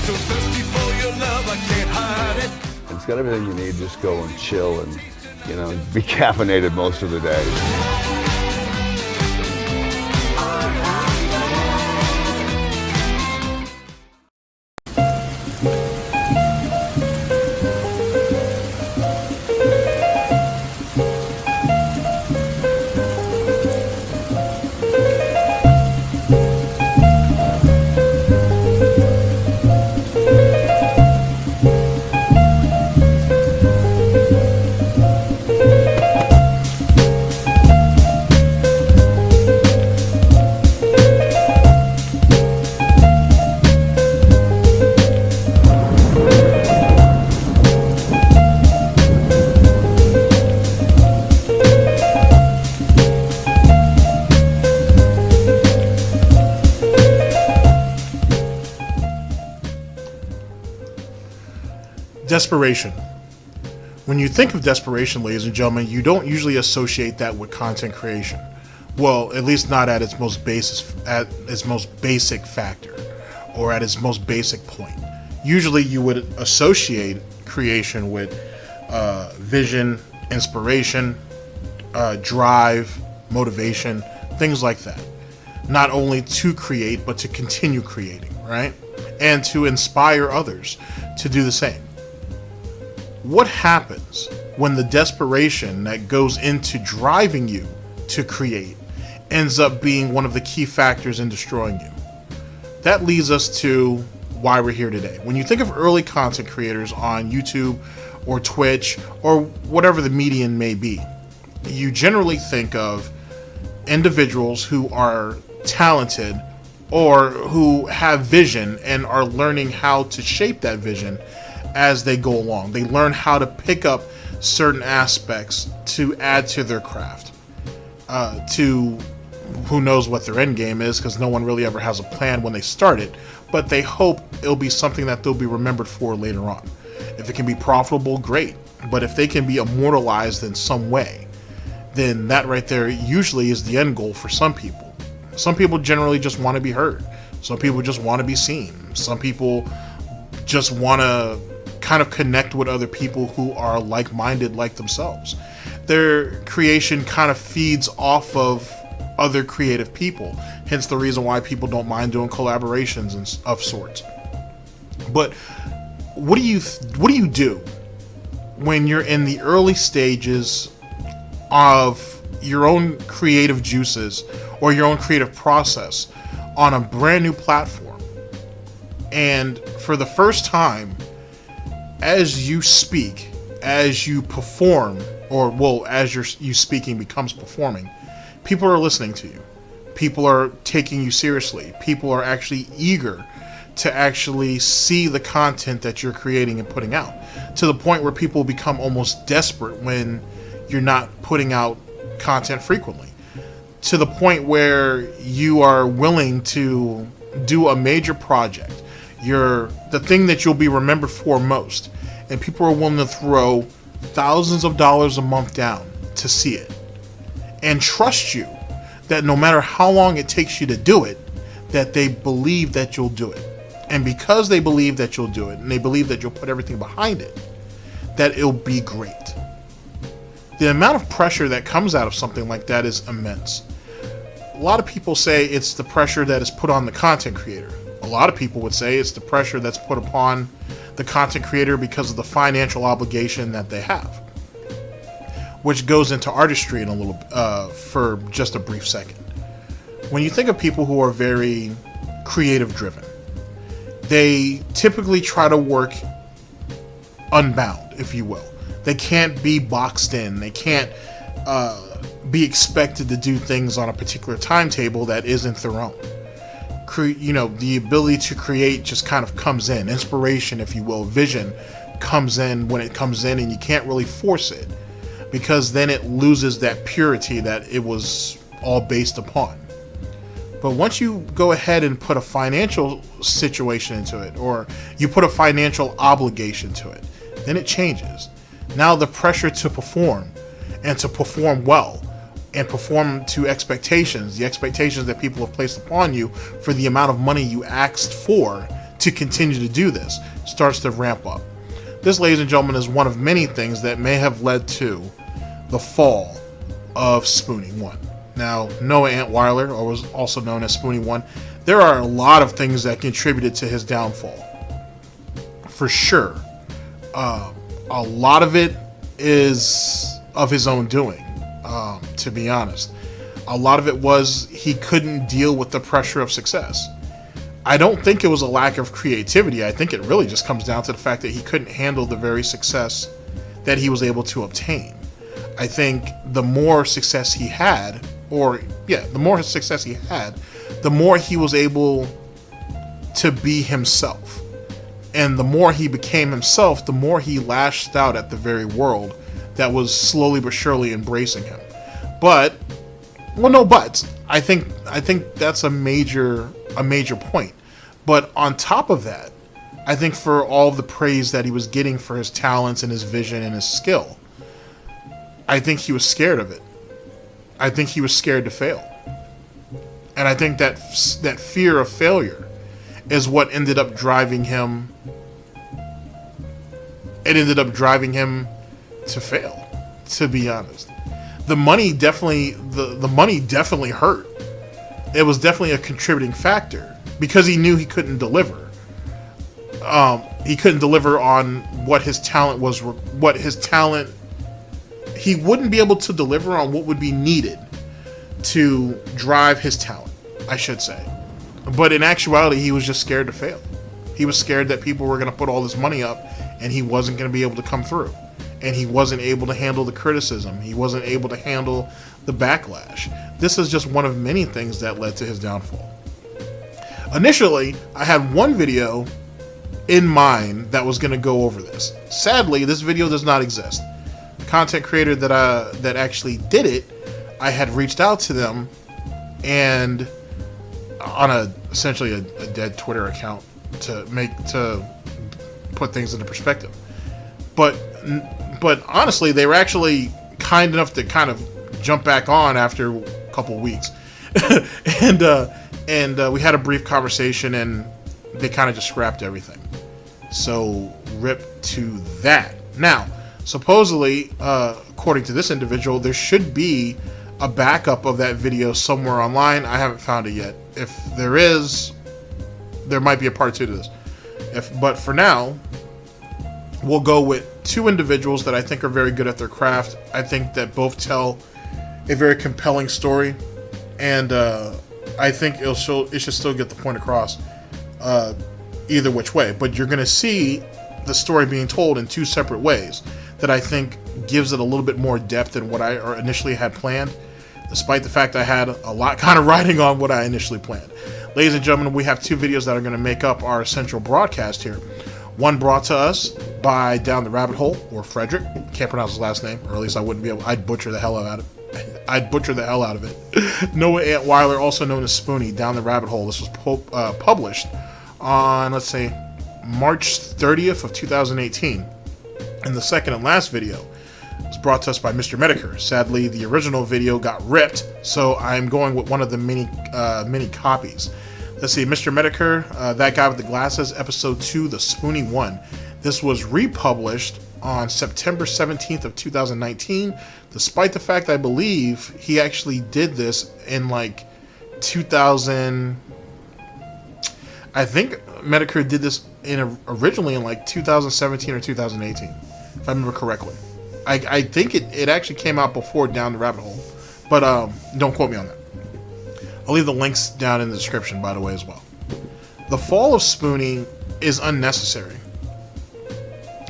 So thirsty for your love, I can't hide it. It's got everything you need. Just go and chill and, you know, be caffeinated most of the day. Desperation. When you think of desperation, ladies and gentlemen, you don't usually associate that with content creation. Well, at least not at its most basic factor, or at its most basic point. Usually you would associate creation with vision, inspiration, drive, motivation, things like that. Not only to create, but to continue creating, right? And to inspire others to do the same. What happens when the desperation that goes into driving you to create ends up being one of the key factors in destroying you? That leads us to why we're here today. When you think of early content creators on YouTube or Twitch or whatever the medium may be, you generally think of individuals who are talented or who have vision and are learning how to shape that vision as they go along. They learn how to pick up certain aspects to add to their craft. To who knows what their end game is, because no one really ever has a plan when they start it, but they hope it'll be something that they'll be remembered for later on. If it can be profitable, great. But if they can be immortalized in some way, then that right there usually is the end goal for some people. Some people generally just want to be heard. Some people just want to be seen. Some people just want to kind of connect with other people who are like-minded like themselves. Their creation kind of feeds off of other creative people, hence the reason why people don't mind doing collaborations and of sorts. But what do you do when you're in the early stages of your own creative juices or your own creative process on a brand new platform, and for the first time, as you speak, as you perform, or well, as you speaking becomes performing, people are listening to you. People are taking you seriously. People are actually eager to actually see the content that you're creating and putting out, to the point where people become almost desperate when you're not putting out content frequently, to the point where you are willing to do a major project, the thing that you'll be remembered for most, and people are willing to throw thousands of dollars a month down to see it and trust you that no matter how long it takes you to do it, that they believe that you'll do it. And because they believe that you'll do it, and they believe that you'll put everything behind it, that it'll be great. The amount of pressure that comes out of something like that is immense. A lot of people say it's the pressure that is put on the content creator. A lot of people would say it's the pressure that's put upon the content creator because of the financial obligation that they have, which goes into artistry in a little for just a brief second. When you think of people who are very creative driven, they typically try to work unbound, if you will. They can't be boxed in. They can't be expected to do things on a particular timetable that isn't their own. The ability to create just kind of comes in. Inspiration, if you will, vision comes in when it comes in, and you can't really force it, because then it loses that purity that it was all based upon. But once you go ahead and put a financial situation into it, or you put a financial obligation to it, then it changes. Now the pressure to perform, and to perform well, and perform to expectations, the expectations that people have placed upon you for the amount of money you asked for to continue to do this, starts to ramp up. This, ladies and gentlemen, is one of many things that may have led to the fall of Spoonyone. Now, Noah Antwiler, or was also known as Spoonyone, there are a lot of things that contributed to his downfall. For sure. A lot of it is of his own doing, to be honest. A lot of it was he couldn't deal with the pressure of success. I don't think it was a lack of creativity. I think it really just comes down to the fact that he couldn't handle the very success that he was able to obtain. I think the more success he had, the more success he had, the more he was able to be himself. And the more he became himself, the more he lashed out at the very world that was slowly but surely embracing him. But, well, no buts. I think that's a major point. But on top of that, I think for all of the praise that he was getting for his talents and his vision and his skill, I think he was scared of it. I think he was scared to fail. And I think that fear of failure is what ended up driving him. It ended up driving him to fail, to be honest. The money definitely hurt. It was definitely a contributing factor because he knew he couldn't deliver. He couldn't deliver on what his talent was. He wouldn't be able to deliver on what would be needed to drive his talent, I should say. But in actuality, he was just scared to fail. He was scared that people were going to put all this money up and he wasn't going to be able to come through. And he wasn't able to handle the criticism. He wasn't able to handle the backlash. This is just one of many things that led to his downfall. Initially, I had one video in mind that was going to go over this. Sadly, this video does not exist. The content creator that actually did it, I had reached out to them and on essentially a dead Twitter account to put things into perspective. But honestly, they were actually kind enough to kind of jump back on after a couple weeks, and we had a brief conversation, and they kind of just scrapped everything. So rip to that. Now, supposedly, according to this individual, there should be a backup of that video somewhere online. I haven't found it yet. If there is, there might be a part 2 to this. But for now, we'll go with two individuals that I think are very good at their craft. I think that both tell a very compelling story, and I think it should still get the point across either which way. But you're going to see the story being told in two separate ways that I think gives it a little bit more depth than what I initially had planned, despite the fact I had a lot kind of riding on what I initially planned. Ladies and gentlemen, we have two videos that are going to make up our central broadcast here. One brought to us by Down the Rabbit Hole, or Fredrik. Can't pronounce his last name, or at least I wouldn't be able. I'd butcher the hell out of it. Noah Antwiler, also known as Spoony, Down the Rabbit Hole. This was published on, let's say, March 30th of 2018. And the second and last video was brought to us by Mr. Metokur. Sadly, the original video got ripped, so I'm going with one of the mini copies. Let's see, Mr. Metokur, that guy with the glasses, episode 2, the Spoonyone. This was republished on September 17th of 2019, despite the fact I believe he actually did this in like 2000. I think Metokur did this originally in like 2017 or 2018, if I remember correctly. I think it actually came out before Down the Rabbit Hole, but don't quote me on that. I'll leave the links down in the description, by the way, as well. The fall of Spoony is unnecessary.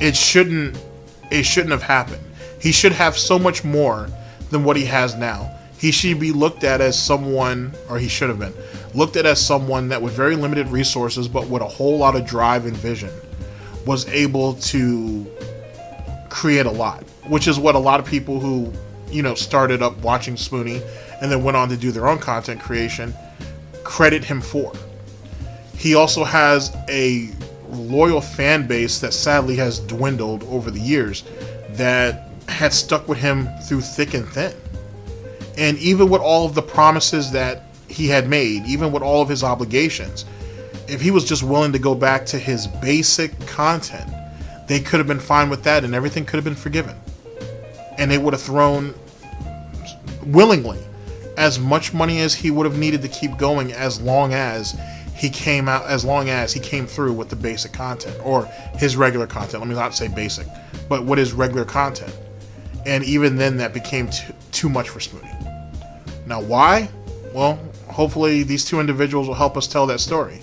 It shouldn't have happened. He should have so much more than what he has now. He should be looked at as someone, or he should have been, looked at as someone that with very limited resources, but with a whole lot of drive and vision, was able to create a lot, which is what a lot of people who, started up watching Spoony and then went on to do their own content creation credit him for. He also has a loyal fan base that sadly has dwindled over the years, that had stuck with him through thick and thin. And even with all of the promises that he had made, even with all of his obligations, If he was just willing to go back to his basic content, they could have been fine with that and everything could have been forgiven. And they would have thrown, willingly, as much money as he would have needed to keep going as long as he came through with the basic content, or his regular content. Let me not say basic, but what is regular content. And even then that became too much for Spoony. Now why? Well, hopefully these two individuals will help us tell that story.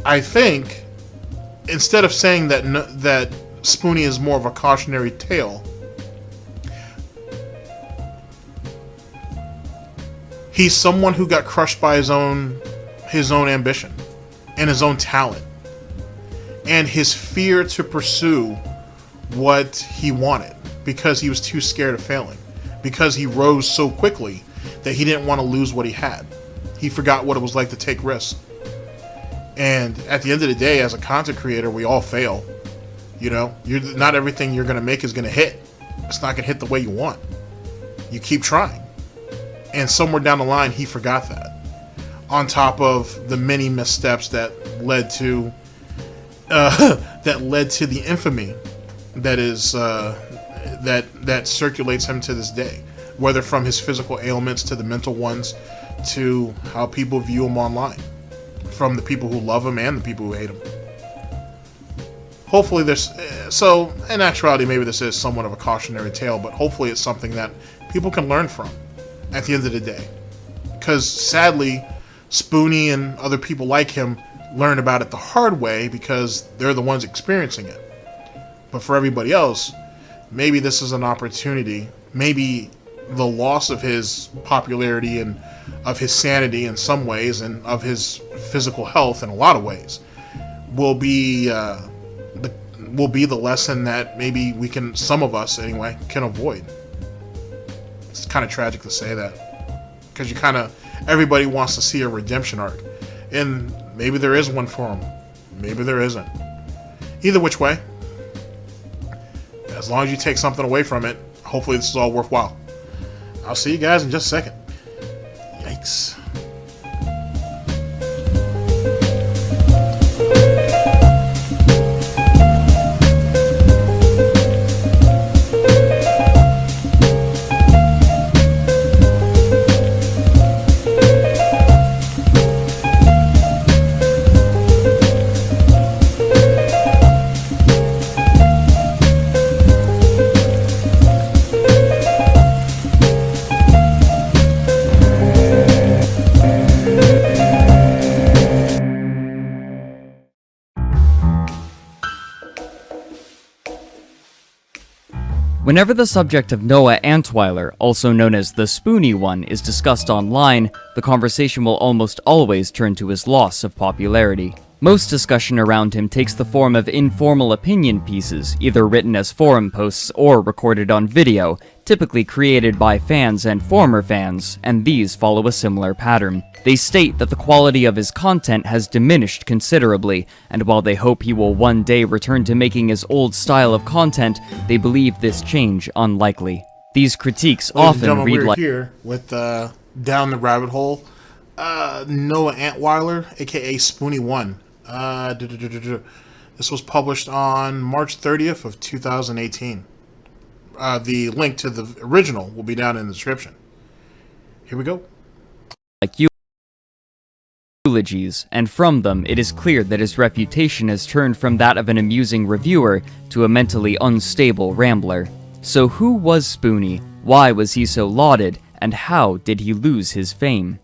I think instead of saying that Spoony is more of a cautionary tale, he's someone who got crushed by his own ambition and his own talent and his fear to pursue what he wanted because he was too scared of failing, because he rose so quickly that he didn't want to lose what he had. He forgot what it was like to take risks. And at the end of the day, as a content creator, we all fail. You know, not everything you're going to make is going to hit. It's not going to hit the way you want. You keep trying. And somewhere down the line, he forgot that. On top of the many missteps that led to the infamy that is that circulates him to this day, whether from his physical ailments to the mental ones, to how people view him online, from the people who love him and the people who hate him. Hopefully so in actuality, maybe this is somewhat of a cautionary tale, but hopefully it's something that people can learn from at the end of the day. Because sadly, Spoony and other people like him learn about it the hard way because they're the ones experiencing it. But for everybody else, maybe this is an opportunity. Maybe the loss of his popularity and of his sanity in some ways, and of his physical health in a lot of ways, will be the lesson that maybe we can, some of us anyway, can avoid. It's kind of tragic to say that, because everybody wants to see a redemption arc, and maybe there is one for him, maybe there isn't. Either which way, as long as you take something away from it, hopefully this is all worthwhile. I'll see you guys in just a second. Yikes. Whenever the subject of Noah Antwiler, also known as the Spoonyone, is discussed online, the conversation will almost always turn to his loss of popularity. Most discussion around him takes the form of informal opinion pieces, either written as forum posts or recorded on video, typically created by fans and former fans, and these follow a similar pattern. They state that the quality of his content has diminished considerably, and while they hope he will one day return to making his old style of content, they believe this change unlikely. These critiques often read like— We're here with Down the Rabbit Hole, Noah Antwiler, aka Spoonyone. This was published on March 30th of 2018. The link to the original will be down in the description. Here we go. Eulogies, and from them it is clear that his reputation has turned from that of an amusing reviewer to a mentally unstable rambler. So who was Spoony? Why was he so lauded? And how did he lose his fame?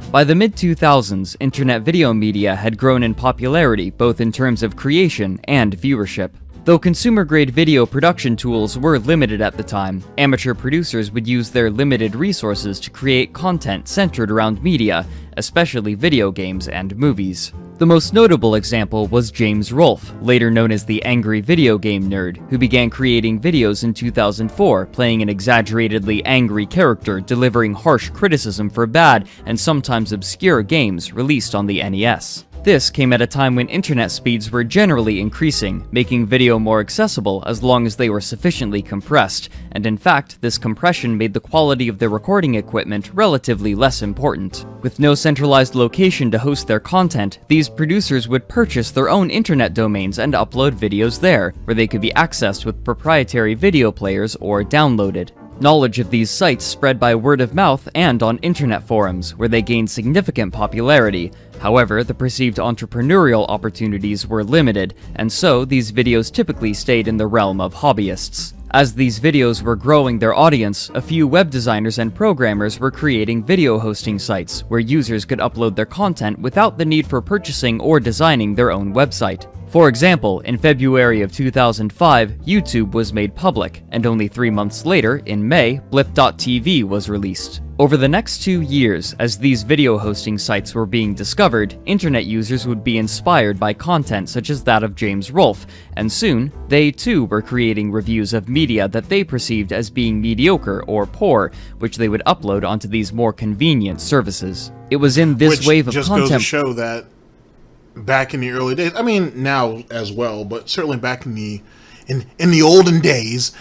By the mid-2000s, internet video media had grown in popularity both in terms of creation and viewership. Though consumer-grade video production tools were limited at the time, amateur producers would use their limited resources to create content centered around media, especially video games and movies. The most notable example was James Rolfe, later known as the Angry Video Game Nerd, who began creating videos in 2004, playing an exaggeratedly angry character delivering harsh criticism for bad and sometimes obscure games released on the NES. This came at a time when internet speeds were generally increasing, making video more accessible as long as they were sufficiently compressed, and in fact, this compression made the quality of their recording equipment relatively less important. With no centralized location to host their content, these producers would purchase their own internet domains and upload videos there, where they could be accessed with proprietary video players or downloaded. Knowledge of these sites spread by word of mouth and on internet forums, where they gained significant popularity. However, the perceived entrepreneurial opportunities were limited, and so these videos typically stayed in the realm of hobbyists. As these videos were growing their audience, a few web designers and programmers were creating video hosting sites where users could upload their content without the need for purchasing or designing their own website. For example, in February of 2005, YouTube was made public, and only 3 months later, in May, Blip.tv was released. Over the next 2 years, as these video hosting sites were being discovered, internet users would be inspired by content such as that of James Rolfe, and soon, they too were creating reviews of media that they perceived as being mediocre or poor, which they would upload onto these more convenient services. It was in this wave of content... content... goes to show that back in the early days, I mean now as well, but certainly back in the olden days,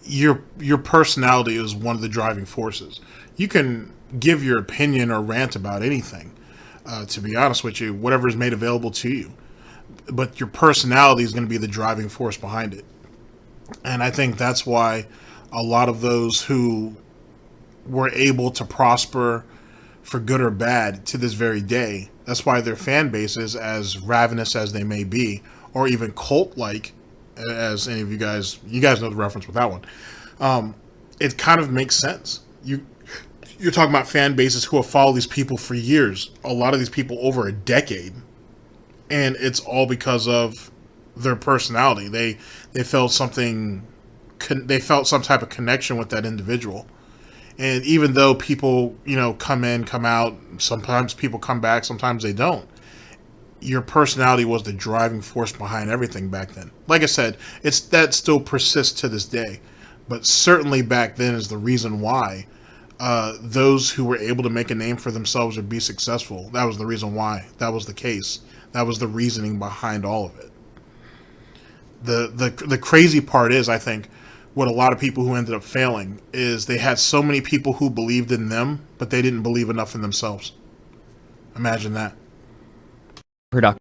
your personality is one of the driving forces. You can give your opinion or rant about anything, to be honest with you, whatever is made available to you, but your personality is going to be the driving force behind it. And I think that's why a lot of those who were able to prosper for good or bad to this very day, that's why their fan bases, as ravenous as they may be, or even cult-like, as any of you guys know the reference with that one, it kind of makes sense. You're talking about fan bases who have followed these people for years, a lot of these people over a decade, and it's all because of their personality. They felt something, they felt some type of connection with that individual. And even though people, come in, come out, sometimes people come back, sometimes they don't, your personality was the driving force behind everything back then. Like I said, that still persists to this day. But certainly back then is the reason why those who were able to make a name for themselves or be successful, that was the reason why that was the case. That was the reasoning behind all of it. The crazy part is, I think, what a lot of people who ended up failing is they had so many people who believed in them, but they didn't believe enough in themselves. Imagine that. Production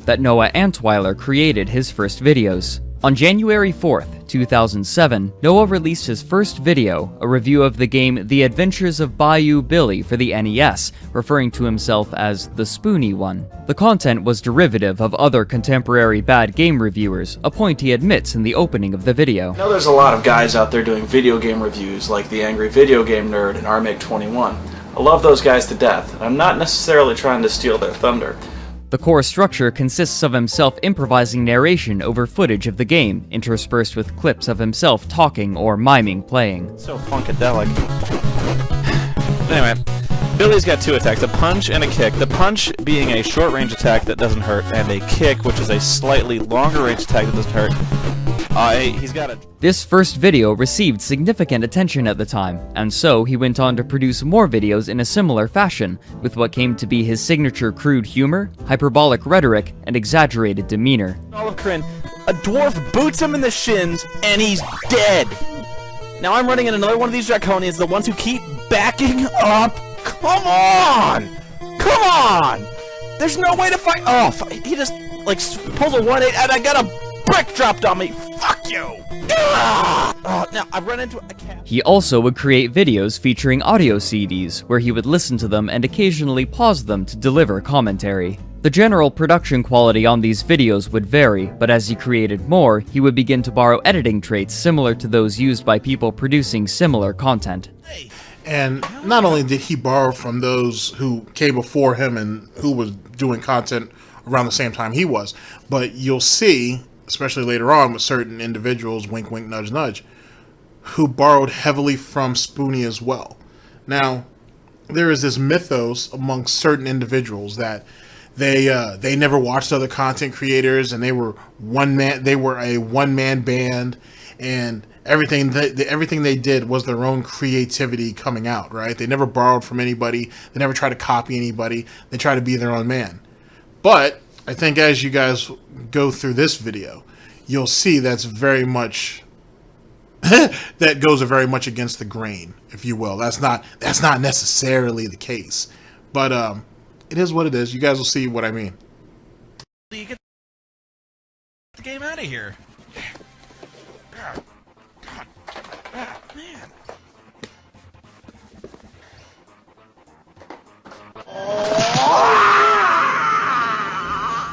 that Noah Antwiler created his first videos. On January 4th, 2007, Noah released his first video, a review of the game The Adventures of Bayou Billy for the NES, referring to himself as the Spoonyone. The content was derivative of other contemporary bad game reviewers, a point he admits in the opening of the video. I know there's a lot of guys out there doing video game reviews like the Angry Video Game Nerd and RMake21. I love those guys to death, and I'm not necessarily trying to steal their thunder. The core structure consists of himself improvising narration over footage of the game, interspersed with clips of himself talking or miming playing. So funkadelic. Anyway, Billy's got two attacks, a punch and a kick. The punch being a short-range attack that doesn't hurt, and a kick, which is a slightly longer-range attack that doesn't hurt. He's got a... This first video received significant attention at the time, and so he went on to produce more videos in a similar fashion, with what came to be his signature crude humor, hyperbolic rhetoric, and exaggerated demeanor. Olive Kryn, a dwarf boots him in the shins, and he's dead! Now I'm running in another one of these draconians, the ones who keep backing up. Come on! Come on! There's no way to fight. Oh, he just, like, pulls a 1-8, and I got a brick dropped on me! Fuck you! Now, I've run into a cat. He also would create videos featuring audio CDs, where he would listen to them and occasionally pause them to deliver commentary. The general production quality on these videos would vary, but as he created more, he would begin to borrow editing traits similar to those used by people producing similar content. And not only did he borrow from those who came before him and who was doing content around the same time he was, but you'll see, especially later on with certain individuals, wink wink nudge nudge, who borrowed heavily from Spoony as well. Now, there is this mythos amongst certain individuals that they never watched other content creators and they were a one-man band, and everything they did was their own creativity coming out, right? They never borrowed from anybody. They never tried to copy anybody. They tried to be their own man. But I think as you guys go through this video, you'll see that's very much that goes very much against the grain, if you will. That's not necessarily the case, but it is what it is. You guys will see what I mean. You get the game out of here. Man.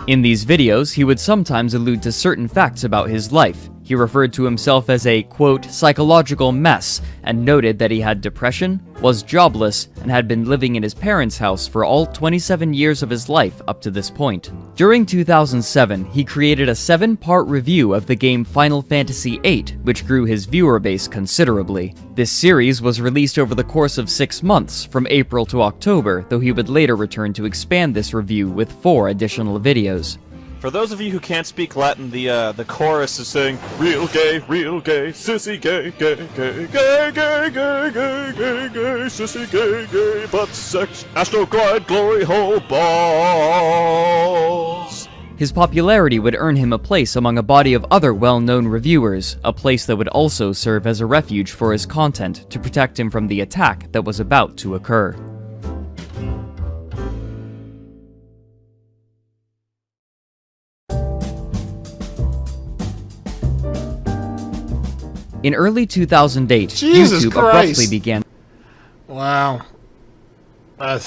In these videos, he would sometimes allude to certain facts about his life. He referred to himself as a, quote, psychological mess, and noted that he had depression, was jobless, and had been living in his parents' house for all 27 years of his life up to this point. During 2007, he created a 7-part review of the game Final Fantasy VIII, which grew his viewer base considerably. This series was released over the course of 6 months, from April to October, though he would later return to expand this review with 4 additional videos. For those of you who can't speak Latin, the chorus is saying, real gay, sissy gay, gay, gay, gay, gay, gay, gay, gay, gay, sissy gay, gay, butt sex, astroglide, glory hole, balls. His popularity would earn him a place among a body of other well-known reviewers, a place that would also serve as a refuge for his content to protect him from the attack that was about to occur. In early 2008, Jesus YouTube Christ. abruptly began. Wow. I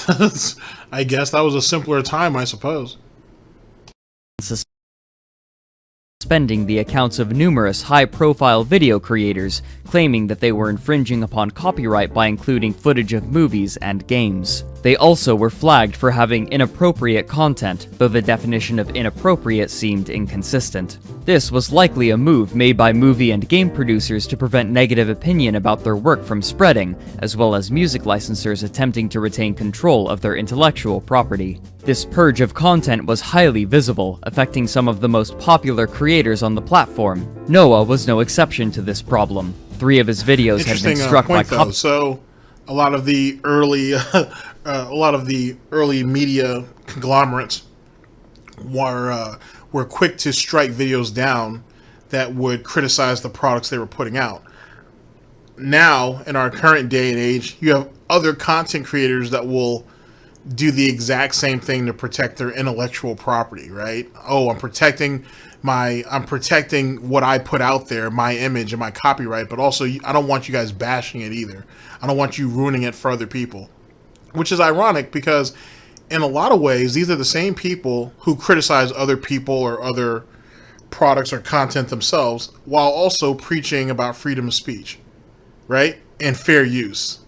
guess that was a simpler time, I suppose. Suspending the accounts of numerous high-profile video creators, claiming that they were infringing upon copyright by including footage of movies and games. They also were flagged for having inappropriate content, though the definition of inappropriate seemed inconsistent. This was likely a move made by movie and game producers to prevent negative opinion about their work from spreading, as well as music licensors attempting to retain control of their intellectual property. This purge of content was highly visible, affecting some of the most popular creators on the platform. Noah was no exception to this problem. 3 of his videos had been struck by copyright. So, a lot of the early media conglomerates were quick to strike videos down that would criticize the products they were putting out. Now, in our current day and age, you have other content creators that will do the exact same thing to protect their intellectual property, right? Oh, I'm protecting what I put out there, my image and my copyright, but also I don't want you guys bashing it either. I don't want you ruining it for other people. Which is ironic because in a lot of ways, these are the same people who criticize other people or other products or content themselves while also preaching about freedom of speech, right? And fair use.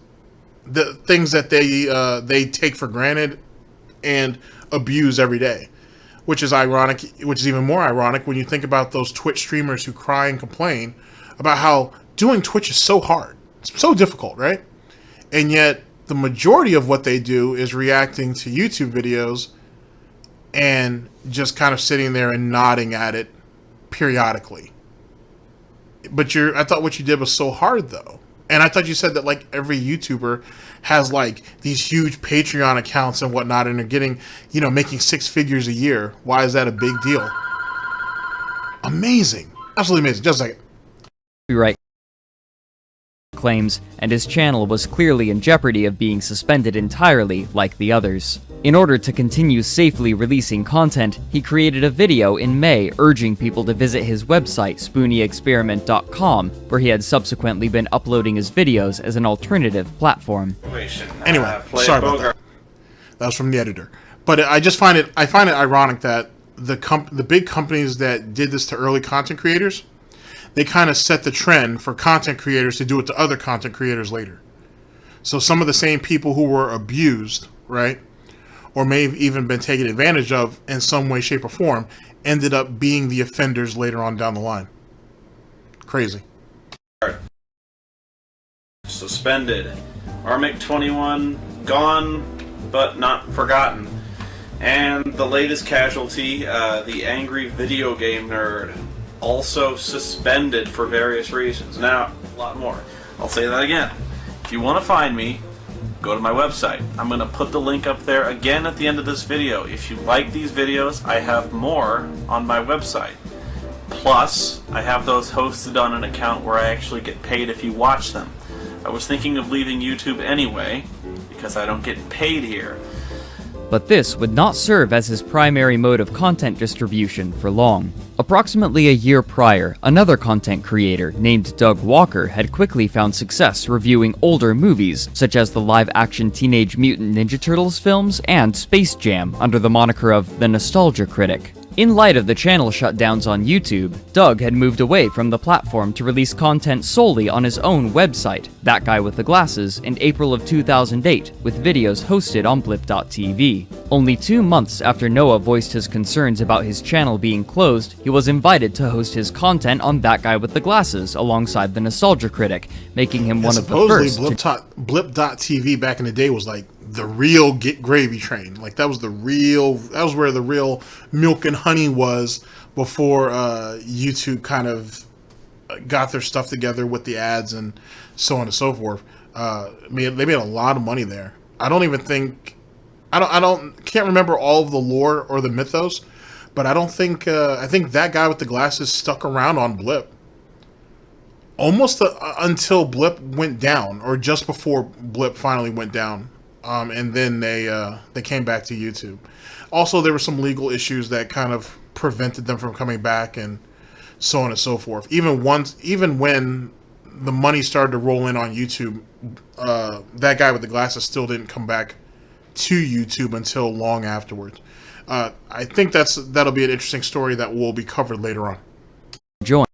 The things that they take for granted and abuse every day, which is ironic, which is even more ironic when you think about those Twitch streamers who cry and complain about how doing Twitch is so hard. It's so difficult, right? And yet the majority of what they do is reacting to YouTube videos and just kind of sitting there and nodding at it periodically. But I thought what you did was so hard though. And I thought you said that like every YouTuber has like these huge Patreon accounts and whatnot and are getting, making 6 figures a year. Why is that a big deal? Amazing. Absolutely amazing. Just a second. Copyright claims, and his channel was clearly in jeopardy of being suspended entirely like the others. In order to continue safely releasing content, he created a video in May urging people to visit his website, SpoonyExperiment.com, where he had subsequently been uploading his videos as an alternative platform. Anyway, sorry about that. That was from the editor. But I find it ironic that the big companies that did this to early content creators, they kind of set the trend for content creators to do it to other content creators later. So some of the same people who were abused, right, or may have even been taken advantage of in some way, shape, or form, ended up being the offenders later on down the line. Crazy. Suspended. Armic 21 gone, but not forgotten. And the latest casualty, the angry video game nerd. also suspended for various reasons. Now, a lot more. I'll say that again. If you want to find me, go to my website. I'm going to put the link up there again at the end of this video. If you like these videos, I have more on my website. Plus, I have those hosted on an account where I actually get paid if you watch them. I was thinking of leaving YouTube anyway, because I don't get paid here. But this would not serve as his primary mode of content distribution for long. Approximately a year prior, another content creator named Doug Walker had quickly found success reviewing older movies, such as the live-action Teenage Mutant Ninja Turtles films and Space Jam, under the moniker of the Nostalgia Critic. In light of the channel shutdowns on YouTube, Doug had moved away from the platform to release content solely on his own website, That Guy with the Glasses, in April of 2008, with videos hosted on blip.tv. Only 2 months after Noah voiced his concerns about his channel being closed, he was invited to host his content on That Guy with the Glasses alongside the Nostalgia Critic, making him one of the first to... Blip.tv back in the day was like the real gravy train. Like that was where the real milk and honey was before YouTube kind of got their stuff together with the ads and so on and so forth. They made a lot of money there. I can't remember all of the lore or the mythos, but I think That Guy with the Glasses stuck around on Blip almost until Blip went down, or just before Blip finally went down. And then they came back to YouTube. Also, there were some legal issues that kind of prevented them from coming back, and so on and so forth. Even when the money started to roll in on YouTube, That Guy with the Glasses still didn't come back to YouTube until long afterwards. I think that'll be an interesting story that will be covered later on. Join.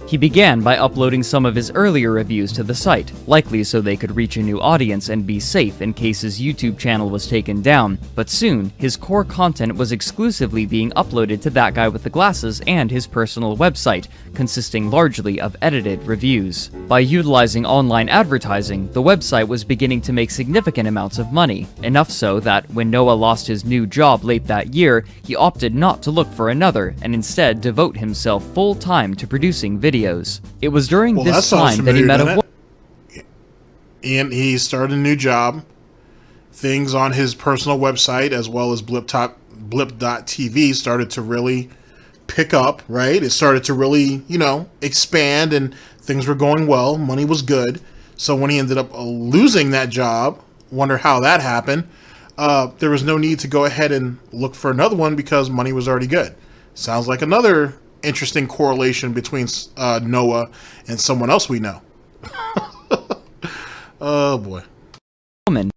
He began by uploading some of his earlier reviews to the site, likely so they could reach a new audience and be safe in case his YouTube channel was taken down, but soon, his core content was exclusively being uploaded to That Guy with the Glasses and his personal website, consisting largely of edited reviews. By utilizing online advertising, the website was beginning to make significant amounts of money, enough so that when Noah lost his new job late that year, he opted not to look for another and instead devote himself full-time to producing videos. It was during this time that he met a... And he started a new job. Things on his personal website as well as blip.tv started to really pick up, right? It started to really, expand, and things were going well. Money was good. So when he ended up losing that job, wonder how that happened, there was no need to go ahead and look for another one because money was already good. Sounds like another interesting correlation between Noah and someone else we know. Oh boy. Woman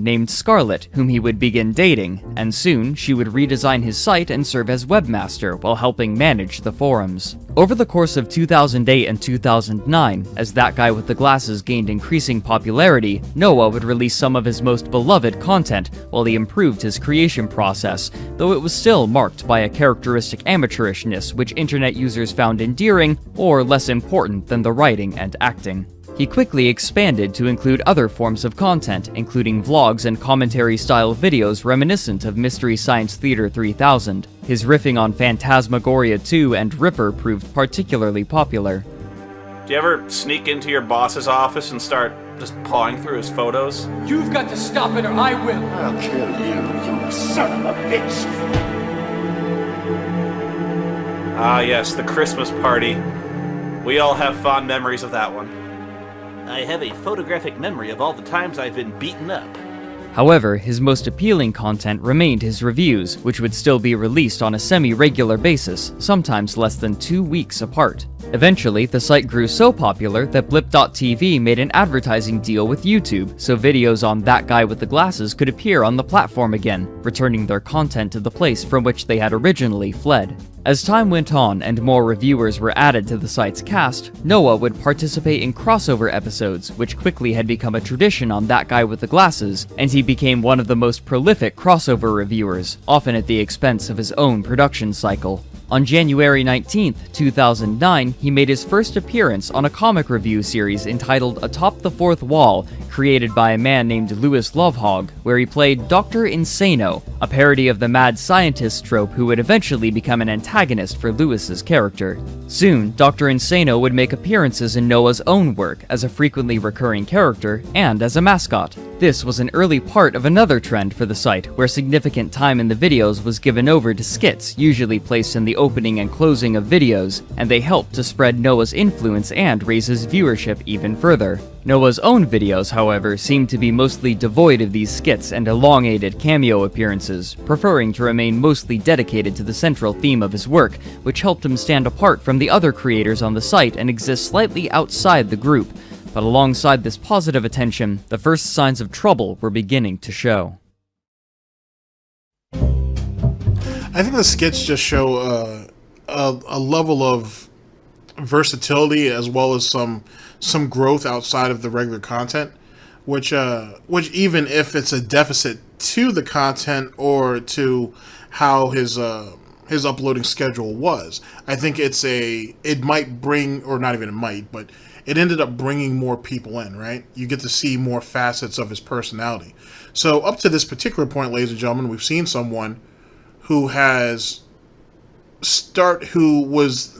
named Scarlett, whom he would begin dating, and soon she would redesign his site and serve as webmaster while helping manage the forums. Over the course of 2008 and 2009, as That Guy with the Glasses gained increasing popularity, Noah would release some of his most beloved content while he improved his creation process, though it was still marked by a characteristic amateurishness which internet users found endearing or less important than the writing and acting. He quickly expanded to include other forms of content, including vlogs and commentary-style videos reminiscent of Mystery Science Theater 3000. His riffing on Phantasmagoria 2 and Ripper proved particularly popular. Do you ever sneak into your boss's office and start just pawing through his photos? You've got to stop it or I will! I'll kill you, you son of a bitch! Ah yes, the Christmas party. We all have fond memories of that one. I have a photographic memory of all the times I've been beaten up. However, his most appealing content remained his reviews, which would still be released on a semi-regular basis, sometimes less than 2 weeks apart. Eventually, the site grew so popular that blip.tv made an advertising deal with YouTube, so videos on That Guy with the Glasses could appear on the platform again, returning their content to the place from which they had originally fled. As time went on and more reviewers were added to the site's cast, Noah would participate in crossover episodes, which quickly had become a tradition on That Guy with the Glasses, and he became one of the most prolific crossover reviewers, often at the expense of his own production cycle. On January 19th, 2009, he made his first appearance on a comic review series entitled Atop the Fourth Wall, created by a man named Louis Lovehog, where he played Dr. Insano, a parody of the mad scientist trope who would eventually become an antagonist for Louis's character. Soon, Dr. Insano would make appearances in Noah's own work as a frequently recurring character and as a mascot. This was an early part of another trend for the site, where significant time in the videos was given over to skits, usually placed in the opening and closing of videos, and they helped to spread Noah's influence and raise his viewership even further. Noah's own videos, however, seemed to be mostly devoid of these skits and elongated cameo appearances, preferring to remain mostly dedicated to the central theme of his work, which helped him stand apart from the other creators on the site and exist slightly outside the group. But alongside this positive attention, the first signs of trouble were beginning to show. I think the skits just show a level of versatility as well as some growth outside of the regular content, which even if it's a deficit to the content or to how his uploading schedule was, I think it might bring, or not even it might, but it ended up bringing more people in, right? You get to see more facets of his personality. So up to this particular point, ladies and gentlemen, we've seen someone who was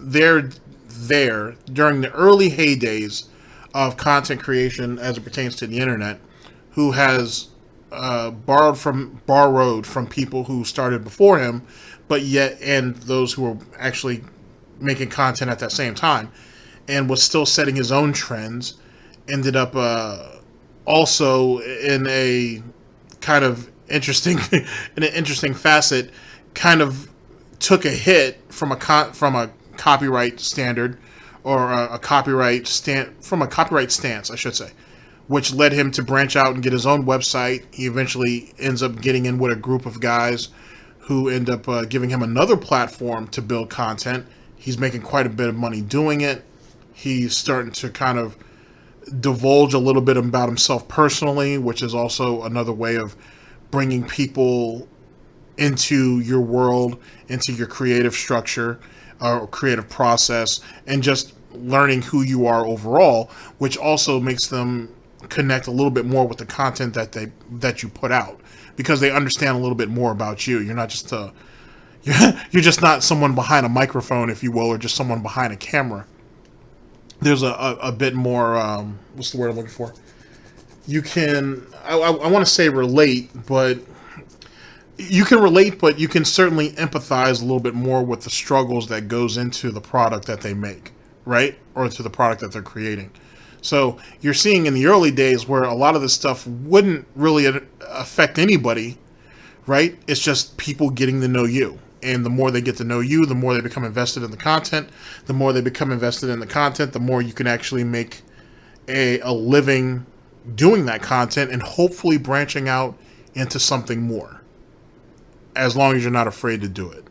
there during the early heydays of content creation as it pertains to the internet, who has borrowed from people who started before him, and those who were actually making content at that same time, and was still setting his own trends. Ended up also in a kind of interesting facet, kind of took a hit from a copyright standard, or from a copyright stance, I should say, which led him to branch out and get his own website. He eventually ends up getting in with a group of guys who end up giving him another platform to build content. He's making quite a bit of money doing it. He's starting to kind of divulge a little bit about himself personally, which is also another way of bringing people into your world, into your creative structure or creative process, and just learning who you are overall, which also makes them connect a little bit more with the content that you put out, because they understand a little bit more about you. You're not just you're just not someone behind a microphone, if you will, or just someone behind a camera. There's a bit more, what's the word I'm looking for? You can, I want to say relate, but you can relate, but you can certainly empathize a little bit more with the struggles that goes into the product that they make, right? Or to the product that they're creating. So you're seeing in the early days where a lot of this stuff wouldn't really affect anybody, right? It's just people getting to know you. And the more they get to know you, the more they become invested in the content. The more they become invested in the content, the more you can actually make a living doing that content and hopefully branching out into something more, as long as you're not afraid to do it.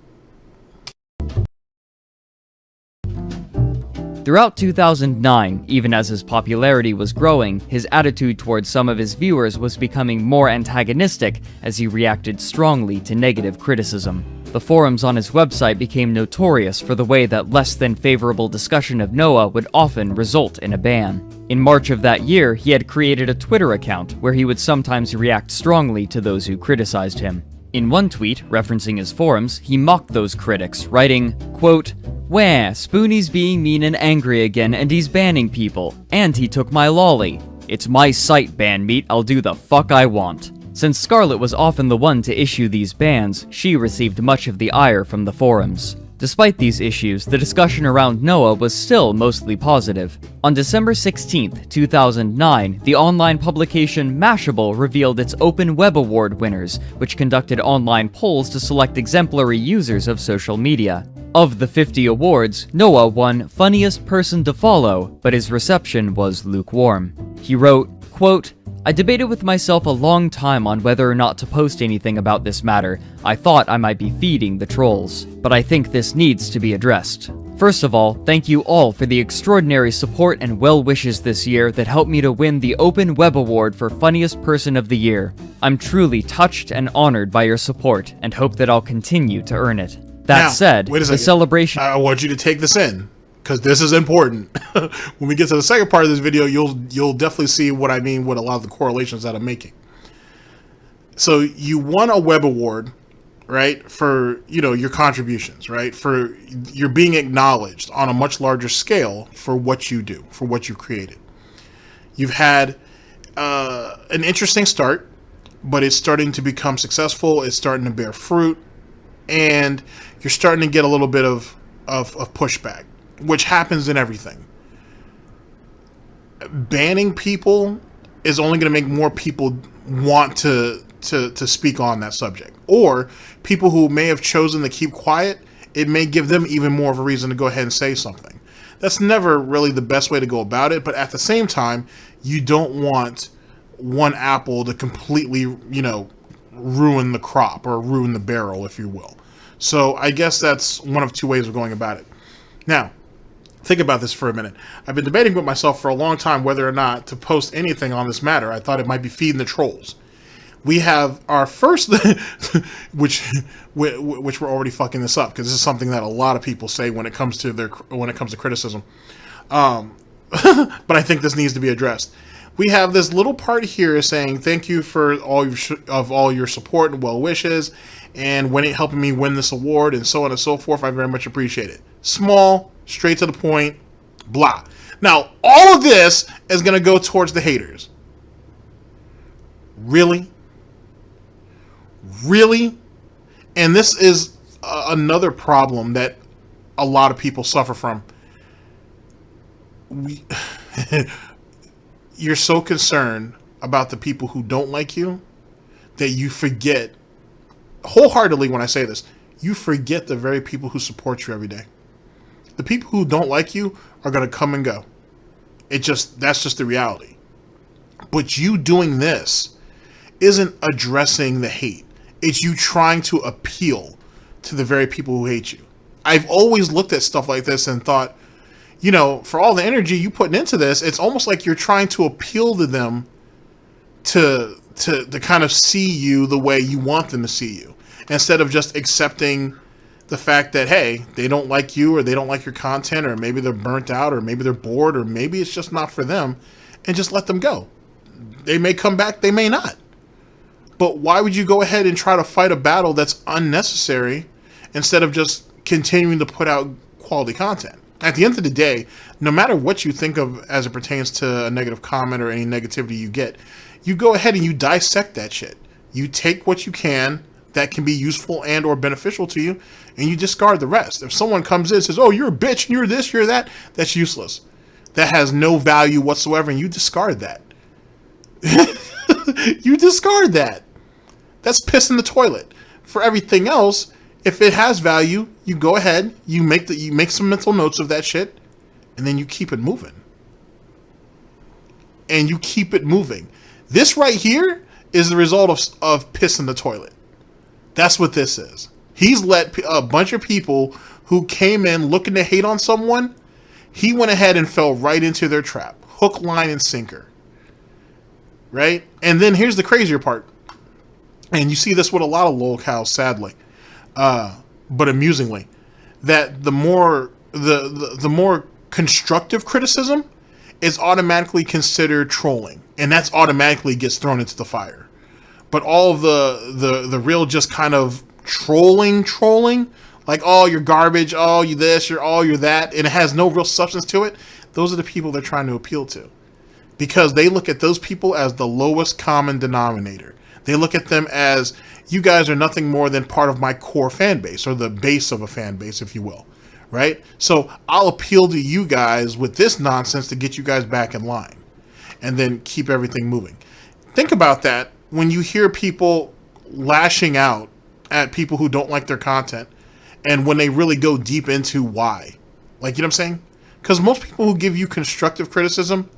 Throughout 2009, even as his popularity was growing, his attitude towards some of his viewers was becoming more antagonistic as he reacted strongly to negative criticism. The forums on his website became notorious for the way that less than favorable discussion of Noah would often result in a ban. In March of that year, he had created a Twitter account where he would sometimes react strongly to those who criticized him. In one tweet, referencing his forums, he mocked those critics, writing, quote, "Wah, Spoony's being mean and angry again and he's banning people. And he took my lolly. It's my site, ban meat, I'll do the fuck I want." Since Scarlett was often the one to issue these bans, she received much of the ire from the forums. Despite these issues, the discussion around Noah was still mostly positive. On December 16th, 2009, the online publication Mashable revealed its Open Web Award winners, which conducted online polls to select exemplary users of social media. Of the 50 awards, Noah won Funniest Person to Follow, but his reception was lukewarm. He wrote, quote, "I debated with myself a long time on whether or not to post anything about this matter. I thought I might be feeding the trolls, but I think this needs to be addressed. First of all, thank you all for the extraordinary support and well wishes this year that helped me to win the Open Web Award for Funniest Person of the Year. I'm truly touched and honored by your support and hope that I'll continue to earn it. That Now, said, wait a the second. celebration... I want you to take this in, because this is important. When we get to the second part of this video, you'll definitely see what I mean with a lot of the correlations that I'm making. So you won a web award, right, for, you know, your contributions, right, for you're being acknowledged on a much larger scale for what you do, for what you created. You've had an interesting start, but it's starting to become successful. It's starting to bear fruit, and you're starting to get a little bit of pushback, which happens in everything. Banning people is only going to make more people want to speak on that subject. Or people who may have chosen to keep quiet, it may give them even more of a reason to go ahead and say something. That's never really the best way to go about it, but at the same time, you don't want one apple to completely, you know, ruin the crop or ruin the barrel, if you will. So I guess that's one of two ways of going about it. Now, think about this for a minute. I've been debating with myself for a long time whether or not to post anything on this matter. I thought it might be feeding the trolls. We have our first, which we're already fucking this up, because this is something that a lot of people say when it comes to criticism. But I think this needs to be addressed. We have this little part here saying thank you for all your support and well wishes, and helping me win this award, and so on and so forth. I very much appreciate it. Small, straight to the point, blah. Now, all of this is going to go towards the haters. Really? Really? And this is another problem that a lot of people suffer from. You're so concerned about the people who don't like you that you forget, wholeheartedly when I say this, you forget the very people who support you every day. The people who don't like you are going to come and go. That's just the reality. But you doing this isn't addressing the hate. It's you trying to appeal to the very people who hate you. I've always looked at stuff like this and thought, you know, for all the energy you putting into this, it's almost like you're trying to appeal to them to kind of see you the way you want them to see you, instead of just accepting the fact that, hey, they don't like you, or they don't like your content, or maybe they're burnt out, or maybe they're bored, or maybe it's just not for them, and just let them go. They may come back, they may not. But why would you go ahead and try to fight a battle that's unnecessary instead of just continuing to put out quality content? At the end of the day, no matter what you think of as it pertains to a negative comment or any negativity you get, you go ahead and you dissect that shit. You take what you can that can be useful and or beneficial to you, and you discard the rest. If someone comes in and says, oh, you're a bitch, and you're this, you're that, that's useless. That has no value whatsoever, and you discard that. You discard that. That's piss in the toilet. For everything else, if it has value, you go ahead, you make some mental notes of that shit, and then you keep it moving. And you keep it moving. This right here is the result of piss in the toilet. That's what this is. He's let a bunch of people who came in looking to hate on someone, he went ahead and fell right into their trap. Hook, line, and sinker. Right? And then here's the crazier part. And you see this with a lot of locales, sadly. But amusingly. That the more constructive criticism is automatically considered trolling. And that's automatically gets thrown into the fire. But all of the real just kind of trolling, like, oh, you're garbage, oh, you this, you're that, and it has no real substance to it, those are the people they're trying to appeal to. Because they look at those people as the lowest common denominator. They look at them as, you guys are nothing more than part of my core fan base, or the base of a fan base, if you will. Right? So I'll appeal to you guys with this nonsense to get you guys back in line. And then keep everything moving. Think about that when you hear people lashing out at people who don't like their content, and when they really go deep into why. Like, you know what I'm saying? Because most people who give you constructive criticism,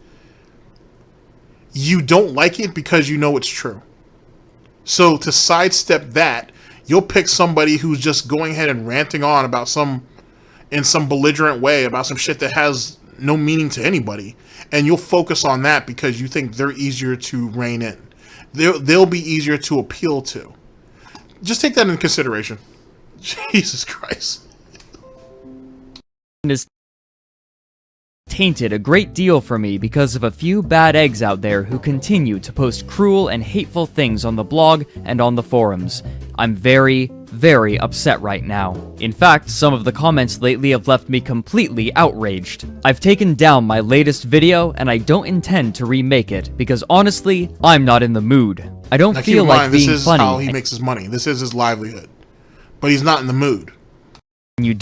you don't like it because you know it's true. So to sidestep that, you'll pick somebody who's just going ahead and ranting on about in some belligerent way about some shit that has no meaning to anybody, and you'll focus on that because you think they're easier to rein in. They'll be easier to appeal to. Just take that into consideration. Jesus Christ. Is tainted a great deal for me because of a few bad eggs out there who continue to post cruel and hateful things on the blog and on the forums. I'm very, very upset right now. In fact, some of the comments lately have left me completely outraged. I've taken down my latest video and I don't intend to remake it because honestly, I'm not in the mood. I don't Now, feel keep in like mind, being this is funny. how he makes his money. This is his livelihood. But he's not in the mood. You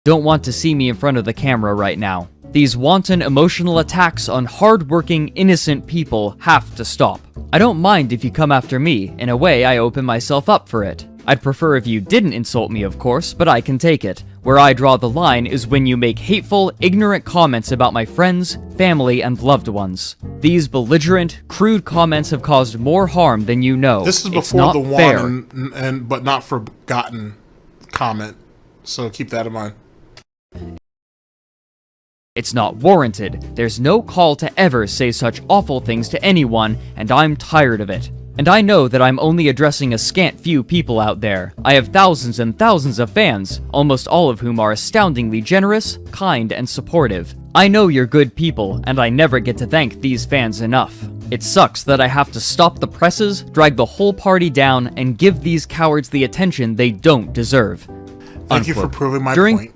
don't want to see me in front of the camera right now. These wanton emotional attacks on hard-working, innocent people have to stop. I don't mind if you come after me. In a way, I open myself up for it. I'd prefer if you didn't insult me, of course, but I can take it. Where I draw the line is when you make hateful, ignorant comments about my friends, family, and loved ones. These belligerent, crude comments have caused more harm than you know. This is It's before not the fair. one and but not forgotten comment. So keep that in mind. It's not warranted. There's no call to ever say such awful things to anyone, and I'm tired of it. And I know that I'm only addressing a scant few people out there. I have thousands and thousands of fans, almost all of whom are astoundingly generous, kind, and supportive. I know you're good people, and I never get to thank these fans enough. It sucks that I have to stop the presses, drag the whole party down, and give these cowards the attention they don't deserve. Thank you for Unquote. proving my During point.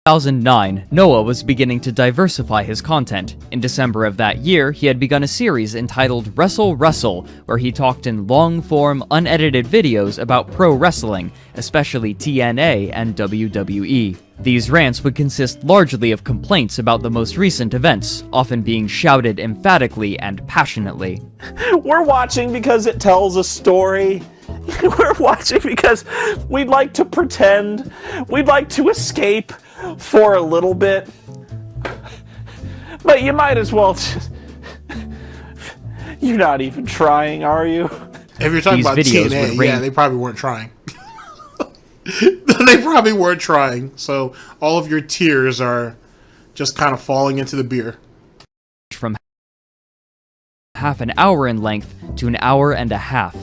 2009, Noah was beginning to diversify his content. In December of that year, he had begun a series entitled Wrestle Wrestle, where he talked in long-form, unedited videos about pro wrestling, especially TNA and WWE. These rants would consist largely of complaints about the most recent events, often being shouted emphatically and passionately. We're watching because it tells a story. We're watching because we'd like to pretend. We'd like to escape for a little bit. But you might as well just... You're not even trying, are you? If you're talking These about videos TNA, would yeah, they probably weren't trying. They probably weren't trying. So all of your tears are just kind of falling into the beer. From half an hour in length to an hour and a half.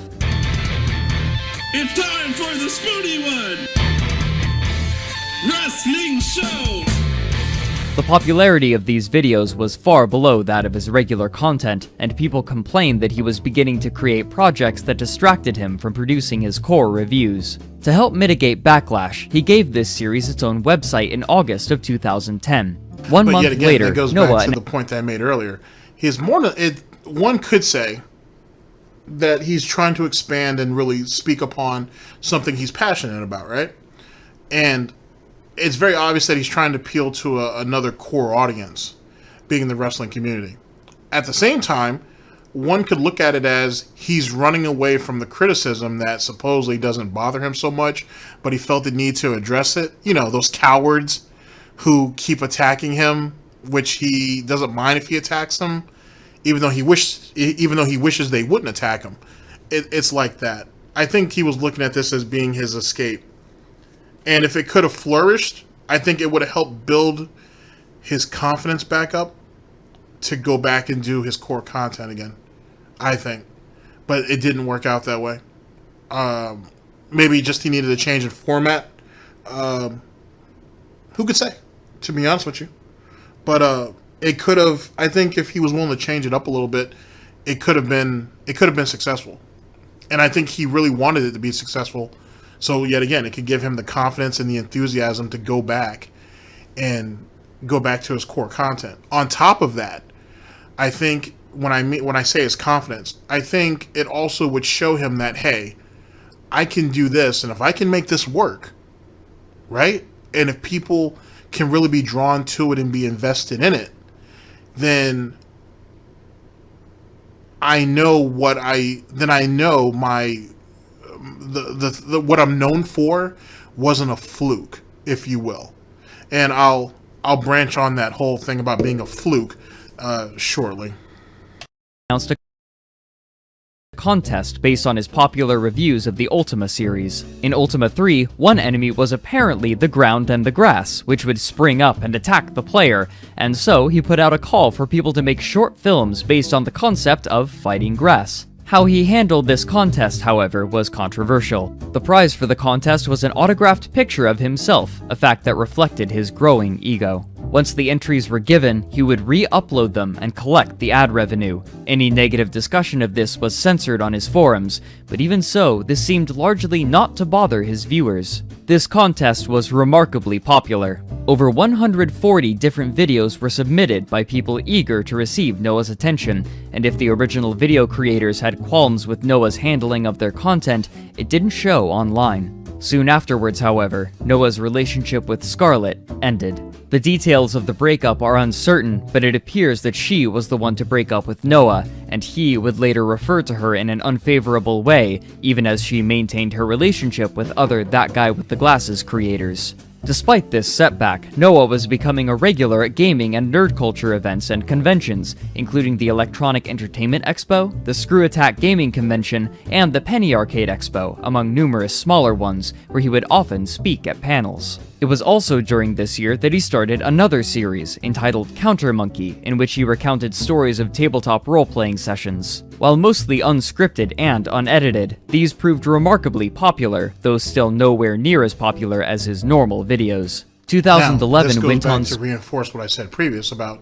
It's time for the Spoonyone Wrestling Show! The popularity of these videos was far below that of his regular content, and people complained that he was beginning to create projects that distracted him from producing his core reviews. To help mitigate backlash, he gave this series its own website in August of 2010. One But month yet again, later, that goes Noah back to the point that I made earlier. He's more than it. One could say that he's trying to expand and really speak upon something he's passionate about, right? And it's very obvious that he's trying to appeal to another core audience, being the wrestling community. At the same time, one could look at it as he's running away from the criticism that supposedly doesn't bother him so much, but he felt the need to address it. You know, those cowards who keep attacking him, which he doesn't mind if he attacks them, even though he wishes they wouldn't attack him. It's like that. I think he was looking at this as being his escape. And if it could have flourished, I think it would have helped build his confidence back up to go back and do his core content again, I think. But it didn't work out that way. Maybe just he needed a change in format. Who could say, to be honest with you? But it could have, I think if he was willing to change it up a little bit, it could have been successful. And I think he really wanted it to be successful. So yet again, it could give him the confidence and the enthusiasm to go back and go back to his core content. On top of that, I think when I say his confidence, I think it also would show him that, hey, I can do this, and if I can make this work, right? And if people can really be drawn to it and be invested in it, then I know what my what I'm known for wasn't a fluke, if you will. And I'll branch on that whole thing about being a fluke shortly. Announced a contest based on his popular reviews of the Ultima series. In Ultima 3, one enemy was apparently the ground and the grass, which would spring up and attack the player, and so he put out a call for people to make short films based on the concept of fighting grass. How he handled this contest, however, was controversial. The prize for the contest was an autographed picture of himself, a fact that reflected his growing ego. Once the entries were given, he would re-upload them and collect the ad revenue. Any negative discussion of this was censored on his forums, but even so, this seemed largely not to bother his viewers. This contest was remarkably popular. Over 140 different videos were submitted by people eager to receive Noah's attention, and if the original video creators had qualms with Noah's handling of their content, it didn't show online. Soon afterwards, however, Noah's relationship with Scarlett ended. The details of the breakup are uncertain, but it appears that she was the one to break up with Noah, and he would later refer to her in an unfavorable way, even as she maintained her relationship with other That Guy with the Glasses creators. Despite this setback, Noah was becoming a regular at gaming and nerd culture events and conventions, including the Electronic Entertainment Expo, the Screw Attack Gaming Convention, and the Penny Arcade Expo, among numerous smaller ones, where he would often speak at panels. It was also during this year that he started another series, entitled Counter Monkey, in which he recounted stories of tabletop role-playing sessions. While mostly unscripted and unedited, these proved remarkably popular, though still nowhere near as popular as his normal videos. 2011 this goes went back on to reinforce what I said previous about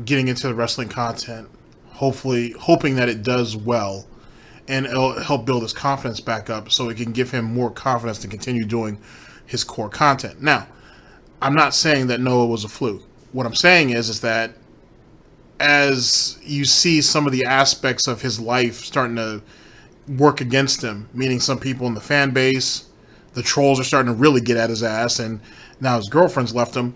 getting into the wrestling content, hoping that it does well, and it'll help build his confidence back up so it can give him more confidence to continue doing his core content. Now, I'm not saying that Noah was a fluke. What I'm saying is that as you see some of the aspects of his life starting to work against him, meaning some people in the fan base, the trolls are starting to really get at his ass, and now his girlfriend's left him,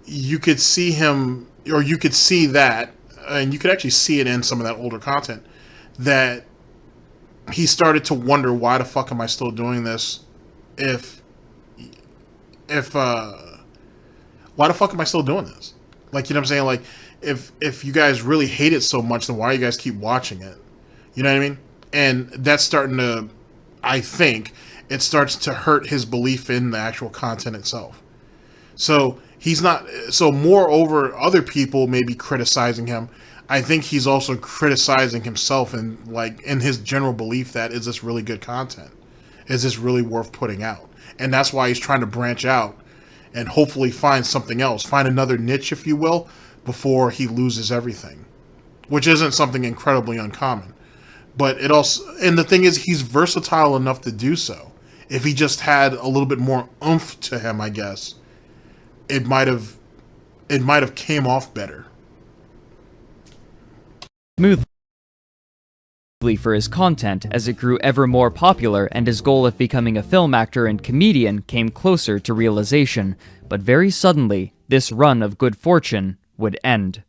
you could see him, or you could see that, and you could actually see it in some of that older content, that he started to wonder, why the fuck am I still doing this? Why the fuck am I still doing this? Like, you know what I'm saying? Like, if you guys really hate it so much, then why do you guys keep watching it? You know what I mean? And that's starting to, I think, it starts to hurt his belief in the actual content itself. So he's not, so moreover, other people may be criticizing him. I think he's also criticizing himself and like in his general belief that, is this really good content? Is this really worth putting out? And that's why he's trying to branch out and hopefully find something else, find another niche, if you will, before he loses everything, which isn't something incredibly uncommon. But it also, and the thing is, he's versatile enough to do so. If he just had a little bit more oomph to him, I guess, it might have came off better. Smoothly for his content as it grew ever more popular, and his goal of becoming a film actor and comedian came closer to realization. But very suddenly, this run of good fortune would end.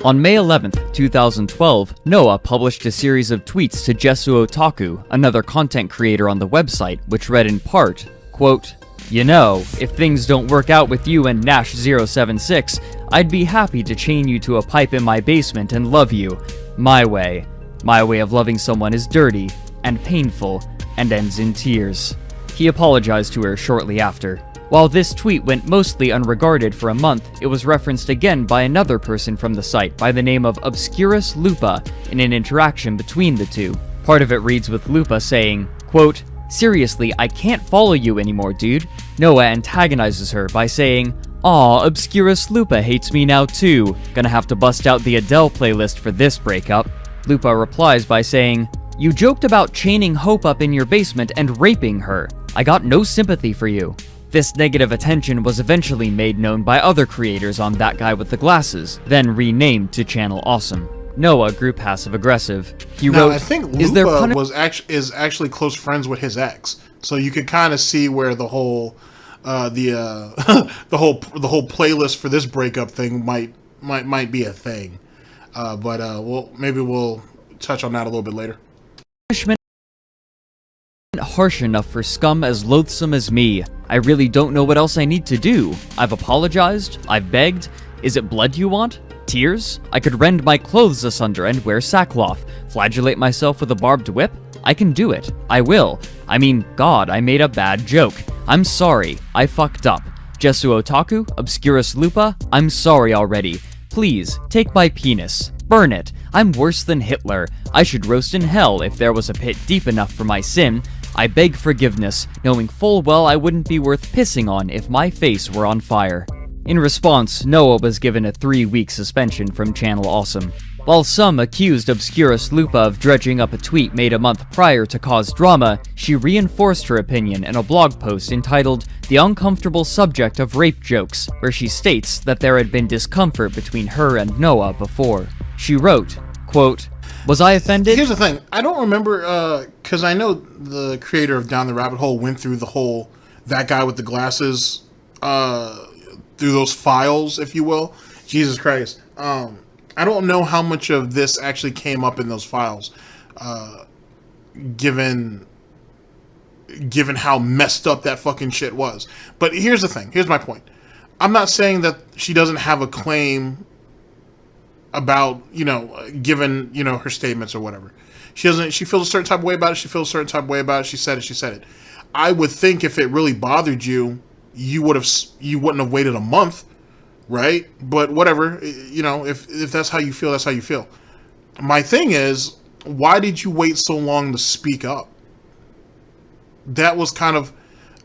On May 11th, 2012, Noah published a series of tweets to Jesu Otaku, another content creator on the website, which read in part, quote, "You know, if things don't work out with you and Nash076, I'd be happy to chain you to a pipe in my basement and love you. My way. My way of loving someone is dirty and painful and ends in tears." He apologized to her shortly after. While this tweet went mostly unregarded for a month, it was referenced again by another person from the site by the name of Obscurus Lupa in an interaction between the two. Part of it reads with Lupa saying, quote, "Seriously, I can't follow you anymore, dude." Noah antagonizes her by saying, "Aw, Obscurus Lupa hates me now too. Gonna have to bust out the Adele playlist for this breakup." Lupa replies by saying, "You joked about chaining Hope up in your basement and raping her. I got no sympathy for you." This negative attention was eventually made known by other creators on That Guy with the Glasses, then renamed to Channel Awesome. Noah grew passive-aggressive. He wrote, I think "Is there Lupa is actually close friends with his ex, so you could kind of see where the whole the whole playlist for this breakup thing might be a thing. But maybe we'll touch on that a little bit later. punishment harsh enough for scum as loathsome as me. I really don't know what else I need to do. I've apologized. I've begged. Is it blood you want? Tears? I could rend my clothes asunder and wear sackcloth. Flagellate myself with a barbed whip? I can do it. I will. I mean, God, I made a bad joke. I'm sorry. I fucked up. Jesu Otaku, Obscurus Lupa, I'm sorry already. Please, take my penis. Burn it. I'm worse than Hitler. I should roast in hell if there was a pit deep enough for my sin. I beg forgiveness, knowing full well I wouldn't be worth pissing on if my face were on fire. In response, Noah was given a 3-week suspension from Channel Awesome. While some accused Obscurus Lupa of dredging up a tweet made a month prior to cause drama, she reinforced her opinion in a blog post entitled The Uncomfortable Subject of Rape Jokes, where she states that there had been discomfort between her and Noah before. She wrote, quote, "Was I offended?" Here's the thing. I don't remember, because I know the creator of Down the Rabbit Hole went through the whole, that guy with the glasses, through those files, if you will. Jesus Christ. I don't know how much of this actually came up in those files, given how messed up that fucking shit was. But here's the thing. Here's my point. I'm not saying that she doesn't have a claim about, given, her statements or whatever. She feels a certain type of way about it. She feels a certain type of way about it. She said it. I would think if it really bothered you, you wouldn't have waited a month. Right? But whatever, if that's how you feel, that's how you feel. My thing is, why did you wait so long to speak up? That was kind of,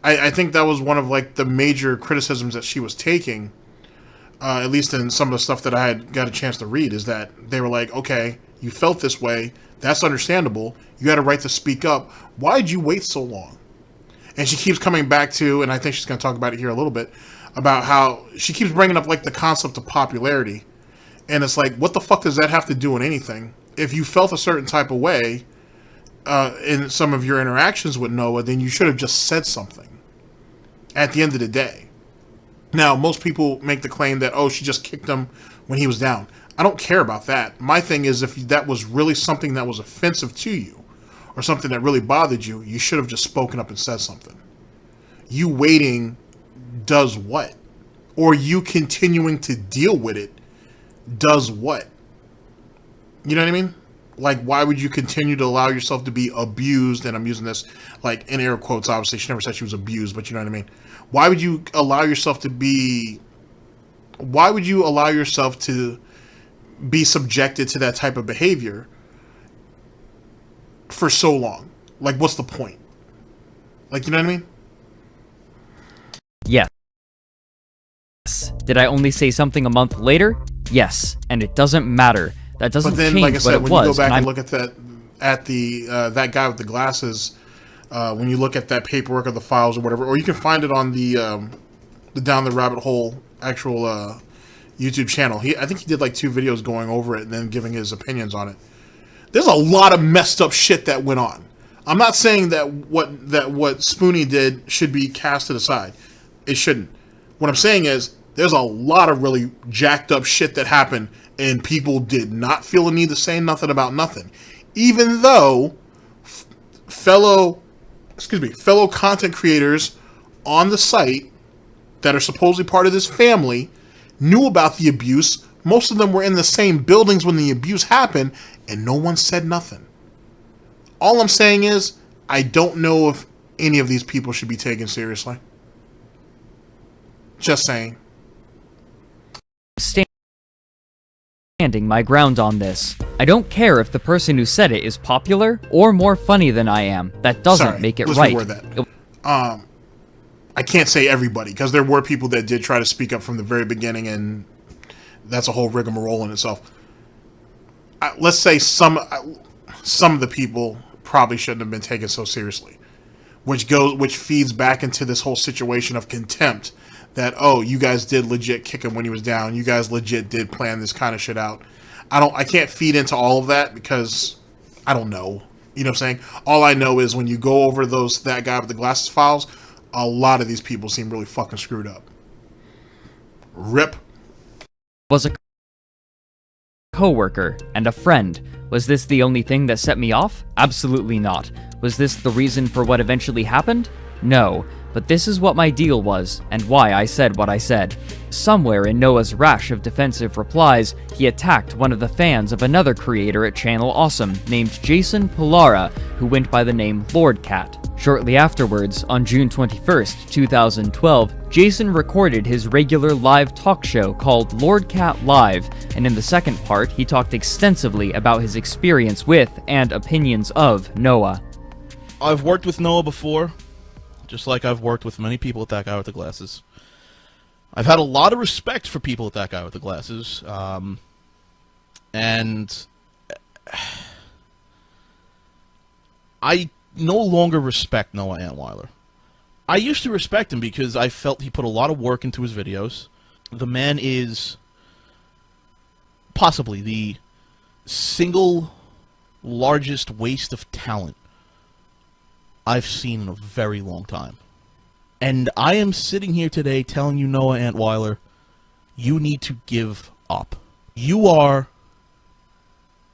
I think that was one of like the major criticisms that she was taking, at least in some of the stuff that I had got a chance to read, is that they were like, okay, you felt this way, that's understandable, you had a right to speak up, why did you wait so long? And she keeps coming back to, and I think she's going to talk about it here a little bit, about how she keeps bringing up like the concept of popularity, and it's like, what the fuck does that have to do with anything? If you felt a certain type of way in some of your interactions with Noah, then you should have just said something at the end of the day. Now, most people make the claim that, oh, she just kicked him when he was down. I don't care about that. My thing is, if that was really something that was offensive to you or something that really bothered you, you should have just spoken up and said something. You waiting does what? Or you continuing to deal with it does what? You know what I mean? Like, why would you continue to allow yourself to be abused? And I'm using this like in air quotes, obviously. She never said she was abused, but you know what I mean? Why would you allow yourself to be subjected to that type of behavior for so long? Like, what's the point? Like, you know what I mean? Yes. Did I only say something a month later? Yes, and it doesn't matter. That doesn't But then, change like I said, what it when you was. go back and look at that guy with the glasses, when you look at that paperwork or the files or whatever, or you can find it on the Down the Rabbit Hole actual YouTube channel. I think he did like 2 videos going over it and then giving his opinions on it. There's a lot of messed up shit that went on. I'm not saying that what Spoony did should be casted aside. It shouldn't. What I'm saying is there's a lot of really jacked up shit that happened and people did not feel the need to say nothing about nothing. Even though fellow content creators on the site that are supposedly part of this family knew about the abuse. Most of them were in the same buildings when the abuse happened and no one said nothing. All I'm saying is I don't know if any of these people should be taken seriously. Just saying. Standing my ground on this. I don't care if the person who said it is popular or more funny than I am. That doesn't make it right. That. I can't say everybody, because there were people that did try to speak up from the very beginning, and that's a whole rigmarole in itself. Let's say some of the people probably shouldn't have been taken so seriously, which feeds back into this whole situation of contempt. That, oh, you guys did legit kick him when he was down. You guys legit did plan this kind of shit out. I can't feed into all of that because I don't know. You know what I'm saying? All I know is when you go over that guy with the glasses files, a lot of these people seem really fucking screwed up. RIP. Was a co-worker and a friend. Was this the only thing that set me off? Absolutely not. Was this the reason for what eventually happened? No. But this is what my deal was, and why I said what I said. Somewhere in Noah's rash of defensive replies, he attacked one of the fans of another creator at Channel Awesome named Jason Pilara, who went by the name Lord Cat. Shortly afterwards, on June 21st, 2012, Jason recorded his regular live talk show called Lord Cat Live, and in the second part, he talked extensively about his experience with and opinions of Noah. I've worked with Noah before, just like I've worked with many people with that guy with the glasses. I've had a lot of respect for people with that guy with the glasses, and I no longer respect Noah Antwiler. I used to respect him because I felt he put a lot of work into his videos. The man is possibly the single largest waste of talent I've seen in a very long time. And I am sitting here today telling you, Noah Antwiler, you need to give up. You are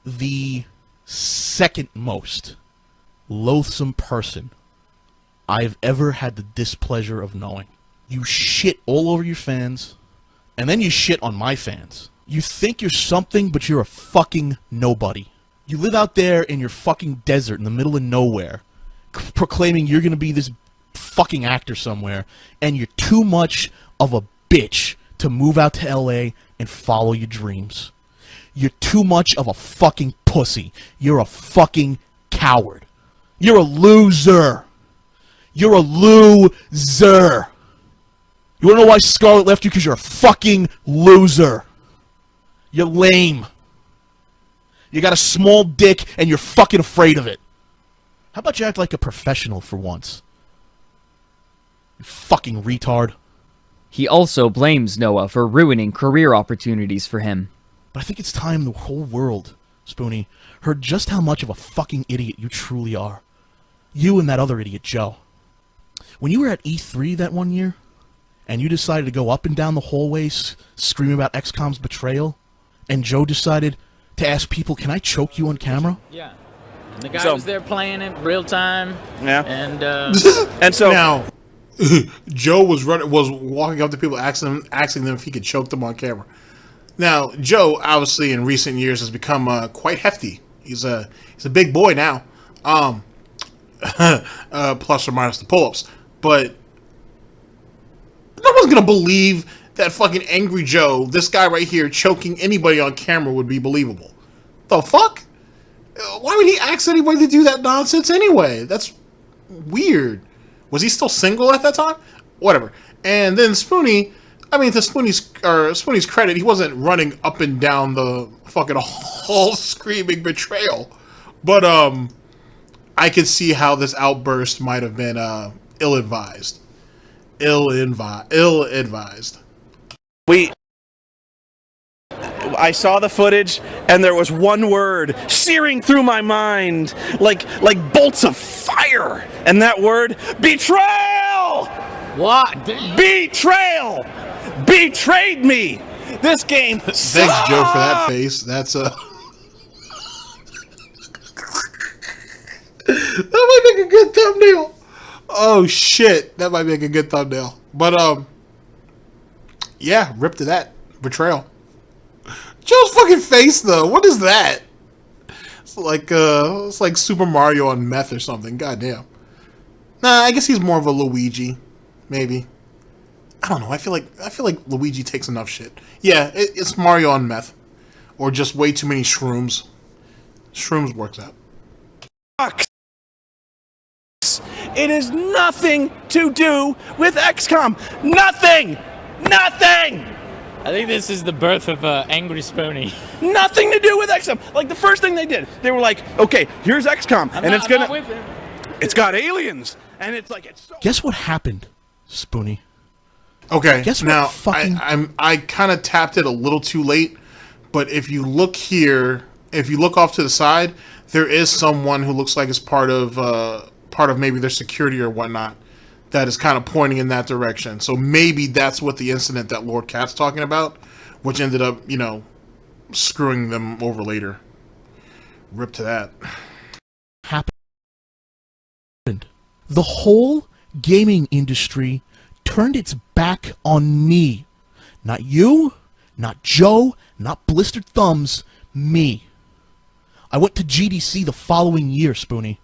the second most loathsome person I've ever had the displeasure of knowing. You shit all over your fans, and then you shit on my fans. You think you're something, but you're a fucking nobody. You live out there in your fucking desert in the middle of nowhere, proclaiming you're gonna be this fucking actor somewhere, and you're too much of a bitch to move out to LA and follow your dreams. You're too much of a fucking pussy. You're a fucking coward. You're a loser. You're a loser. You wanna know why Scarlett left you? Because you're a fucking loser. You're lame. You got a small dick and you're fucking afraid of it. How about you act like a professional for once? You fucking retard. He also blames Noah for ruining career opportunities for him. But I think it's time the whole world, Spoony, heard just how much of a fucking idiot you truly are. You and that other idiot, Joe. When you were at E3 that one year, and you decided to go up and down the hallways screaming about XCOM's betrayal, and Joe decided to ask people, can I choke you on camera? Yeah. And the guy was there playing it real time. Yeah. And and so now, Joe was walking up to people asking them if he could choke them on camera. Now, Joe, obviously, in recent years has become quite hefty. He's a big boy now, plus or minus the pull-ups. But no one's gonna believe that fucking Angry Joe, this guy right here, choking anybody on camera would be believable. The fuck? Why would he ask anybody to do that nonsense anyway? That's weird. Was he still single at that time? Whatever. And then Spoony, I mean, to Spoony's credit, he wasn't running up and down the fucking hall screaming betrayal. But I could see how this outburst might have been ill-advised. Ill-advised. I saw the footage, and there was one word searing through my mind like bolts of fire, and that word, betrayal! What? Betrayal! Betrayed me! This game sucks! Thanks, Joe, for that face. That's that might make a good thumbnail. Oh shit, that might make a good thumbnail. But yeah, rip to that betrayal. Joe's fucking face though, what is that? It's like Super Mario on meth or something. Goddamn. Nah, I guess he's more of a Luigi, maybe. I don't know. I feel like Luigi takes enough shit. Yeah, it's Mario on meth, or just way too many shrooms. Shrooms works out. It has nothing to do with XCOM. Nothing! Nothing! I think this is the birth of Angry Spoony. Nothing to do with XCOM. Like, the first thing they did, they were like, okay, here's XCOM, it's got aliens, and it's like, it's so... Guess what happened, Spoony? Okay, Guess what now fucking... I kind of tapped it a little too late, but if you look here, if you look off to the side, there is someone who looks like it's part of maybe their security or whatnot that is kind of pointing in that direction. So maybe that's what the incident that Lord Cat's talking about, which ended up, you know, screwing them over later. Rip to that. Happened. The whole gaming industry turned its back on me. Not you, not Joe, not Blistered Thumbs, me. I went to GDC the following year, Spoony.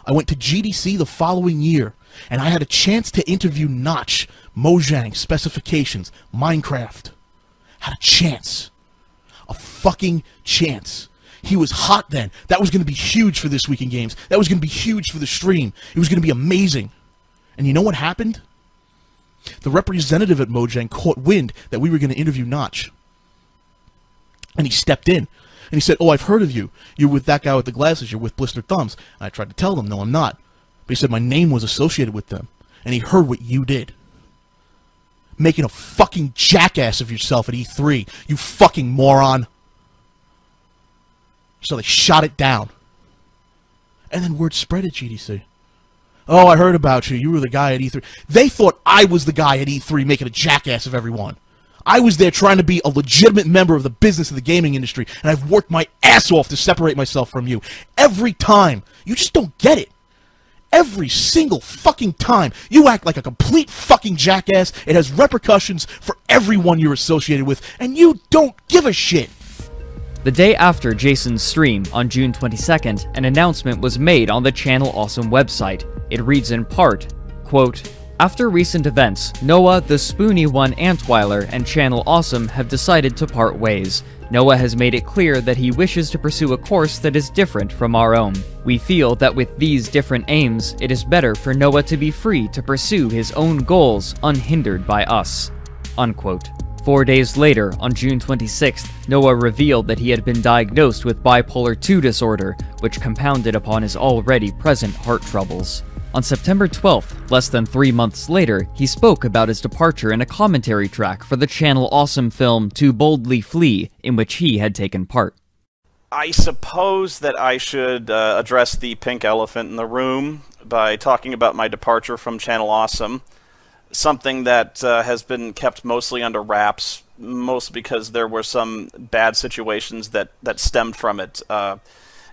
I went to GDC the following year, and I had a chance to interview Notch, Mojang, Specifications, Minecraft. Had a chance. A fucking chance. He was hot then. That was going to be huge for This Week in Games. That was going to be huge for the stream. It was going to be amazing. And you know what happened? The representative at Mojang caught wind that we were going to interview Notch. And he stepped in. And he said, "Oh, I've heard of you. You're with that guy with the glasses. You're with Blistered Thumbs." And I tried to tell them, "No, I'm not." But he said my name was associated with them. And he heard what you did. Making a fucking jackass of yourself at E3. You fucking moron. So they shot it down. And then word spread at GDC. "Oh, I heard about you. You were the guy at E3. They thought I was the guy at E3 making a jackass of everyone. I was there trying to be a legitimate member of the business of the gaming industry, and I've worked my ass off to separate myself from you. Every time. You just don't get it. Every single fucking time. You act like a complete fucking jackass. It has repercussions for everyone you're associated with, and you don't give a shit." The day after Jason's stream, on June 22nd, an announcement was made on the Channel Awesome website. It reads in part, quote, "After recent events, Noah, the Spoonyone Antwiler, and Channel Awesome have decided to part ways. Noah has made it clear that he wishes to pursue a course that is different from our own. We feel that with these different aims, it is better for Noah to be free to pursue his own goals unhindered by us." Unquote. 4 days later, on June 26th, Noah revealed that he had been diagnosed with bipolar II disorder, which compounded upon his already present heart troubles. On September 12th, less than 3 months later, he spoke about his departure in a commentary track for the Channel Awesome film To Boldly Flee, in which he had taken part. I suppose that I should address the pink elephant in the room by talking about my departure from Channel Awesome. Something that has been kept mostly under wraps, mostly because there were some bad situations that stemmed from it.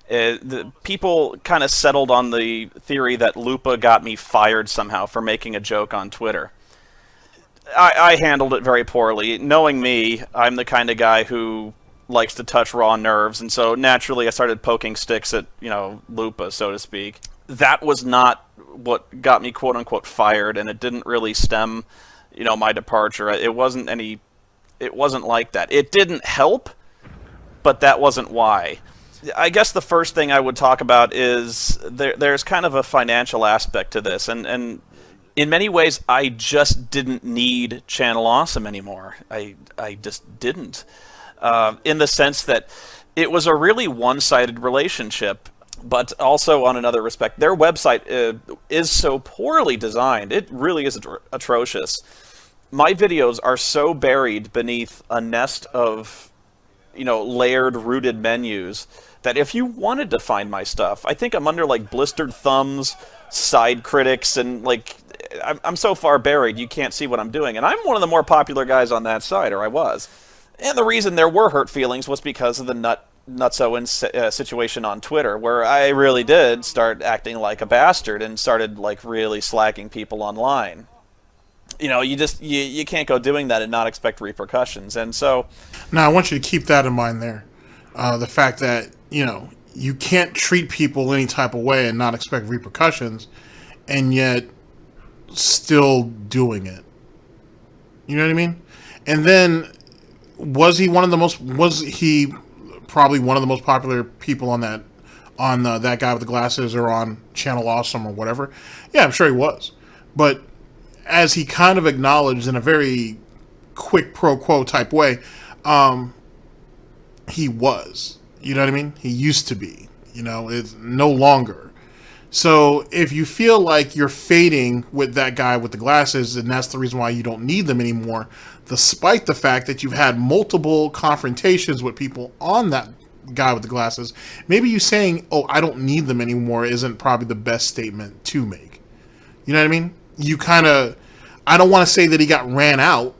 The people kind of settled on the theory that Lupa got me fired somehow for making a joke on Twitter. I handled it very poorly. Knowing me, I'm the kind of guy who likes to touch raw nerves, and so naturally I started poking sticks at, Lupa, so to speak. That was not what got me quote-unquote fired, and it didn't really stem, my departure. It wasn't like that. It didn't help, but that wasn't why. I guess the first thing I would talk about is there's kind of a financial aspect to this, and in many ways I just didn't need Channel Awesome anymore. I just didn't. In the sense that it was a really one-sided relationship, but also on another respect, their website is so poorly designed. It really is atrocious. My videos are so buried beneath a nest of, layered, rooted menus that if you wanted to find my stuff, I think I'm under, Blistered Thumbs, Side Critics, and, I'm so far buried you can't see what I'm doing. And I'm one of the more popular guys on that site, or I was. And the reason there were hurt feelings was because of the Nutso situation on Twitter, where I really did start acting like a bastard and started really slacking people online. You can't go doing that and not expect repercussions. And so now I want you to keep that in mind there. The fact that, you can't treat people any type of way and not expect repercussions, and yet still doing it. You know what I mean? And then was he probably one of the most popular people on that guy with the glasses or on Channel Awesome or whatever? Yeah, I'm sure he was. But as he kind of acknowledged in a very quick pro quo type way, he was. You know what I mean? He used to be. It's no longer. So if you feel like you're fading with that guy with the glasses, and that's the reason why you don't need them anymore, despite the fact that you've had multiple confrontations with people on that guy with the glasses, maybe you saying, "Oh, I don't need them anymore," isn't probably the best statement to make. You know what I mean? I don't want to say that he got ran out.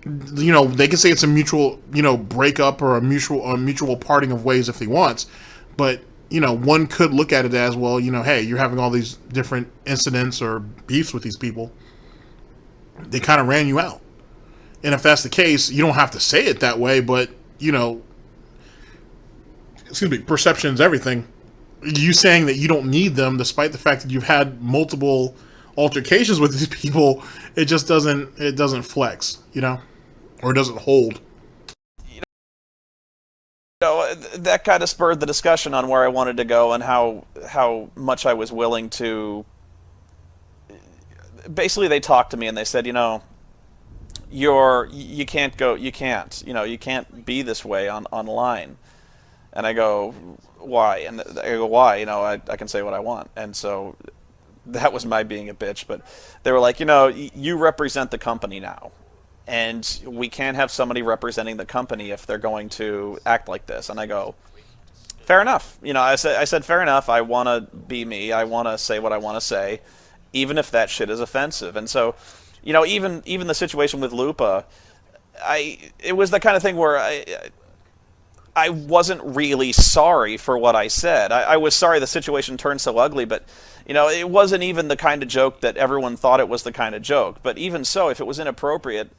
They can say it's a mutual, breakup or a mutual parting of ways if he wants, but you know, one could look at it as, well, you know, hey, you're having all these different incidents or beefs with these people. They kind of ran you out. And if that's the case, you don't have to say it that way, but, you know, excuse me, perception is everything. You saying that you don't need them, despite the fact that you've had multiple altercations with these people, it just doesn't flex, you know, or it doesn't hold. You know, that kind of spurred the discussion on where I wanted to go and how much I was willing to. Basically, they talked to me and they said, you know, you can't be this way online. And I go, why? And I go, why? You know, I can say what I want. And so that was my being a bitch. But they were like, you know, you represent the company now. And we can't have somebody representing the company if they're going to act like this. And I go, fair enough. You know, I said, fair enough. I want to be me. I want to say what I want to say, even if that shit is offensive. And so, you know, even the situation with Lupa, it was the kind of thing where I wasn't really sorry for what I said. I was sorry the situation turned so ugly, but, you know, it wasn't even the kind of joke that everyone thought it was the kind of joke. But even so, if it was inappropriate,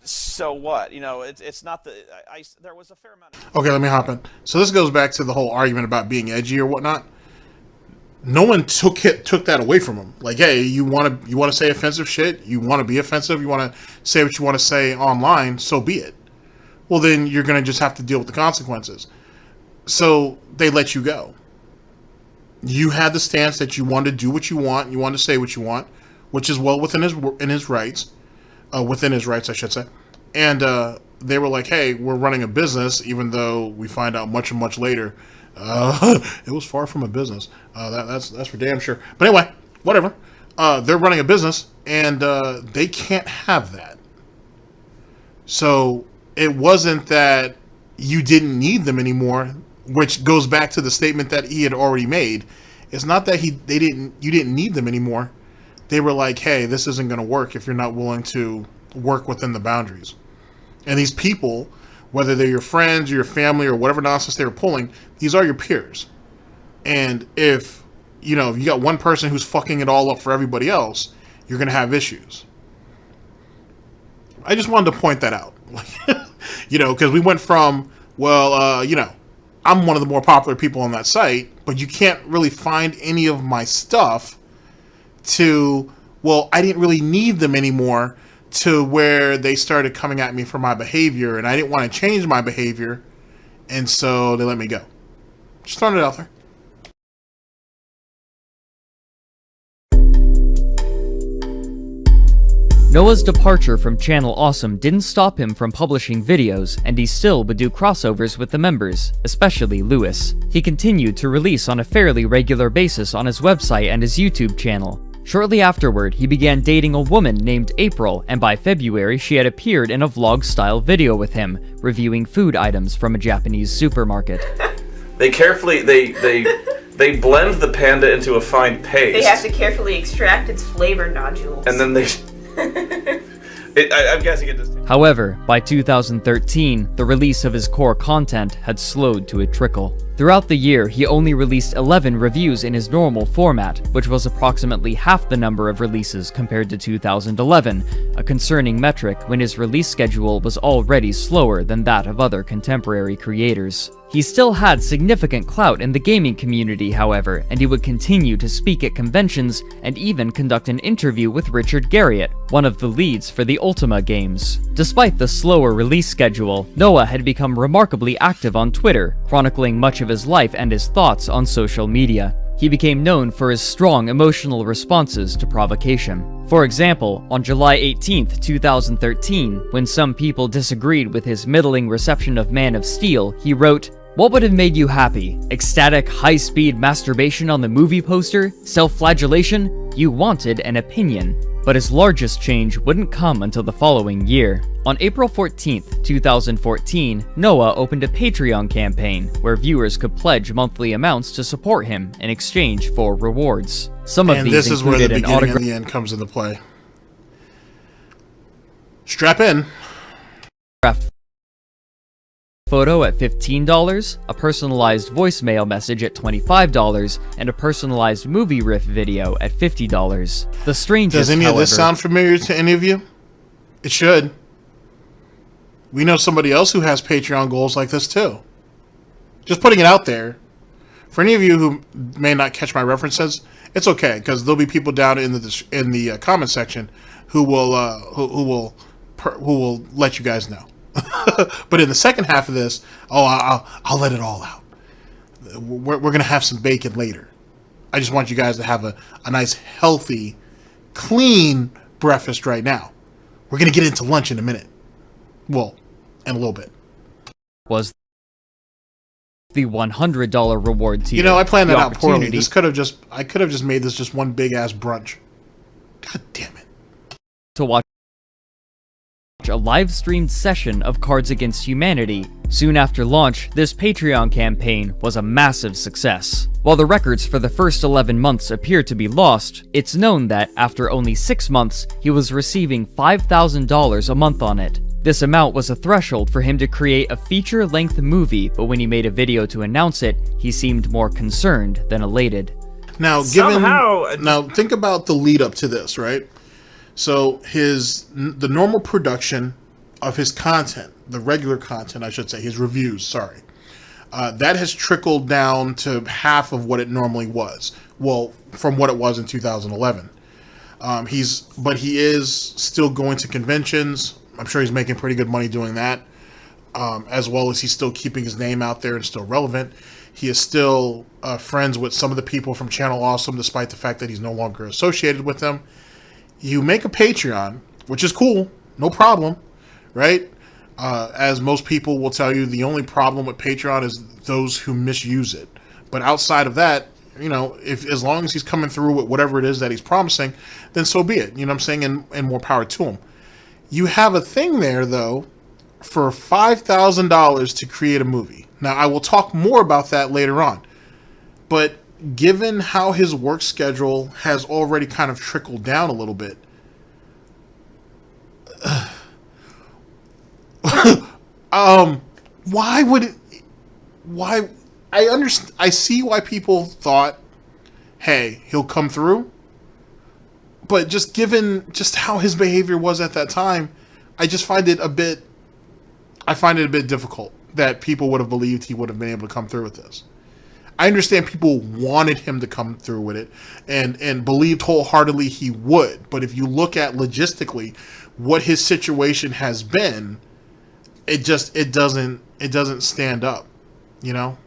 so what? You know, it's not the... there was a fair amount of... Okay, let me hop in. So this goes back to the whole argument about being edgy or whatnot. No one took that away from him. Like, hey, you want to say offensive shit, you want to be offensive, you want to say what you want to say online, so be it. Well, then you're going to just have to deal with the consequences. So they let you go. You had the stance that you wanted to do what you want, you wanted to say what you want, which is well within his rights, I should say. And they were like, hey, we're running a business, even though we find out much later, it was far from a business. That's for damn sure. But anyway, whatever. They're running a business, and they can't have that. So it wasn't that you didn't need them anymore, which goes back to the statement that he had already made. It's not that you didn't need them anymore. They were like, hey, this isn't going to work if you're not willing to work within the boundaries. And these people, whether they're your friends or your family or whatever nonsense they were pulling, these are your peers. And if you got one person who's fucking it all up for everybody else, you're going to have issues. I just wanted to point that out. Because we went from, I'm one of the more popular people on that site, but you can't really find any of my stuff, to, well, I didn't really need them anymore, to where they started coming at me for my behavior, and I didn't want to change my behavior, and so they let me go. Just throwing it out there. Noah's departure from Channel Awesome didn't stop him from publishing videos, and he still would do crossovers with the members, especially Lewis. He continued to release on a fairly regular basis on his website and his YouTube channel. Shortly afterward, he began dating a woman named April, and by February she had appeared in a vlog-style video with him, reviewing food items from a Japanese supermarket. They carefully, they blend the panda into a fine paste. They have to carefully extract its flavor nodules. And then they... I'm guessing it just... However, by 2013, the release of his core content had slowed to a trickle. Throughout the year, he only released 11 reviews in his normal format, which was approximately half the number of releases compared to 2011, a concerning metric when his release schedule was already slower than that of other contemporary creators. He still had significant clout in the gaming community, however, and he would continue to speak at conventions and even conduct an interview with Richard Garriott, one of the leads for the Ultima games. Despite the slower release schedule, Noah had become remarkably active on Twitter, chronicling much of his life and his thoughts on social media. He became known for his strong emotional responses to provocation. For example, on July 18, 2013, when some people disagreed with his middling reception of Man of Steel, he wrote, "What would have made you happy? Ecstatic, high-speed masturbation on the movie poster? Self-flagellation? You wanted an opinion." But his largest change wouldn't come until the following year. On April 14th, 2014, Noah opened a Patreon campaign where viewers could pledge monthly amounts to support him in exchange for rewards. Some of these this is where the included an beginning autograph and the end comes into play. Strap in. photo at $15, a personalized voicemail message at $25, and a personalized movie riff video at $50. The strangest, Does any of this however, sound familiar to any of you? It should. We know somebody else who has Patreon goals like this too. Just putting it out there. For any of you who may not catch my references, it's okay, because there'll be people down in the comment section who will let you guys know. But in the second half of this, I'll let it all out. We're gonna have some bacon later. I just want you guys to have a nice, healthy, clean breakfast right now. We're gonna get into lunch in a minute. Well, in a little bit. Was the $100 reward tier. You know, I planned that out poorly. Opportunity I could have just made this just one big ass brunch. God damn it. to watch a live-streamed session of Cards Against Humanity. Soon after launch, this Patreon campaign was a massive success. While the records for the first 11 months appear to be lost, it's known that after only 6 months, he was receiving $5,000 a month on it. This amount was a threshold for him to create a feature-length movie, but when he made a video to announce it, he seemed more concerned than elated. Now, now think about the lead up to this, right? So the normal production of his content, the regular content, I should say, his reviews, sorry, that has trickled down to half of what it normally was. Well, from what it was in 2011. But he is still going to conventions. I'm sure he's making pretty good money doing that, as well as he's still keeping his name out there and still relevant. He is still friends with some of the people from Channel Awesome, despite the fact that he's no longer associated with them. You make a Patreon, which is cool, no problem, right? As most people will tell you, the only problem with Patreon is those who misuse it. But outside of that, you know, as long as he's coming through with whatever it is that he's promising, then so be it. You know what I'm saying? And more power to him. You have a thing there, though, for $5,000 to create a movie. Now, I will talk more about that later on. But given how his work schedule has already kind of trickled down a little bit, why would it, why, I see why people thought, hey, he'll come through, but just given just how his behavior was at that time, I find it a bit difficult that people would have believed he would have been able to come through with this. I understand people wanted him to come through with it and believed wholeheartedly he would. But if you look at logistically what his situation has been, it doesn't stand up. You know?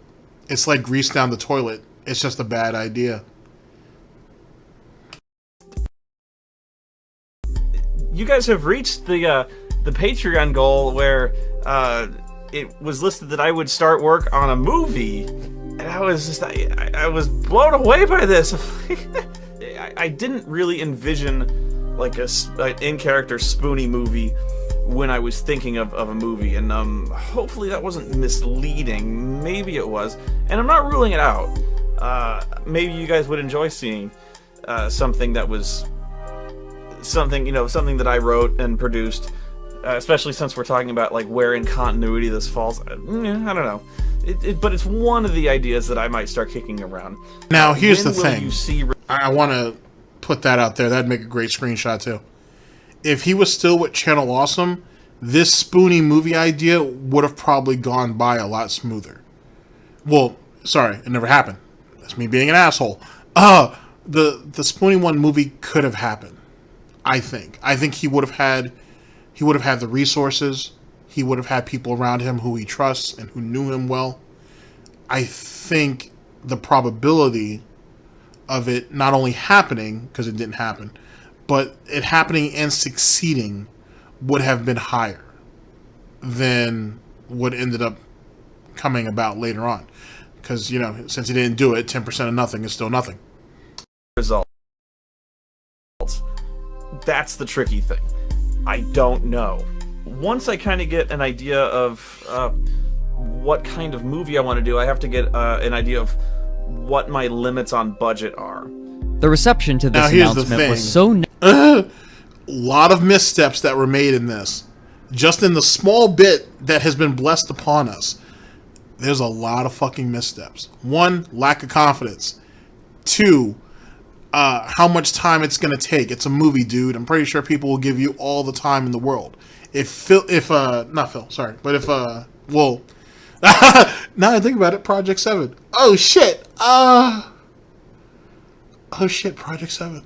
It's like grease down the toilet. It's just a bad idea. You guys have reached the Patreon goal where it was listed that I would start work on a movie. And I was blown away by this. I didn't really envision like an in-character Spoony movie when I was thinking of a movie, and hopefully that wasn't misleading. Maybe it was, and I'm not ruling it out. Maybe you guys would enjoy seeing something that was something that I wrote and produced, especially since we're talking about like where in continuity this falls. I don't know. But it's one of the ideas that I might start kicking around. Now, here's the thing. I want to put that out there. That'd make a great screenshot, too. If he was still with Channel Awesome, this Spoony movie idea would have probably gone by a lot smoother. Well, sorry, it never happened. That's me being an asshole. The Spoony one movie could have happened, I think. I think he would have had the resources. He would have had people around him who he trusts and who knew him well. I think the probability of it not only happening, because it didn't happen, but it happening and succeeding would have been higher than what ended up coming about later on. Because, you know, since he didn't do it, 10% of nothing is still nothing. Results. That's the tricky thing. I don't know. Once I kind of get an idea of what kind of movie I want to do, I have to get an idea of what my limits on budget are. The reception to this announcement was so... A lot of missteps that were made in this. just in the small bit that has been blessed upon us, there's a lot of fucking missteps. 1, lack of confidence. 2, how much time it's going to take. It's a movie, dude. I'm pretty sure people will give you all the time in the world. Not Phil, sorry. But well, now I think about it, Project 7. Oh, shit. Project 7.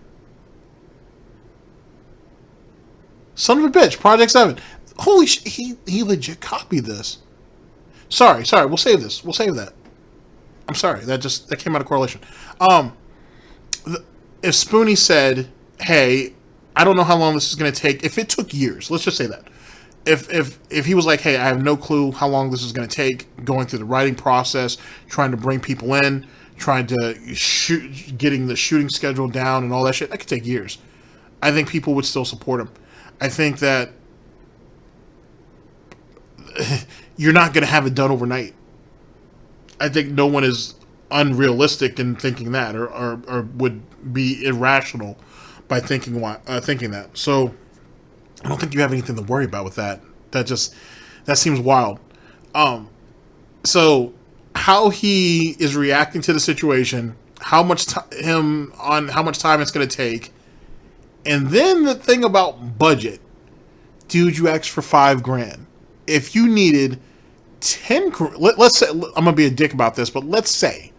Son of a bitch, Project 7. Holy shit, he legit copied this. Sorry, we'll save this. We'll save that. I'm sorry, that came out of correlation. If Spoony said, hey, I don't know how long this is going to take. If it took years, let's just say that. If he was like, hey, I have no clue how long this is going to take, going through the writing process, trying to bring people in, trying to getting the shooting schedule down and all that shit, that could take years. I think people would still support him. I think that you're not going to have it done overnight. I think no one is unrealistic in thinking that, or would be irrational by thinking that. So I don't think you have anything to worry about with that. That seems wild. So how he is reacting to the situation, how much time it's going to take, and then the thing about budget, dude, you asked for $5,000. If you needed 10, let's say, I'm gonna be a dick about this, but let's say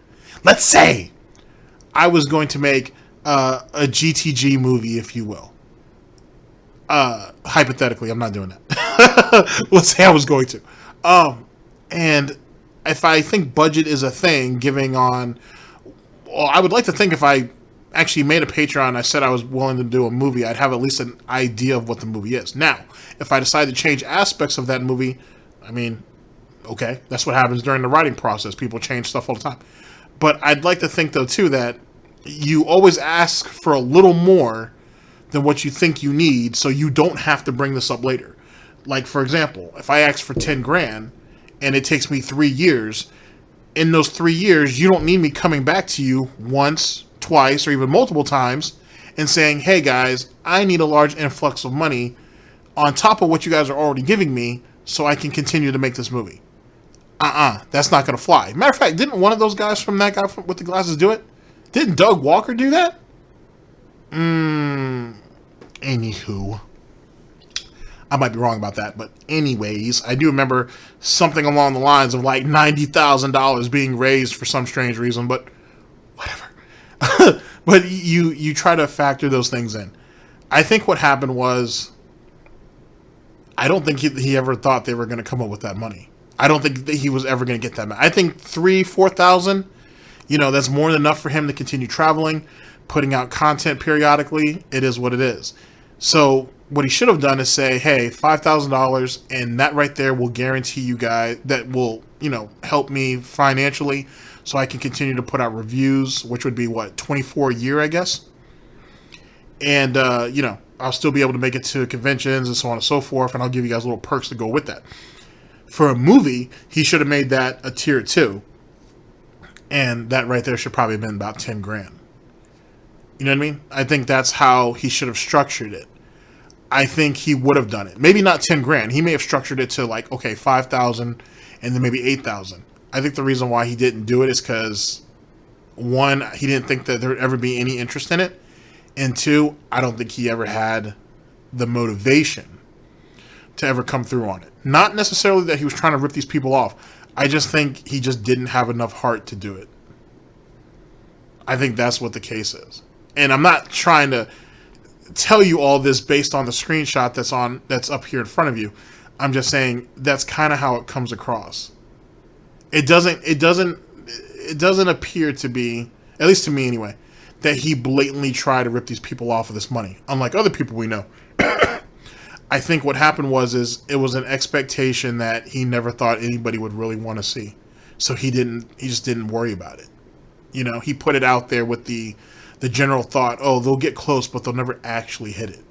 I was going to make a GTG movie, if you will. Hypothetically, I'm not doing that. Let's say I was going to. And if I think budget is a thing, I would like to think if I actually made a Patreon and I said I was willing to do a movie, I'd have at least an idea of what the movie is. Now, if I decide to change aspects of that movie, I mean, okay, that's what happens during the writing process. People change stuff all the time. But I'd like to think, though, too, that you always ask for a little more than what you think you need so you don't have to bring this up later. Like, for example, if I ask for $10,000 and it takes me 3 years, in those 3 years, you don't need me coming back to you once, twice, or even multiple times and saying, hey, guys, I need a large influx of money on top of what you guys are already giving me so I can continue to make this movie. That's not going to fly. Matter of fact, didn't one of those guys from that guy with the glasses do it? Didn't Doug Walker do that? Anywho. I might be wrong about that, but anyways, I do remember something along the lines of like $90,000 being raised for some strange reason, but whatever. But you try to factor those things in. I think what happened was, I don't think he ever thought they were going to come up with that money. I don't think that he was ever going to get that money. I think $3,000-$4,000, that's more than enough for him to continue traveling, putting out content periodically. It is what it is. So what he should have done is say, hey, $5,000, and that right there will guarantee you guys, that will, help me financially so I can continue to put out reviews, which would be, what, 24 a year, I guess? And, I'll still be able to make it to conventions and so on and so forth, and I'll give you guys little perks to go with that. For a movie, he should have made that a tier 2, and that right there should probably have been about $10,000. You know what I mean? I think that's how he should have structured it. I think he would have done it. Maybe not $10,000. He may have structured it to like, okay, $5,000 and then maybe $8,000. I think the reason why he didn't do it is because, 1, he didn't think that there would ever be any interest in it. And 2, I don't think he ever had the motivation to ever come through on it. Not necessarily that he was trying to rip these people off. I just think he just didn't have enough heart to do it. I think that's what the case is. And I'm not trying to tell you all this based on the screenshot that's up here in front of you. I'm just saying that's kind of how it comes across. It doesn't appear to be, at least to me anyway, that he blatantly tried to rip these people off of this money, unlike other people we know. I think what happened was it was an expectation that he never thought anybody would really want to see. So he just didn't worry about it. He put it out there with the general thought, oh, they'll get close, but they'll never actually hit it.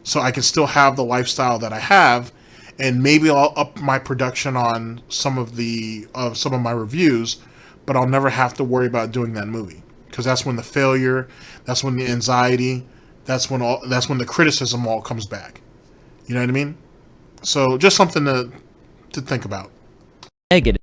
So I can still have the lifestyle that I have, and maybe I'll up my production on some of my reviews, but I'll never have to worry about doing that movie. Because that's when the failure, that's when the anxiety, that's when the criticism all comes back. You know what I mean? So just something to think about. Negative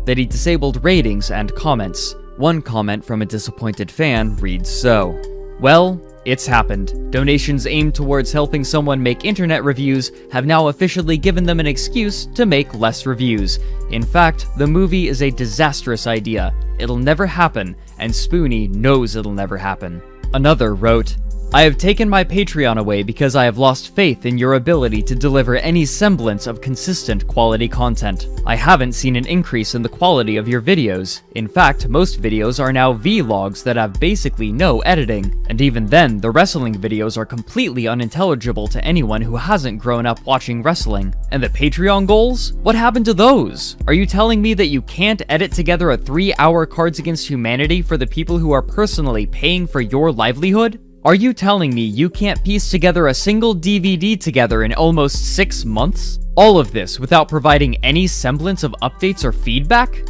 that he disabled ratings and comments. One comment from a disappointed fan reads so: "Well, it's happened. Donations aimed towards helping someone make internet reviews have now officially given them an excuse to make less reviews. In fact, the movie is a disastrous idea. It'll never happen, and Spoony knows it'll never happen." Another wrote, "I have taken my Patreon away because I have lost faith in your ability to deliver any semblance of consistent quality content. I haven't seen an increase in the quality of your videos. In fact, most videos are now vlogs that have basically no editing. And even then, the wrestling videos are completely unintelligible to anyone who hasn't grown up watching wrestling. And the Patreon goals? What happened to those? Are you telling me that you can't edit together a 3-hour Cards Against Humanity for the people who are personally paying for your livelihood? Are you telling me you can't piece together a single DVD together in almost 6 months? All of this without providing any semblance of updates or feedback?"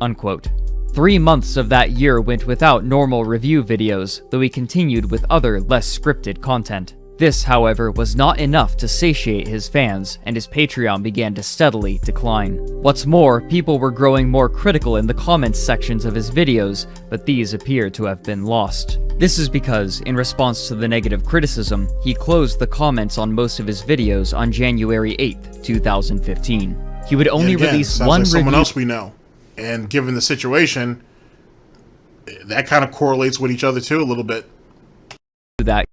Unquote. 3 months of that year went without normal review videos, though he continued with other, less scripted content. This, however, was not enough to satiate his fans, and his Patreon began to steadily decline. What's more, people were growing more critical in the comments sections of his videos, but these appear to have been lost. This is because, in response to the negative criticism, he closed the comments on most of his videos on January 8th, 2015. He would only release one review. Someone else we know. And given the situation, that kind of correlates with each other too a little bit. That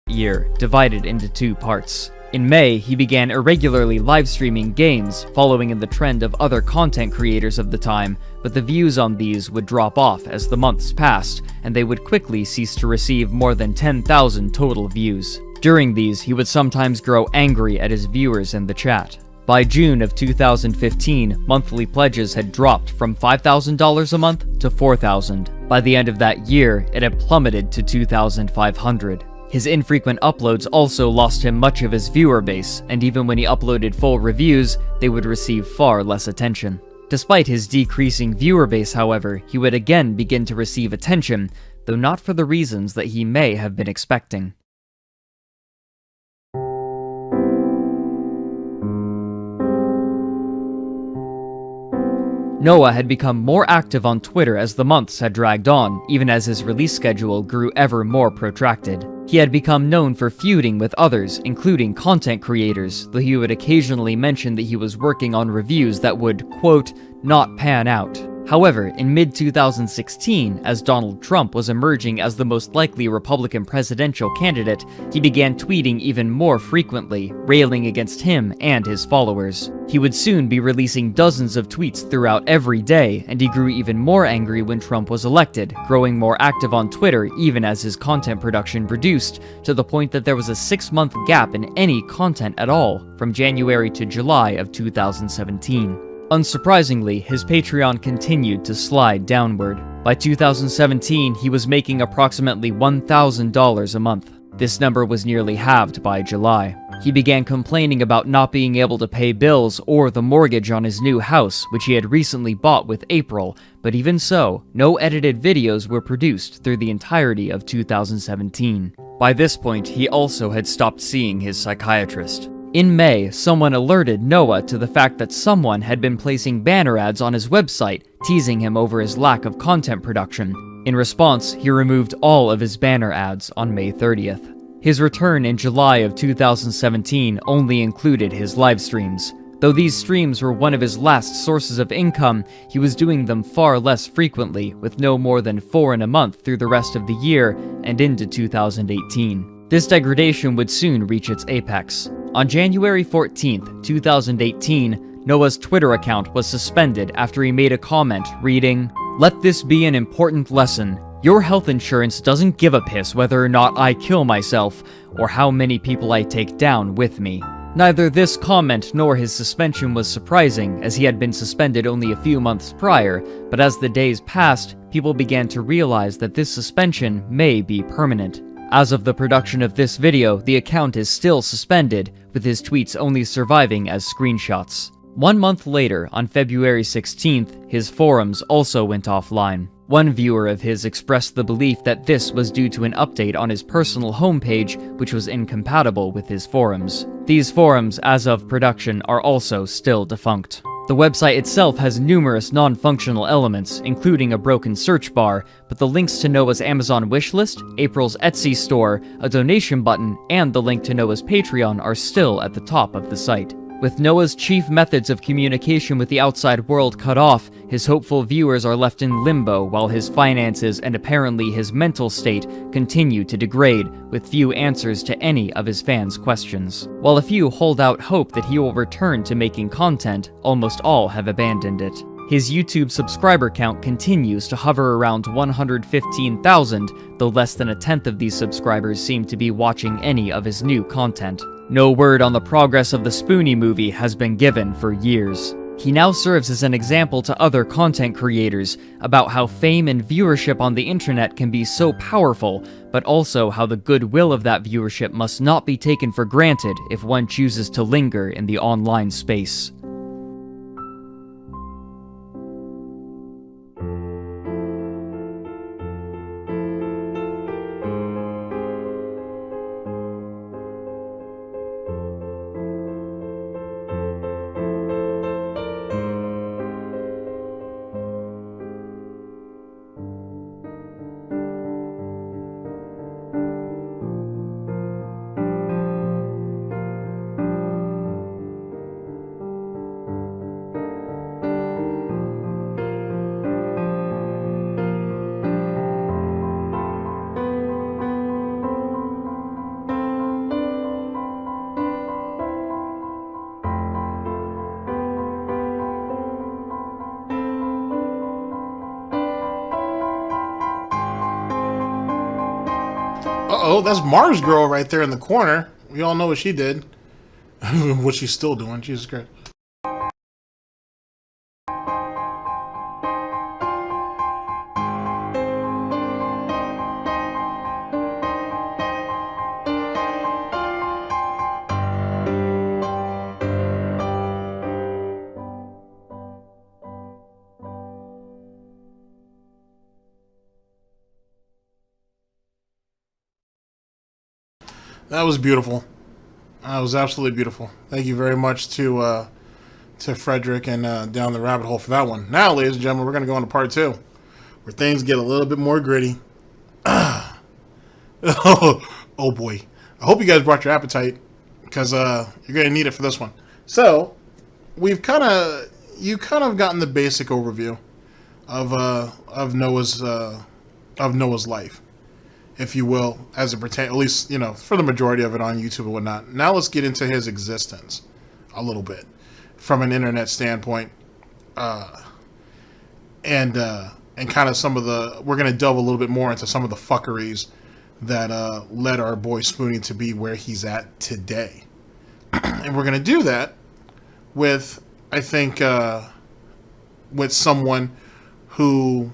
year, divided into 2 parts. In May, he began irregularly live streaming games, following in the trend of other content creators of the time, but the views on these would drop off as the months passed, and they would quickly cease to receive more than 10,000 total views. During these, he would sometimes grow angry at his viewers in the chat. By June of 2015, monthly pledges had dropped from $5,000 a month to $4,000. By the end of that year, it had plummeted to $2,500. His infrequent uploads also lost him much of his viewer base, and even when he uploaded full reviews, they would receive far less attention. Despite his decreasing viewer base, however, he would again begin to receive attention, though not for the reasons that he may have been expecting. Noah had become more active on Twitter as the months had dragged on, even as his release schedule grew ever more protracted. He had become known for feuding with others, including content creators, though he would occasionally mention that he was working on reviews that would, quote, "not pan out." However, in mid-2016, as Donald Trump was emerging as the most likely Republican presidential candidate, he began tweeting even more frequently, railing against him and his followers. He would soon be releasing dozens of tweets throughout every day, and he grew even more angry when Trump was elected, growing more active on Twitter even as his content production reduced, to the point that there was a 6-month gap in any content at all, from January to July of 2017. Unsurprisingly, his Patreon continued to slide downward. By 2017, he was making approximately $1,000 a month. This number was nearly halved by July. He began complaining about not being able to pay bills or the mortgage on his new house, which he had recently bought with April, but even so, no edited videos were produced through the entirety of 2017. By this point, he also had stopped seeing his psychiatrist. In May, someone alerted Noah to the fact that someone had been placing banner ads on his website, teasing him over his lack of content production. In response, he removed all of his banner ads on May 30th. His return in July of 2017 only included his live streams. Though these streams were one of his last sources of income, he was doing them far less frequently, with no more than 4 in a month through the rest of the year and into 2018. This degradation would soon reach its apex. On January 14th, 2018, Noah's Twitter account was suspended after he made a comment reading, "Let this be an important lesson. Your health insurance doesn't give a piss whether or not I kill myself, or how many people I take down with me." Neither this comment nor his suspension was surprising, as he had been suspended only a few months prior, but as the days passed, people began to realize that this suspension may be permanent. As of the production of this video, the account is still suspended, with his tweets only surviving as screenshots. 1 month later, on February 16th, his forums also went offline. One viewer of his expressed the belief that this was due to an update on his personal homepage, which was incompatible with his forums. These forums, as of production, are also still defunct. The website itself has numerous non-functional elements, including a broken search bar, but the links to Noah's Amazon wishlist, April's Etsy store, a donation button, and the link to Noah's Patreon are still at the top of the site. With Noah's chief methods of communication with the outside world cut off, his hopeful viewers are left in limbo while his finances and apparently his mental state continue to degrade, with few answers to any of his fans' questions. While a few hold out hope that he will return to making content, almost all have abandoned it. His YouTube subscriber count continues to hover around 115,000, though less than a tenth of these subscribers seem to be watching any of his new content. No word on the progress of the Spoony movie has been given for years. He now serves as an example to other content creators about how fame and viewership on the internet can be so powerful, but also how the goodwill of that viewership must not be taken for granted if one chooses to linger in the online space. Uh-oh, that's Mars Girl right there in the corner. We all know what she did. What she's still doing. Jesus Christ. That was beautiful. That was absolutely beautiful. Thank you very much to Fredrik and Down the Rabbit Hole for that one. Now, ladies and gentlemen, we're going to go on to part 2, where things get a little bit more gritty. Oh boy. I hope you guys brought your appetite, because you're going to need it for this one. So, you've kind of gotten the basic overview of Noah's life, if you will, as it pertains, at least, you know, for the majority of it on YouTube and whatnot. Now let's get into his existence a little bit from an internet standpoint, and kind of some of the, we're going to delve a little bit more into some of the fuckeries that led our boy Spoony to be where he's at today. And we're going to do that with, I think, with someone who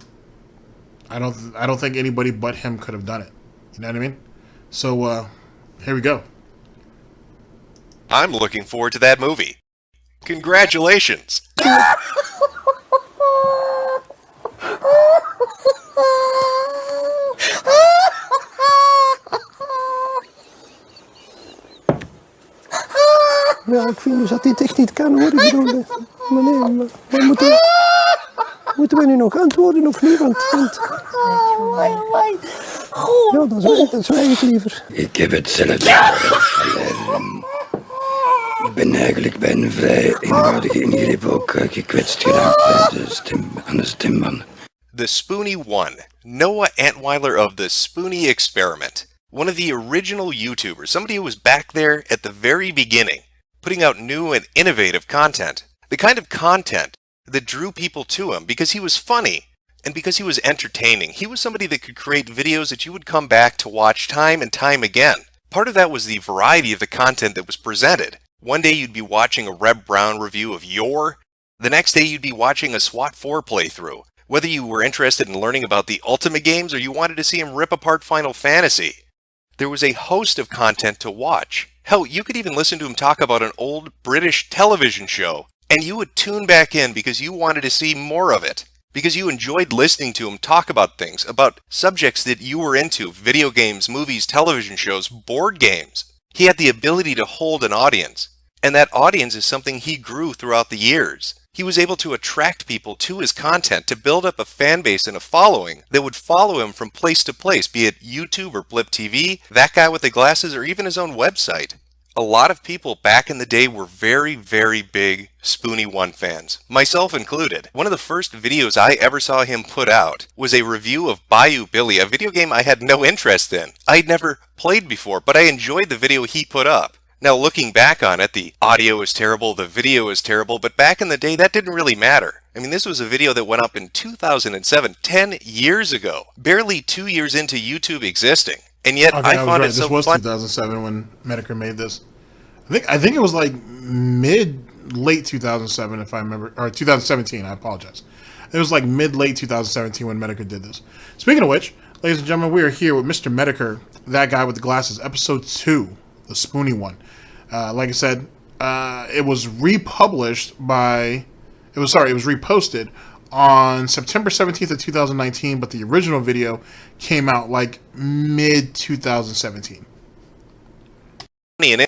I don't think anybody but him could have done it. You know what I mean? So, here we go. I'm looking forward to that movie. Congratulations! Ja, ik vind dus dat dit echt niet kan hoor. Ik bedoel, maar nee, maar moeten we nu nog antwoorden of niet? Want ja, dan zwijg ik liever. Ik heb het zelf Ik ben eigenlijk bij een vrij eenvoudige ingreep ook gekwetst geraakt aan de stembanden. The Spoony One, Noah Antwiler of the Spoony Experiment. One of the original YouTubers, somebody who was back there at the very beginning, putting out new and innovative content. The kind of content that drew people to him because he was funny and because he was entertaining. He was somebody that could create videos that you would come back to watch time and time again. Part of that was the variety of the content that was presented. One day you'd be watching a Reb Brown review of Yore. The next day you'd be watching a SWAT 4 playthrough. Whether you were interested in learning about the Ultimate games or you wanted to see him rip apart Final Fantasy. There was a host of content to watch. Hell, you could even listen to him talk about an old British television show, and you would tune back in because you wanted to see more of it. because you enjoyed listening to him talk about things, about subjects that you were into, video games, movies, television shows, board games. He had the ability to hold an audience, and that audience is something he grew throughout the years. He was able to attract people to his content, to build up a fan base and a following that would follow him from place to place, be it YouTube or Blip TV, that guy with the glasses, or even his own website. A lot of people back in the day were very, very big Spoony1 fans, myself included. One of the first videos I ever saw him put out was a review of Bayou Billy, a video game I had no interest in. I'd never played before, but I enjoyed the video he put up. Now, looking back on it, the audio is terrible, the video is terrible, but back in the day, that didn't really matter. I mean, this was a video that went up in 2007, 10 years ago, barely 2 years into YouTube existing. And yet, okay, I found right. it so fun. This was fun. 2007 when Metokur made this. I think it was like late 2007, if I remember, or 2017. I apologize. It was like late 2017 when Metokur did this. Speaking of which, ladies and gentlemen, we are here with Mr. Metokur, that guy with the glasses, episode 2, the Spoony one. Like I said, it was republished by. It was reposted on September 17th of 2019, but the original video came out like mid 2017. And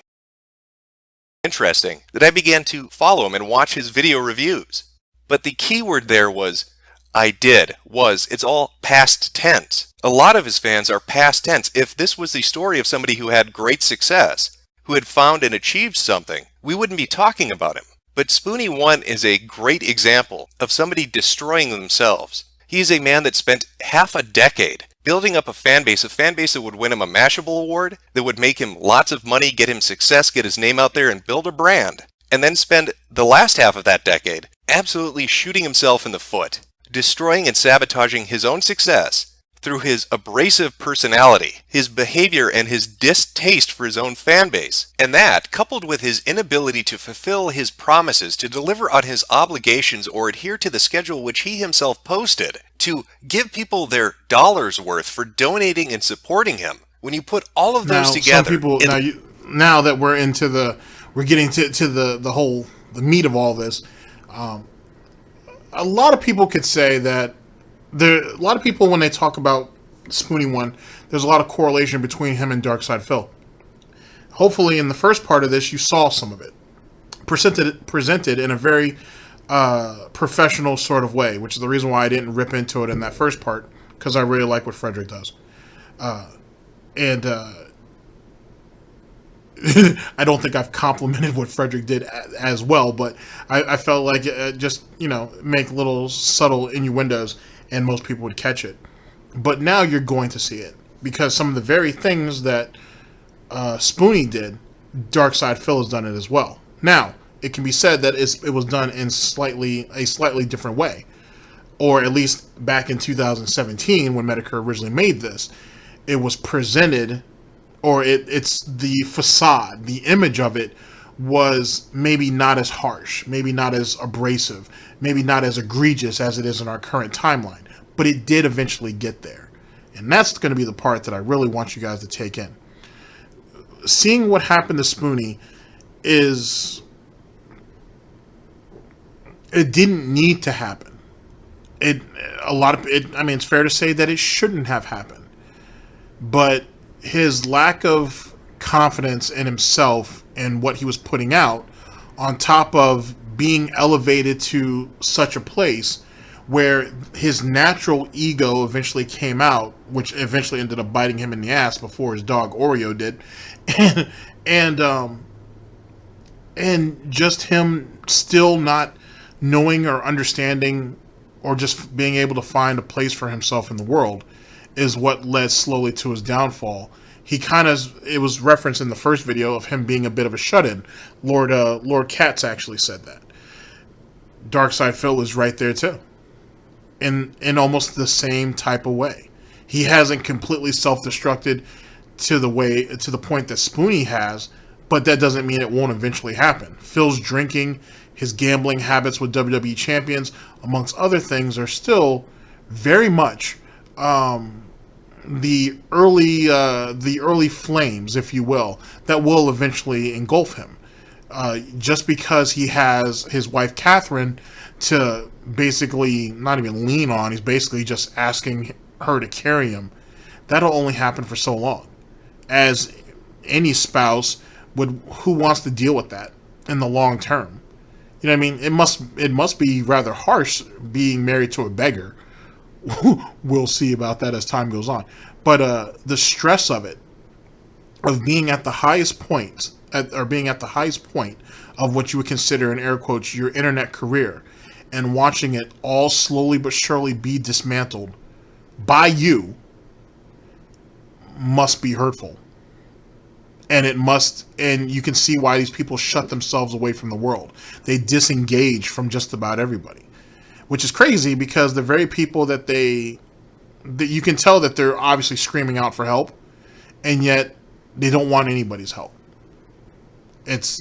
interesting that I began to follow him and watch his video reviews. But the key word there was it's all past tense. A lot of his fans are past tense. If this was the story of somebody who had great success, who had found and achieved something, we wouldn't be talking about him. But Spoony1 is a great example of somebody destroying themselves. He is a man that spent half a decade building up a fan base that would win him a Mashable award, that would make him lots of money, get him success, get his name out there, and build a brand. And then spend the last half of that decade absolutely shooting himself in the foot, destroying and sabotaging his own success through his abrasive personality, his behavior, and his distaste for his own fan base. And that, coupled with his inability to fulfill his promises, to deliver on his obligations, or adhere to the schedule which he himself posted, to give people their dollars worth for donating and supporting him. When you put all of those together... Some people, now that we're getting to the meat of all this, a lot of people could say that a lot of people, when they talk about Spoony1, there's a lot of correlation between him and Darkside Phil. Hopefully, in the first part of this, you saw some of it presented in a very professional sort of way, which is the reason why I didn't rip into it in that first part, because I really like what Fredrik does. I don't think I've complimented what Fredrik did as well, but I felt like just, make little subtle innuendos and most people would catch it. But now you're going to see it, because some of the very things that Spoony did, Darkside Phil has done it as well. Now, it can be said that it was done in a slightly different way, or at least back in 2017 when Metokur originally made this, it was presented, or it's the facade, the image of it was maybe not as harsh, maybe not as abrasive, maybe not as egregious as it is in our current timeline, but it did eventually get there. And that's going to be the part that I really want you guys to take in. Seeing what happened to Spoony it didn't need to happen. It's fair to say that it shouldn't have happened. But his lack of confidence in himself and what he was putting out, on top of being elevated to such a place where his natural ego eventually came out, which eventually ended up biting him in the ass before his dog Oreo did, and just him still not knowing or understanding or just being able to find a place for himself in the world is what led slowly to his downfall. It was referenced in the first video of him being a bit of a shut-in. Lord Katz actually said that. Darkside Phil is right there too. In almost the same type of way. He hasn't completely self-destructed to the point that Spoony has, but that doesn't mean it won't eventually happen. Phil's drinking, his gambling habits with WWE champions, amongst other things, are still very much the early flames, if you will, that will eventually engulf him. just because he has his wife Catherine to basically not even lean on, he's basically just asking her to carry him. That'll only happen for so long. As any spouse would, who wants to deal with that in the long term? You know what I mean? It must be rather harsh being married to a beggar. We'll see about that as time goes on. But the stress of it, of being at the highest point, being at the highest point of what you would consider, in air quotes, your internet career, and watching it all slowly but surely be dismantled by you, must be hurtful. And you can see why these people shut themselves away from the world. They disengage from just about everybody, which is crazy, because the very people that you can tell that they're obviously screaming out for help, and yet they don't want anybody's help. It's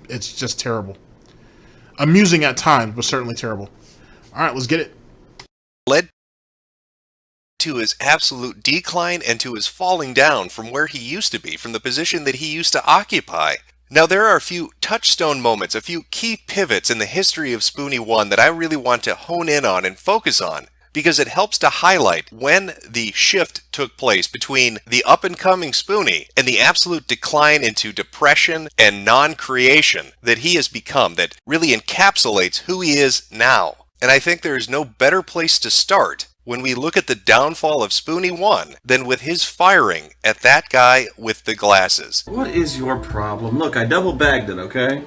just terrible. Amusing at times, but certainly terrible. All right, let's get it. Led to his absolute decline and to his falling down from where he used to be, from the position that he used to occupy. Now, there are a few touchstone moments, a few key pivots in the history of Spoony1 that I really want to hone in on and focus on, because it helps to highlight when the shift took place between the up-and-coming Spoony and the absolute decline into depression and non-creation that he has become, that really encapsulates who he is now. And I think there is no better place to start when we look at the downfall of Spoony1 than with his firing at that guy with the glasses. What is your problem? Look, I double bagged it, okay?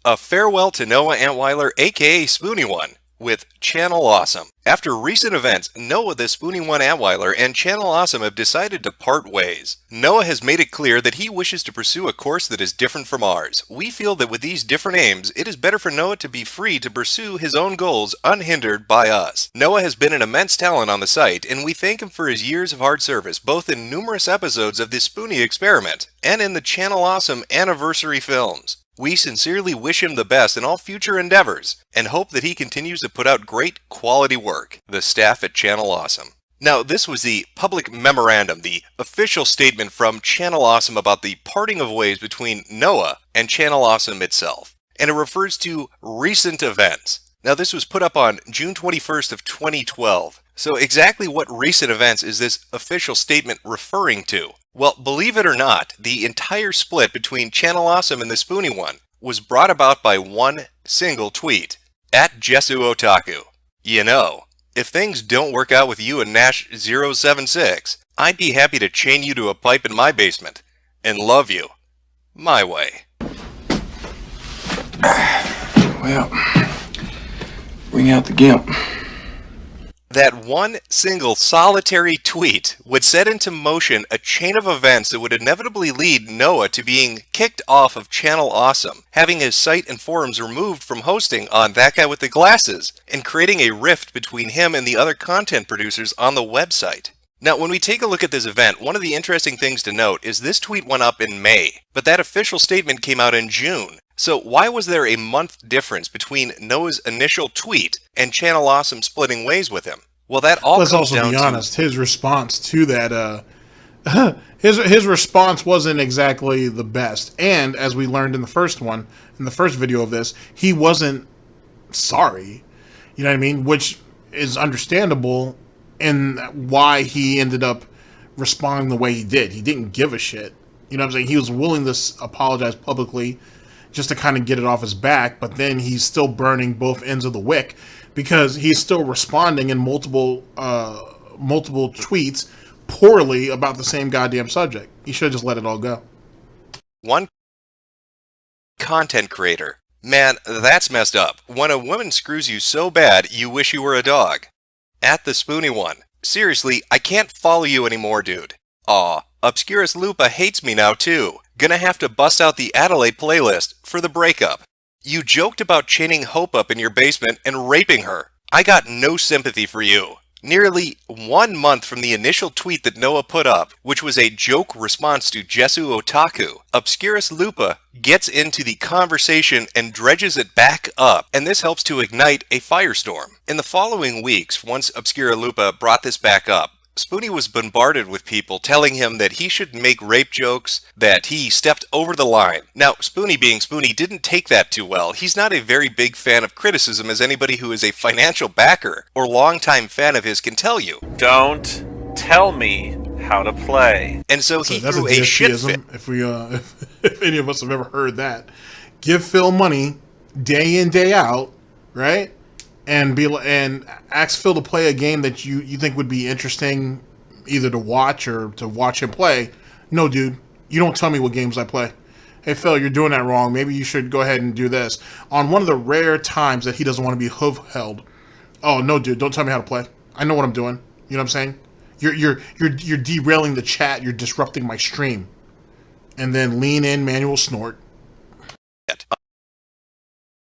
A farewell to Noah Antwiler, aka Spoony1, with Channel Awesome. After recent events, Noah the Spoony1 Antwiler and Channel Awesome have decided to part ways. Noah has made it clear that he wishes to pursue a course that is different from ours. We feel that with these different aims, it is better for Noah to be free to pursue his own goals unhindered by us. Noah has been an immense talent on the site, and we thank him for his years of hard service, both in numerous episodes of the Spoony experiment and in the Channel Awesome anniversary films. We sincerely wish him the best in all future endeavors, and hope that he continues to put out great quality work. The staff at Channel Awesome. Now, this was the public memorandum, the official statement from Channel Awesome about the parting of ways between Noah and Channel Awesome itself, and it refers to recent events. Now, this was put up on June 21st of 2012. So exactly what recent events is this official statement referring to? Well, believe it or not, the entire split between Channel Awesome and the Spoony1 was brought about by one single tweet, at Jesu Otaku. You know, if things don't work out with you and Nash076, I'd be happy to chain you to a pipe in my basement and love you my way. Well, bring out the gimp. That one single solitary tweet would set into motion a chain of events that would inevitably lead Noah to being kicked off of Channel Awesome, having his site and forums removed from hosting on That Guy with the Glasses, and creating a rift between him and the other content producers on the website. Now, when we take a look at this event, one of the interesting things to note is this tweet went up in May, but that official statement came out in June. So why was there a month difference between Noah's initial tweet and Channel Awesome splitting ways with him? Well, that all Let's comes also down be to... honest, his response to that, his response wasn't exactly the best. And as we learned in the first video of this, he wasn't sorry. You know what I mean? Which is understandable in why he ended up responding the way he did. He didn't give a shit. You know what I'm saying? He was willing to apologize publicly just to kind of get it off his back, but then he's still burning both ends of the wick because he's still responding in multiple tweets poorly about the same goddamn subject. He should have just let it all go. One content creator. Man, that's messed up. When a woman screws you so bad, you wish you were a dog. At the Spoony1. Seriously, I can't follow you anymore, dude. Aw, Obscurus Lupa hates me now too. Gonna have to bust out the Adelaide playlist for the breakup. You joked about chaining Hope up in your basement and raping her. I got no sympathy for you. Nearly 1 month from the initial tweet that Noah put up, which was a joke response to Jesu Otaku, Obscurus Lupa gets into the conversation and dredges it back up, and this helps to ignite a firestorm. In the following weeks, once Obscura Lupa brought this back up, Spoony was bombarded with people telling him that he should make rape jokes, that he stepped over the line. Now, Spoony being Spoony didn't take that too well. He's not a very big fan of criticism, as anybody who is a financial backer or longtime fan of his can tell you. Don't tell me how to play. And so he that's threw a a shit DSPism, fit. if any of us have ever heard that. Give Phil money day in, day out, right? And ask Phil to play a game that you think would be interesting, either to watch or to watch him play. No, dude, you don't tell me what games I play. Hey, Phil, you're doing that wrong. Maybe you should go ahead and do this. On one of the rare times that he doesn't want to be hoof-held. Oh, no, dude, don't tell me how to play. I know what I'm doing. You know what I'm saying? You're derailing the chat. You're disrupting my stream. And then lean in, manual snort.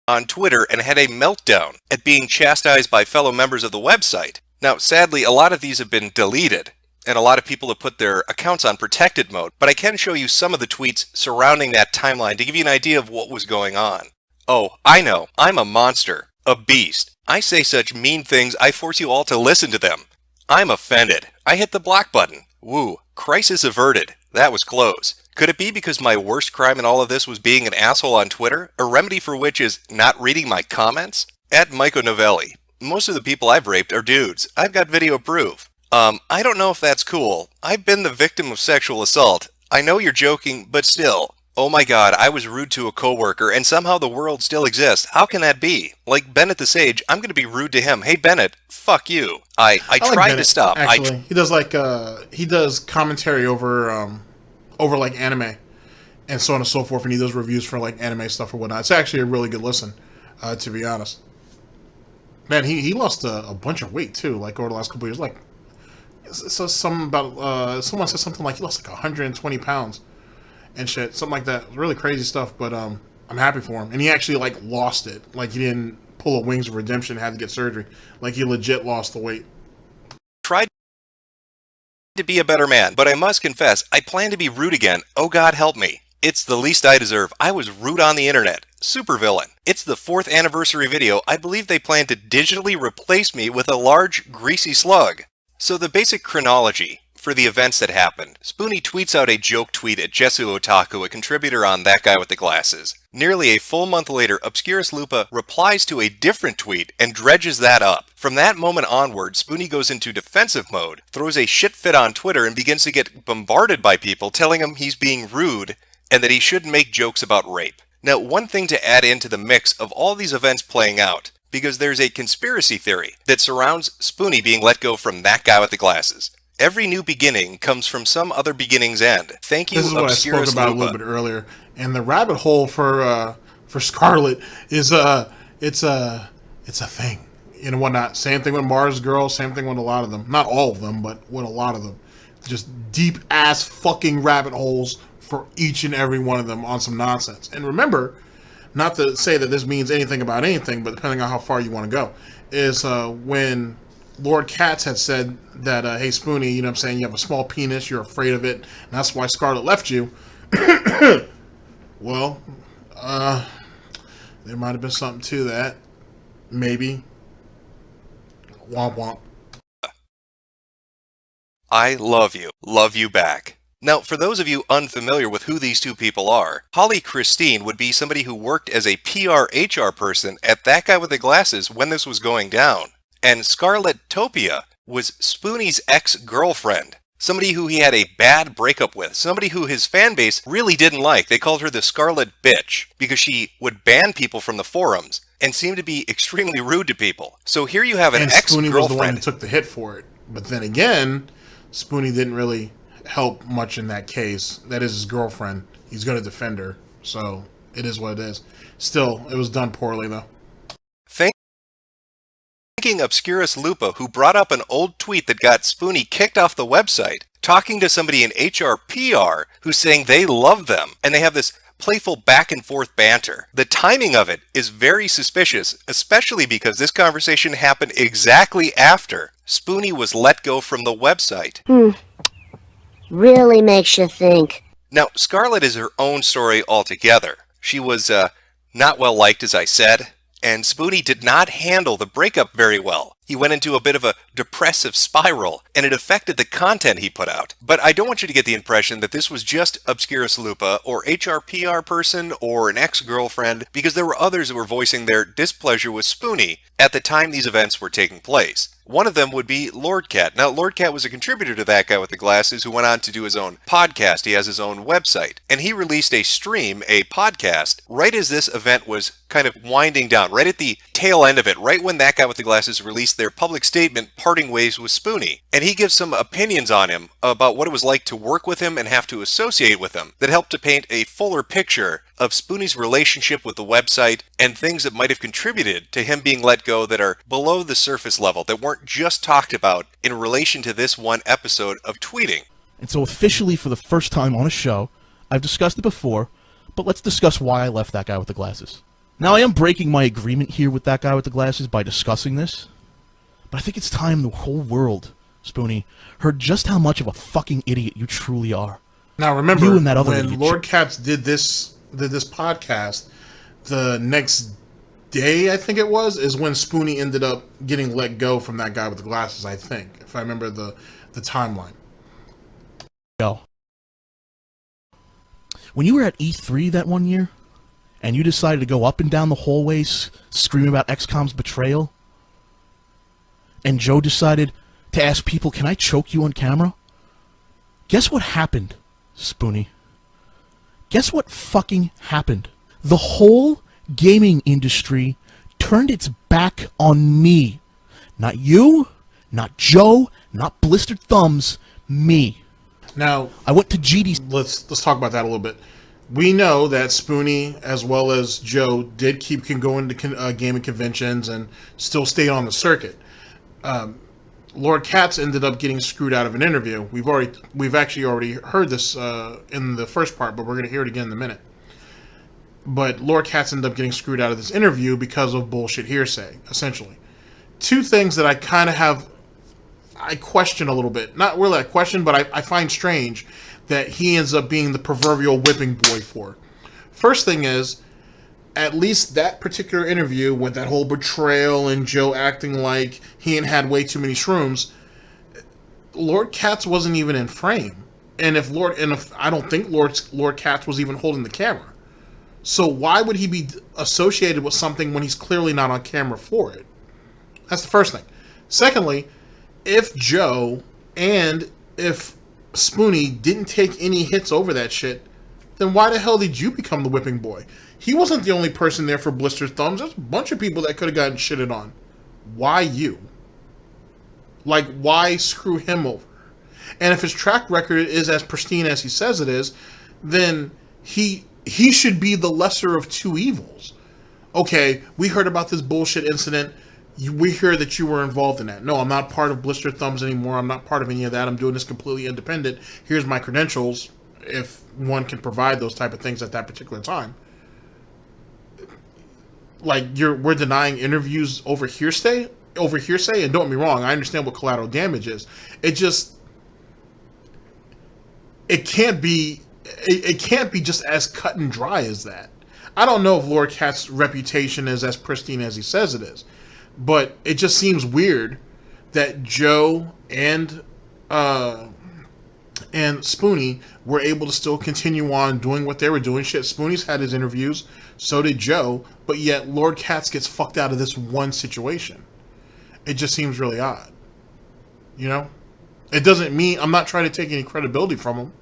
On Twitter and had a meltdown at being chastised by fellow members of the website. Now, sadly, a lot of these have been deleted, and a lot of people have put their accounts on protected mode, but I can show you some of the tweets surrounding that timeline to give you an idea of what was going on. Oh, I know, I'm a monster, a beast. I say such mean things, I force you all to listen to them. I'm offended. I hit the block button. Woo, crisis averted. That was close. Could it be because my worst crime in all of this was being an asshole on Twitter, a remedy for which is not reading my comments? At Michael Novelli. Most of the people I've raped are dudes. I've got video proof. I don't know if that's cool. I've been the victim of sexual assault. I know you're joking, but still. Oh my god, I was rude to a coworker and somehow the world still exists. How can that be? Like Bennett the Sage, I'm gonna be rude to him. Hey Bennett, fuck you. I like tried Bennett, to stop. Actually, he does he does commentary over like anime and so on and so forth, and he does reviews for like anime stuff or whatnot. It's actually a really good listen, to be honest. Man, he lost a bunch of weight too, like over the last couple of years. Like, so something about someone said something like he lost like 120 pounds and shit, something like that. Really crazy stuff. But I'm happy for him, and he actually like lost it. Like he didn't pull a Wings of Redemption, had to get surgery. Like he legit lost the weight. Tried to be a better man, but I must confess, I plan to be rude again. Oh God, help me. It's the least I deserve. I was rude on the internet. Supervillain. It's the 4th anniversary video. I believe they plan to digitally replace me with a large, greasy slug. So the basic chronology for the events that happened. Spoony tweets out a joke tweet at Jesu Otaku, a contributor on That Guy with the Glasses. Nearly a full month later, Obscurus Lupa replies to a different tweet and dredges that up. From that moment onward, Spoony goes into defensive mode, throws a shit fit on Twitter, and begins to get bombarded by people telling him he's being rude and that he shouldn't make jokes about rape. Now, one thing to add into the mix of all these events playing out, because there's a conspiracy theory that surrounds Spoony being let go from That Guy with the Glasses. Every new beginning comes from some other beginning's end. Thank you, This is what Obscurus I spoke about Lupa. a little bit earlier. And the rabbit hole for Scarlet is it's a thing. You know whatnot. Same thing with Mars Girl. Same thing with a lot of them. Not all of them, but with a lot of them. Just deep ass fucking rabbit holes for each and every one of them on some nonsense. And remember, not to say that this means anything about anything, but depending on how far you want to go, is when Lord Katz had said that, hey, Spoony, you know what I'm saying, you have a small penis, you're afraid of it, and that's why Scarlet left you. Well, there might have been something to that. Maybe. Womp womp. I love you. Love you back. Now, for those of you unfamiliar with who these two people are, Holly Christine would be somebody who worked as a PR/HR person at That Guy with the Glasses when this was going down. And Scarlet Topia was Spoony's ex-girlfriend. Somebody who he had a bad breakup with. Somebody who his fan base really didn't like. They called her the Scarlet Bitch because she would ban people from the forums and seemed to be extremely rude to people. So here you have an ex-girlfriend. Spoony was the one who took the hit for it. But then again, Spoony didn't really help much in that case. That is his girlfriend. He's going to defend her. So it is what it is. Still, it was done poorly though. Thanking Obscurus Lupa, who brought up an old tweet that got Spoony kicked off the website, talking to somebody in HR/PR who's saying they love them, and they have this playful back and forth banter. The timing of it is very suspicious, especially because this conversation happened exactly after Spoony was let go from the website. Really makes you think. Now, Scarlet is her own story altogether. She was not well liked, as I said, and Spoony did not handle the breakup very well. He went into a bit of a depressive spiral, and it affected the content he put out. But I don't want you to get the impression that this was just Obscurus Lupa or HRPR person or an ex-girlfriend, because there were others who were voicing their displeasure with Spoony at the time these events were taking place. One of them would be Lord Cat. Now, Lord Cat was a contributor to That Guy with the Glasses who went on to do his own podcast. He has his own website. And he released a stream, a podcast, right as this event was kind of winding down, right at the tail end of it, right when That Guy with the Glasses released their public statement parting ways with Spoony. And he gives some opinions on him about what it was like to work with him and have to associate with him that helped to paint a fuller picture of Spoony's relationship with the website and things that might have contributed to him being let go that are below the surface level, that weren't just talked about in relation to this one episode of tweeting. And so officially, for the first time on a show, I've discussed it before, but let's discuss why I left That Guy with the Glasses. Now, I am breaking my agreement here with That Guy with the Glasses by discussing this, but I think it's time the whole world, Spoony, heard just how much of a fucking idiot you truly are. Now remember, you and that other when idiot Lord Katz did this podcast, the next day, I think it was, is when Spoony ended up getting let go from That Guy with the Glasses, I think, if I remember the timeline. Go. When you were at E3 that one year, and you decided to go up and down the hallways screaming about XCOM's betrayal, and Joe decided to ask people, can I choke you on camera? Guess what happened, Spoony? Guess what fucking happened? The whole gaming industry turned its back on me. Not you, not Joe, not Blistered Thumbs, me. Now, I went to GDC. Let's talk about that a little bit. We know that Spoony, as well as Joe, did keep going to gaming conventions and still stay on the circuit. Lord Katz ended up getting screwed out of an interview. We've actually already heard this in the first part, but we're going to hear it again in a minute. But Lord Katz ended up getting screwed out of this interview because of bullshit hearsay, essentially. Two things that I question a little bit. Not really I question, but I find strange that he ends up being the proverbial whipping boy for. First thing is, at least that particular interview with that whole betrayal and Joe acting like he had way too many shrooms, Lord Katz wasn't even in frame. And if I don't think Lord Katz was even holding the camera. So why would he be associated with something when he's clearly not on camera for it? That's the first thing. Secondly, if Joe and if Spoony didn't take any hits over that shit, then why the hell did you become the whipping boy? He wasn't the only person there for Blistered Thumbs. There's a bunch of people that could have gotten shitted on. Why you? Like, why screw him over? And if his track record is as pristine as he says it is, then he should be the lesser of two evils. Okay, we heard about this bullshit incident. We hear that you were involved in that. No, I'm not part of Blistered Thumbs anymore. I'm not part of any of that. I'm doing this completely independent. Here's my credentials, if one can provide those type of things at that particular time. Like, we're denying interviews over hearsay, and don't get me wrong, I understand what collateral damage is. It can't be just as cut and dry as that. I don't know if Lord Katz's reputation is as pristine as he says it is, but it just seems weird that Joe and Spoony were able to still continue on doing what they were doing. Shit, Spoony's had his interviews, so did Joe, but yet Lord Katz gets fucked out of this one situation. It just seems really odd. You know? It doesn't mean, I'm not trying to take any credibility from him.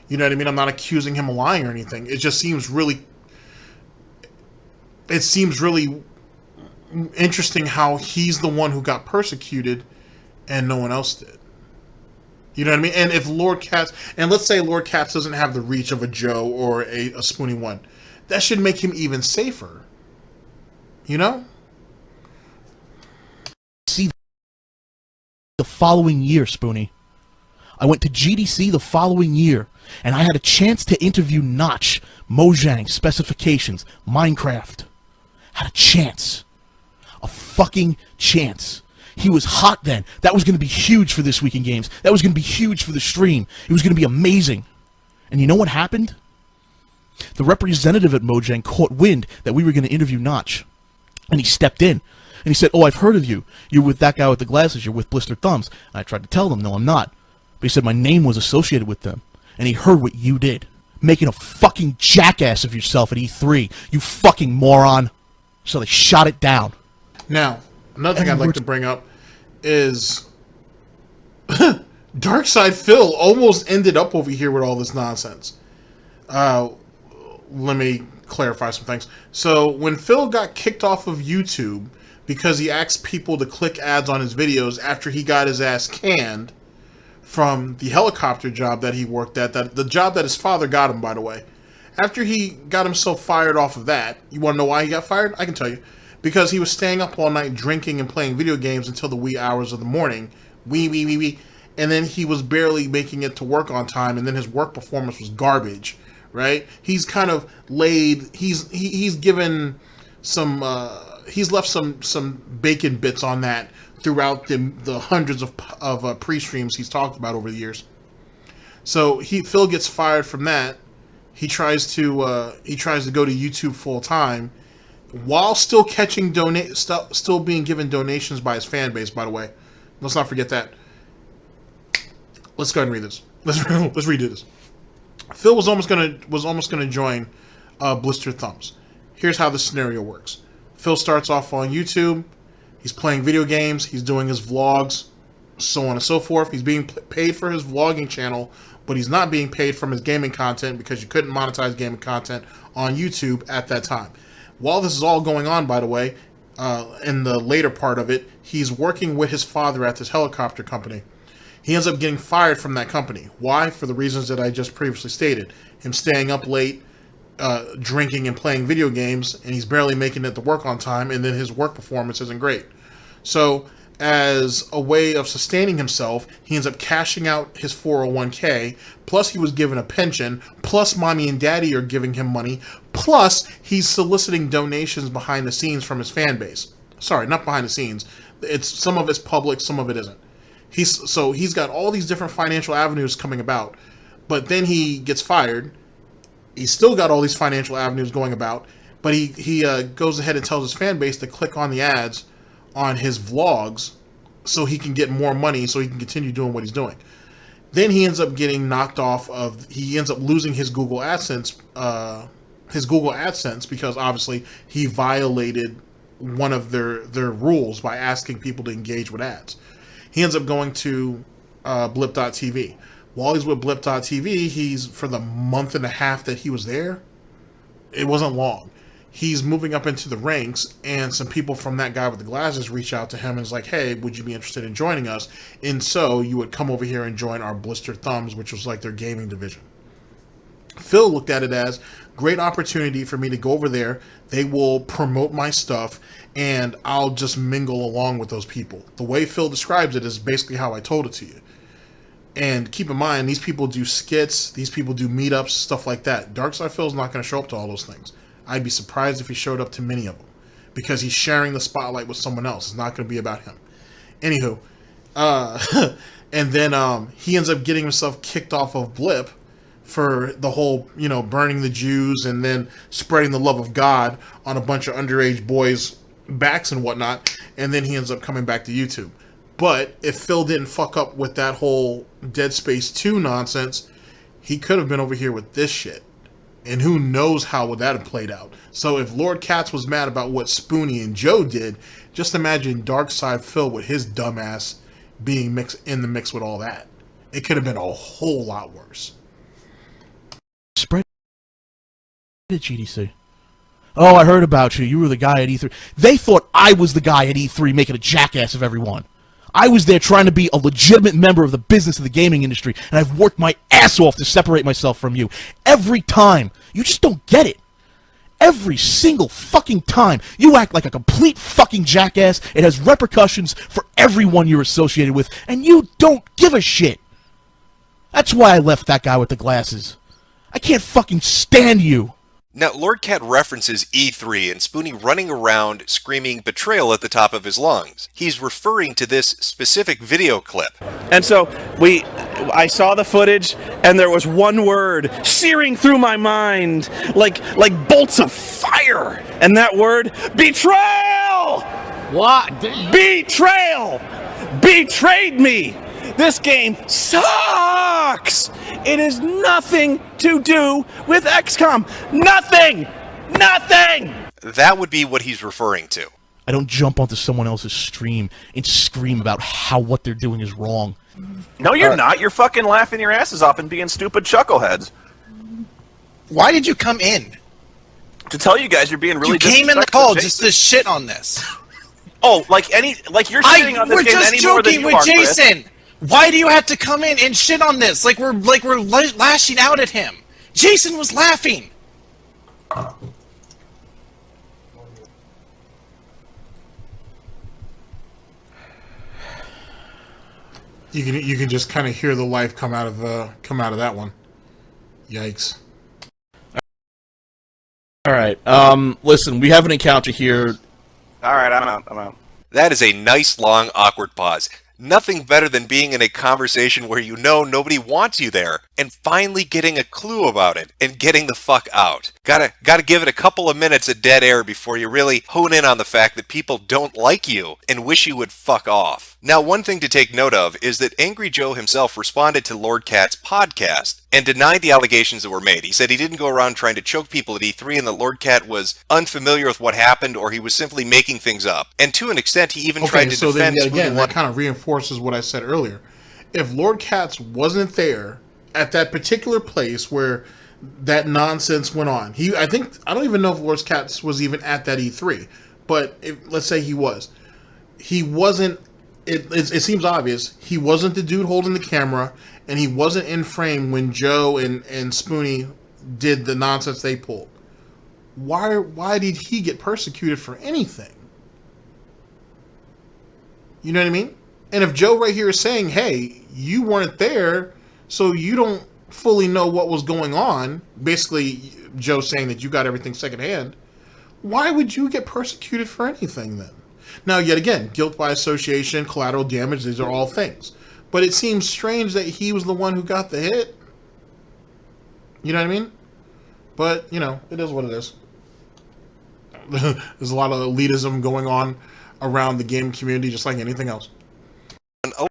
You know what I mean? I'm not accusing him of lying or anything. It just seems really interesting how he's the one who got persecuted and no one else did. You know what I mean? And if Lord Katz, and let's say Lord Katz doesn't have the reach of a Joe or a Spoony one, that should make him even safer. You know? See, the following year, Spoony, I went to GDC the following year, and I had a chance to interview Notch, Mojang, Specifications, Minecraft. Had a chance. A fucking chance. He was hot then. That was going to be huge for This Week in Games. That was going to be huge for the stream. It was going to be amazing. And you know what happened? The representative at Mojang caught wind that we were going to interview Notch. And he stepped in. And he said, "Oh, I've heard of you. You're with that guy with the glasses. You're with Blistered Thumbs." And I tried to tell them, "No, I'm not." But he said my name was associated with them. And he heard what you did. Making a fucking jackass of yourself at E3. You fucking moron. So they shot it down. Now, another thing I'd like to bring up is Darkside Phil almost ended up over here with all this nonsense. Let me clarify some things. So when Phil got kicked off of YouTube because he asked people to click ads on his videos after he got his ass canned from the helicopter job that he worked at, the job that his father got him, by the way. After he got himself fired off of that, you want to know why he got fired? I can tell you. Because he was staying up all night drinking and playing video games until the wee hours of the morning. And then he was barely making it to work on time, and then his work performance was garbage, right? He's kind of laid, he's given some, he's left some bacon bits on that throughout the hundreds of pre-streams he's talked about over the years. So Phil gets fired from that. He tries to go to YouTube full time, while still catching still being given donations by his fan base. By the way, let's not forget that. Let's go ahead and read this. Let's redo this. Phil was almost gonna join Blistered Thumbs. Here's how the scenario works. Phil starts off on YouTube. He's playing video games. He's doing his vlogs, so on and so forth. He's being paid for his vlogging channel, but he's not being paid from his gaming content because you couldn't monetize gaming content on YouTube at that time. While this is all going on, by the way, in the later part of it, he's working with his father at this helicopter company. He ends up getting fired from that company. Why? For the reasons that I just previously stated. Him staying up late, drinking and playing video games, and he's barely making it to work on time, and then his work performance isn't great. So, as a way of sustaining himself, he ends up cashing out his 401k, plus he was given a pension, plus mommy and daddy are giving him money, plus he's soliciting donations behind the scenes from his fan base. Sorry, not behind the scenes. Some of it's public, some of it isn't. He's got all these different financial avenues coming about, but then he gets fired. He's still got all these financial avenues going about, but he goes ahead and tells his fan base to click on the ads on his vlogs so he can get more money so he can continue doing what he's doing. Then he ends up getting knocked off of, he ends up losing his Google AdSense because obviously he violated one of their rules by asking people to engage with ads. He ends up going to Blip.tv. While he's with Blip.tv, he's, for the month and a half that he was there, it wasn't long. He's moving up into the ranks, and some people from that guy with the glasses reach out to him and is like, "Hey, would you be interested in joining us? And so you would come over here and join our Blistered Thumbs," which was like their gaming division. Phil looked at it as great opportunity for me to go over there. They will promote my stuff, and I'll just mingle along with those people. The way Phil describes it is basically how I told it to you. And keep in mind, these people do skits, these people do meetups, stuff like that. Darkside Phil's not going to show up to all those things. I'd be surprised if he showed up to many of them, because he's sharing the spotlight with someone else. It's not going to be about him. Anywho, and then he ends up getting himself kicked off of Blip for the whole, burning the Jews and then spreading the love of God on a bunch of underage boys' backs and whatnot, and then he ends up coming back to YouTube. But if Phil didn't fuck up with that whole Dead Space 2 nonsense, he could have been over here with this shit. And who knows how would that have played out. So if Lord Katz was mad about what Spoony and Joe did, just imagine Darkside Phil with his dumbass being in the mix with all that. It could have been a whole lot worse. Spread it, GDC. Oh, I heard about you. You were the guy at E3. They thought I was the guy at E3 making a jackass of everyone. I was there trying to be a legitimate member of the business of the gaming industry, and I've worked my ass off to separate myself from you. Every time. You just don't get it. Every single fucking time. You act like a complete fucking jackass. It has repercussions for everyone you're associated with, and you don't give a shit. That's why I left that guy with the glasses. I can't fucking stand you. Now, Lord Cat references E3 and Spoony running around screaming betrayal at the top of his lungs. He's referring to this specific video clip. And so we I saw the footage, and there was one word searing through my mind like bolts of fire, and that word: betrayal. What? Betrayal. Betrayed me. This game sucks. It has nothing to do with XCOM. Nothing. Nothing. That would be what he's referring to. I don't jump onto someone else's stream and scream about how what they're doing is wrong. No, you're not. You're fucking laughing your asses off and being stupid chuckleheads. Why did you come in? To tell you guys you're being really. You came in the call just to shit on this. Oh, like you're shitting on this game any more than you are, We're just joking with Chris. Jason. Why do you have to come in and shit on this? Like we're lashing out at him. Jason was laughing. You can just kind of hear the life come out of that one. Yikes. All right. Listen, we have an encounter here. All right, I'm out. That is a nice, long, awkward pause. Nothing better than being in a conversation where you know nobody wants you there, and finally getting a clue about it, and getting the fuck out. Gotta give it a couple of minutes of dead air before you really hone in on the fact that people don't like you, and wish you would fuck off. Now, one thing to take note of is that Angry Joe himself responded to Lord Cat's podcast, and denied the allegations that were made. He said he didn't go around trying to choke people at E3, and that Lord Cat was unfamiliar with what happened, or he was simply making things up. And to an extent, he even tried to defend then again, that kind of reinforces what I said earlier. If Lord Katz wasn't there at that particular place where that nonsense went on, I don't even know if Lord Katz was even at that E3, but let's say he was. He wasn't. It seems obvious he wasn't the dude holding the camera, and he wasn't in frame when Joe and Spoony did the nonsense they pulled. Why did he get persecuted for anything? You know what I mean? And if Joe right here is saying, hey, you weren't there, so you don't fully know what was going on, basically Joe saying that you got everything secondhand, why would you get persecuted for anything then? Now, yet again, guilt by association, collateral damage, these are all things. But it seems strange that he was the one who got the hit. You know what I mean? But, you know, it is what it is. There's a lot of elitism going on around the game community, just like anything else. A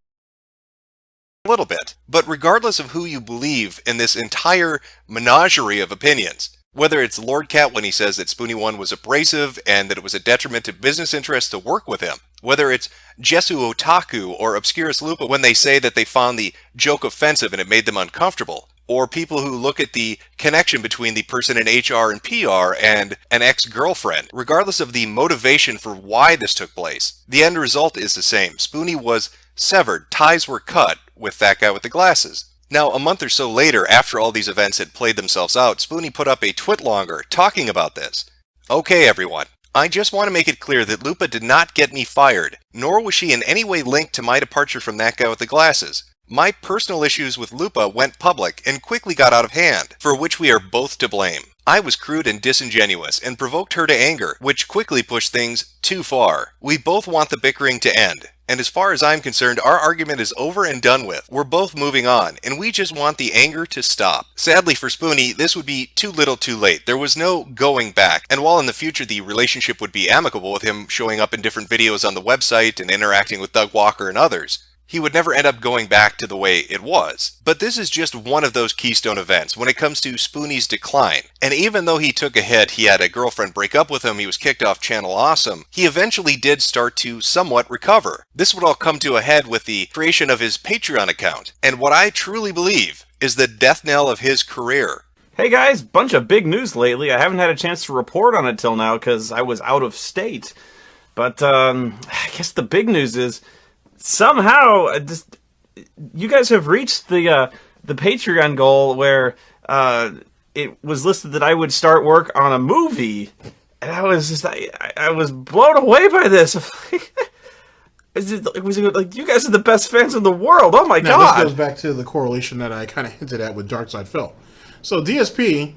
little bit. But regardless of who you believe in this entire menagerie of opinions, whether it's Lord Cat when he says that Spoonyone was abrasive and that it was a detriment to business interests to work with him, whether it's Jesu Otaku or Obscurus Lupa when they say that they found the joke offensive and it made them uncomfortable, or people who look at the connection between the person in HR and PR and an ex-girlfriend. Regardless of the motivation for why this took place, the end result is the same. Spoony was severed, ties were cut with that guy with the glasses. Now, a month or so later, after all these events had played themselves out, Spoony put up a twitlonger talking about this. Okay, everyone. I just want to make it clear that Lupa did not get me fired, nor was she in any way linked to my departure from that guy with the glasses. My personal issues with Lupa went public and quickly got out of hand, for which we are both to blame. I was crude and disingenuous and provoked her to anger, which quickly pushed things too far. We both want the bickering to end. And as far as I'm concerned, our argument is over and done with. We're both moving on, and we just want the anger to stop. Sadly for Spoony, this would be too little too late. There was no going back, and while in the future the relationship would be amicable with him showing up in different videos on the website and interacting with Doug Walker and others, he would never end up going back to the way it was. But this is just one of those keystone events when it comes to Spoony's decline. And even though he took a hit, he had a girlfriend break up with him, he was kicked off Channel Awesome, he eventually did start to somewhat recover. This would all come to a head with the creation of his Patreon account, and what I truly believe is the death knell of his career. Hey guys, bunch of big news lately. I haven't had a chance to report on it till now because I was out of state. But I guess the big news is somehow you guys have reached the Patreon goal where it was listed that I would start work on a movie, and I was blown away by this. It was like, you guys are the best fans in the world. Oh my god! This goes back to the correlation that I kind of hinted at with Darkside Phil. So DSP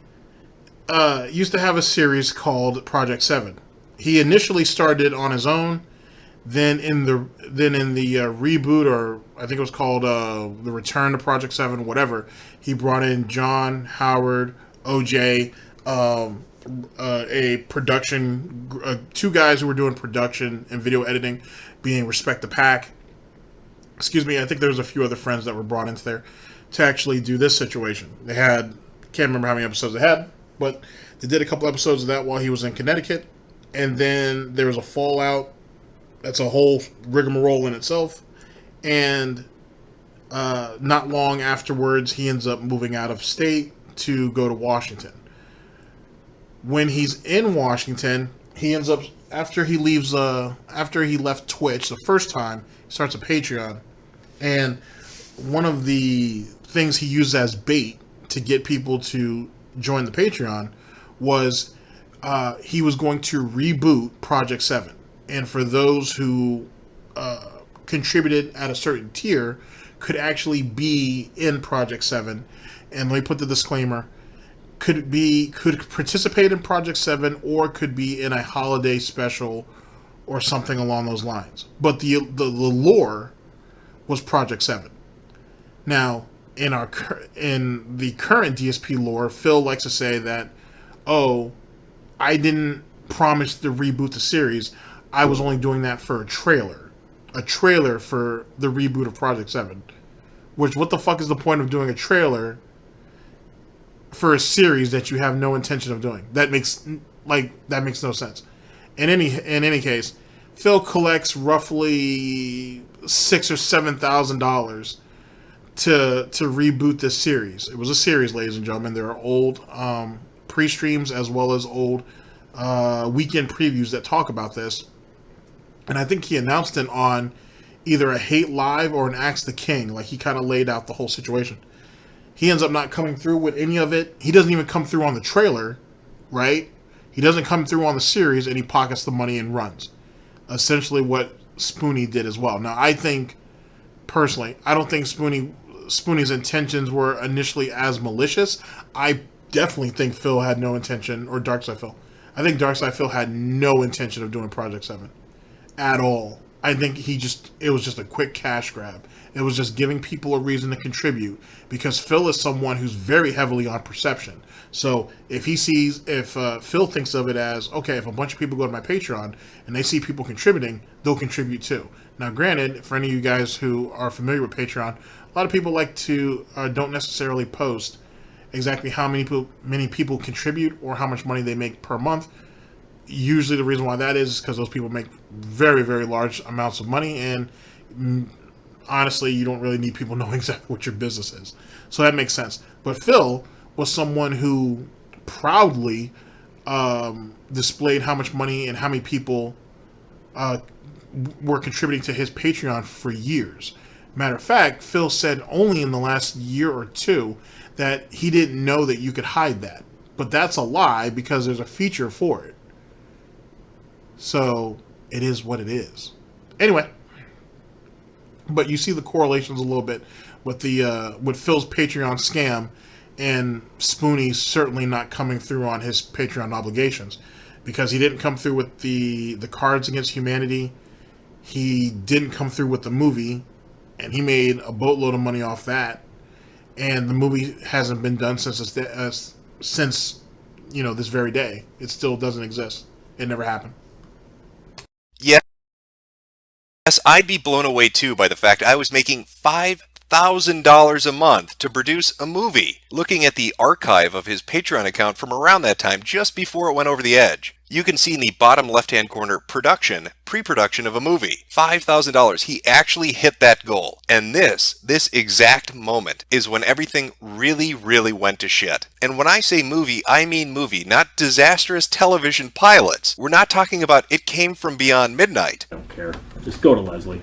used to have a series called Project 7. He initially started on his own. Then in the reboot, or I think it was called the Return to Project 7, whatever, he brought in John, Howard, OJ, a production, two guys who were doing production and video editing, being Respect the Pack. Excuse me, I think there was a few other friends that were brought into there to actually do this situation. They had, can't remember how many episodes they had, but they did a couple episodes of that while he was in Connecticut, and then there was a fallout. That's a whole rigmarole in itself, and not long afterwards, he ends up moving out of state to go to Washington. When he's in Washington, he ends up, after he left Twitch the first time, he starts a Patreon, and one of the things he used as bait to get people to join the Patreon was he was going to reboot Project 7. And for those who contributed at a certain tier, could actually be in Project 7. And let me put the disclaimer: could participate in Project 7, or could be in a holiday special or something along those lines. But the lore was Project 7. Now, in the current DSP lore, Phil likes to say that, oh, I didn't promise to reboot the series. I was only doing that for a trailer for the reboot of Project 7. Which, what the fuck is the point of doing a trailer for a series that you have no intention of doing? That makes no sense. In any case, Phil collects roughly $6,000 or $7,000 to reboot this series. It was a series, ladies and gentlemen. There are old pre-streams as well as old weekend previews that talk about this. And I think he announced it on either a Hate Live or an Axe the King. Like, he kind of laid out the whole situation. He ends up not coming through with any of it. He doesn't even come through on the trailer, right? He doesn't come through on the series, and he pockets the money and runs. Essentially what Spoony did as well. Now, I think, personally, I don't think Spoony's intentions were initially as malicious. I definitely think Phil had no intention, or Darkside Phil. I think Darkside Phil had no intention of doing Project 7 at all. I think it was just a quick cash grab. It was just giving people a reason to contribute, because Phil is someone who's very heavily on perception. So if Phil thinks of it as, okay, if a bunch of people go to my Patreon and they see people contributing, they'll contribute too. Now, granted, for any of you guys who are familiar with Patreon, a lot of people like to don't necessarily post exactly how many people contribute or how much money they make per month. Usually the reason why that is because those people make very, very large amounts of money, and honestly, you don't really need people knowing exactly what your business is. So that makes sense. But Phil was someone who proudly displayed how much money and how many people were contributing to his Patreon for years. Matter of fact, Phil said only in the last year or two that he didn't know that you could hide that. But that's a lie, because there's a feature for it. So it is what it is. Anyway, but you see the correlations a little bit with with Phil's Patreon scam and Spoony certainly not coming through on his Patreon obligations, because he didn't come through with the Cards Against Humanity. He didn't come through with the movie, and he made a boatload of money off that. And the movie hasn't been done since this very day. It still doesn't exist. It never happened. Yes, I'd be blown away too by the fact I was making $5,000 a month to produce a movie. Looking at the archive of his Patreon account from around that time, just before it went over the edge, you can see in the bottom left-hand corner, pre-production of a movie. $5,000. He actually hit that goal. And this exact moment is when everything really, really went to shit. And when I say movie, I mean movie, not disastrous television pilots. We're not talking about It Came From Beyond Midnight. I don't care. Just go to Leslie.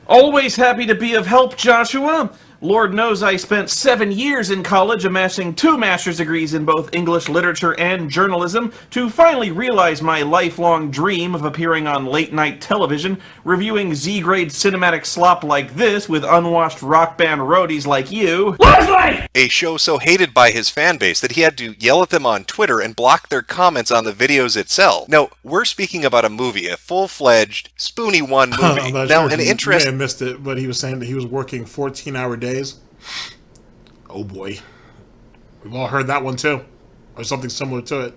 Always happy to be of help, Joshua. Lord knows I spent 7 years in college amassing 2 master's degrees in both English literature and journalism to finally realize my lifelong dream of appearing on late-night television, reviewing Z-grade cinematic slop like this with unwashed rock band roadies like you. Leslie! A show so hated by his fan base that he had to yell at them on Twitter and block their comments on the videos itself. No, we're speaking about a movie, a full-fledged Spoony-One movie. Now, an interesting... You may have missed it, but he was saying that he was working 14-hour days. Oh boy. We've all heard that one too. Or something similar to it.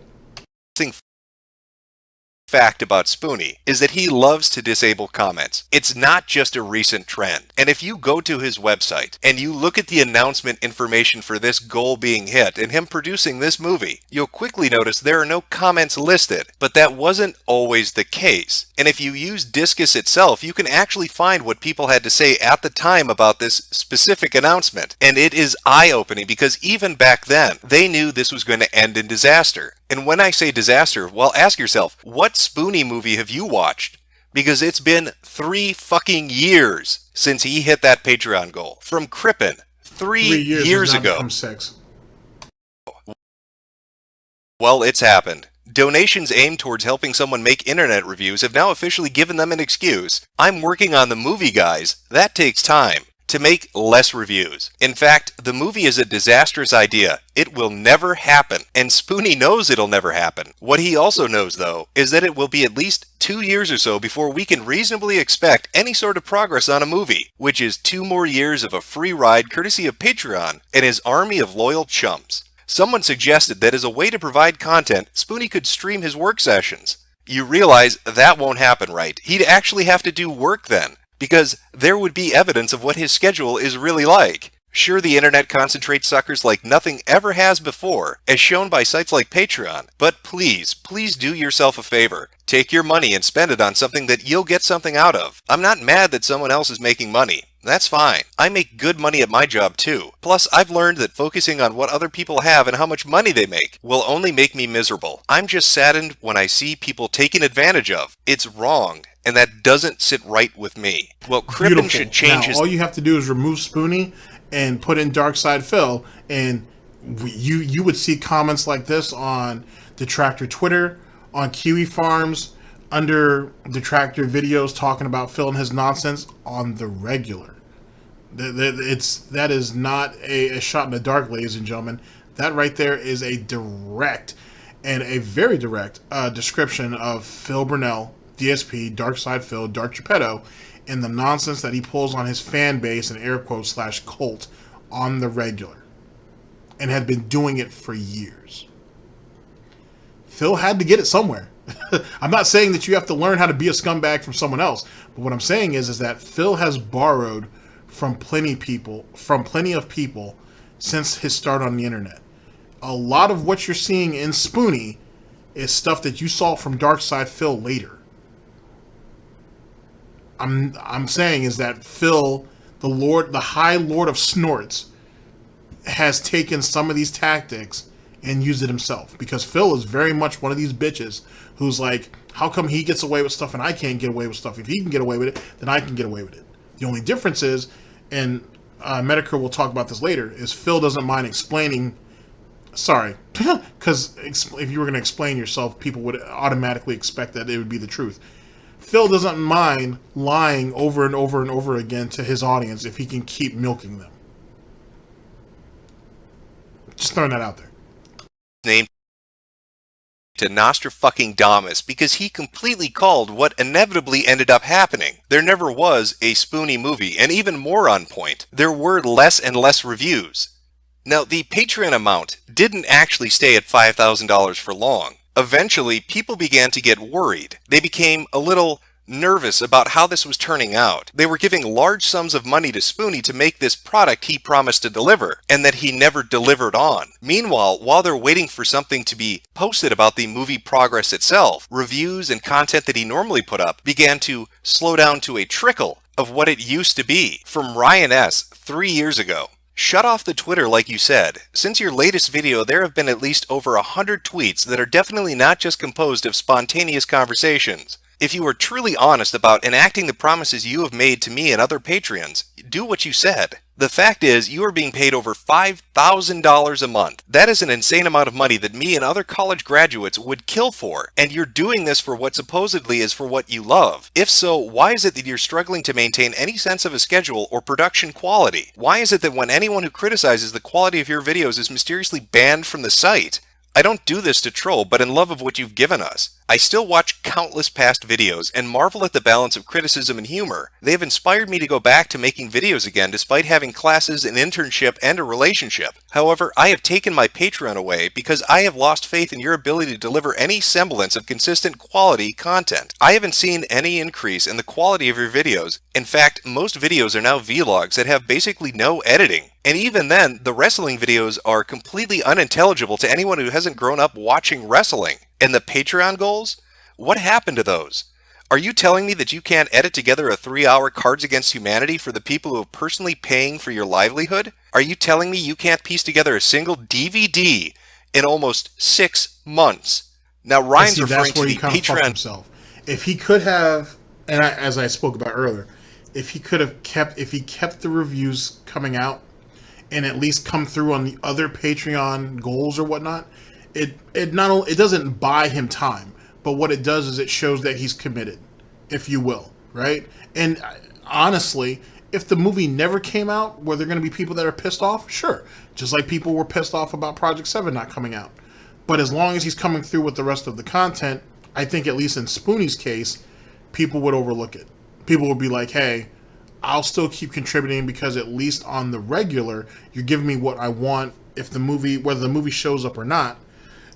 Fact about Spoony is that he loves to disable comments. It's not just a recent trend. And if you go to his website and you look at the announcement information for this goal being hit and him producing this movie, you'll quickly notice there are no comments listed. But that wasn't always the case. And if you use Discus itself, you can actually find what people had to say at the time about this specific announcement. And it is eye-opening because even back then, they knew this was going to end in disaster. And when I say disaster, well, ask yourself, what Spoony movie have you watched? Because it's been 3 fucking years since he hit that Patreon goal. From Crippen, 3 years ago. 6. Well, it's happened. Donations aimed towards helping someone make internet reviews have now officially given them an excuse. I'm working on the movie, guys. That takes time. To make less reviews. In fact, the movie is a disastrous idea. It will never happen, and Spoony knows it'll never happen. What he also knows, though, is that it will be at least 2 years or so before we can reasonably expect any sort of progress on a movie, which is 2 more years of a free ride courtesy of Patreon and his army of loyal chumps. Someone suggested that as a way to provide content, Spoony could stream his work sessions. You realize that won't happen, right? He'd actually have to do work then, because there would be evidence of what his schedule is really like. Sure, the internet concentrates suckers like nothing ever has before, as shown by sites like Patreon, but please do yourself a favor. Take your money and spend it on something that you'll get something out of. I'm not mad that someone else is making money. That's fine. I make good money at my job too. Plus, I've learned that focusing on what other people have and how much money they make will only make me miserable. I'm just saddened when I see people taken advantage of. It's wrong. And that doesn't sit right with me. Well, Crippen should change his... All you have to do is remove Spoony and put in Darkside Phil, and you would see comments like this on Detractor Twitter, on Kiwi Farms, under Detractor videos talking about Phil and his nonsense on the regular. That is not a shot in the dark, ladies and gentlemen. That right there is a direct, and a very direct description of Phil Burnell, DSP, Darkside Phil, Dark Geppetto, and the nonsense that he pulls on his fan base and air quotes / cult on the regular, and had been doing it for years. Phil had to get it somewhere. I'm not saying that you have to learn how to be a scumbag from someone else, but what I'm saying is that Phil has borrowed from plenty of people since his start on the internet. A lot of what you're seeing in Spoony is stuff that you saw from Darkside Phil later. I'm saying is that Phil, the High Lord of Snorts, has taken some of these tactics and used it himself. Because Phil is very much one of these bitches who's like, how come he gets away with stuff and I can't get away with stuff? If he can get away with it, then I can get away with it. The only difference is, and Metokur will talk about this later, is Phil doesn't mind explaining. Sorry, because if you were going to explain yourself, people would automatically expect that it would be the truth. Phil doesn't mind lying over and over and over again to his audience if he can keep milking them. Just throwing that out there. Name to Nostradamus because he completely called what inevitably ended up happening. There never was a Spoony movie, and even more on point, there were less and less reviews. Now, the Patreon amount didn't actually stay at $5,000 for long. Eventually, people began to get worried. They became a little nervous about how this was turning out. They were giving large sums of money to Spoony to make this product he promised to deliver, and that he never delivered on. Meanwhile, while they're waiting for something to be posted about the movie progress itself, reviews and content that he normally put up began to slow down to a trickle of what it used to be. From Ryan S. 3 years ago. Shut off the Twitter like you said. Since your latest video, there have been at least over 100 tweets that are definitely not just composed of spontaneous conversations. If you are truly honest about enacting the promises you have made to me and other Patreons, do what you said. The fact is, you are being paid over $5,000 a month. That is an insane amount of money that me and other college graduates would kill for, and you're doing this for what supposedly is for what you love. If so, why is it that you're struggling to maintain any sense of a schedule or production quality? Why is it that when anyone who criticizes the quality of your videos is mysteriously banned from the site? I don't do this to troll, but in love of what you've given us. I still watch countless past videos and marvel at the balance of criticism and humor. They have inspired me to go back to making videos again despite having classes, an internship, and a relationship. However, I have taken my Patreon away because I have lost faith in your ability to deliver any semblance of consistent quality content. I haven't seen any increase in the quality of your videos. In fact, most videos are now vlogs that have basically no editing. And even then, the wrestling videos are completely unintelligible to anyone who hasn't grown up watching wrestling. And the Patreon goals? What happened to those? Are you telling me that you can't edit together a 3-hour Cards Against Humanity for the people who are personally paying for your livelihood? Are you telling me you can't piece together a single DVD in almost 6 months? Now, Ryan's referring to the Patreon himself. If he could have, and as I spoke about earlier, if he kept the reviews coming out and at least come through on the other Patreon goals or whatnot, it doesn't buy him time, but what it does is it shows that he's committed, if you will, right? And honestly, if the movie never came out, were there going to be people that are pissed off? Sure, just like people were pissed off about Project 7 not coming out. But as long as he's coming through with the rest of the content, I think at least in Spoony's case, people would overlook it. People would be like, hey, I'll still keep contributing because at least on the regular, you're giving me what I want. If the movie, whether the movie shows up or not,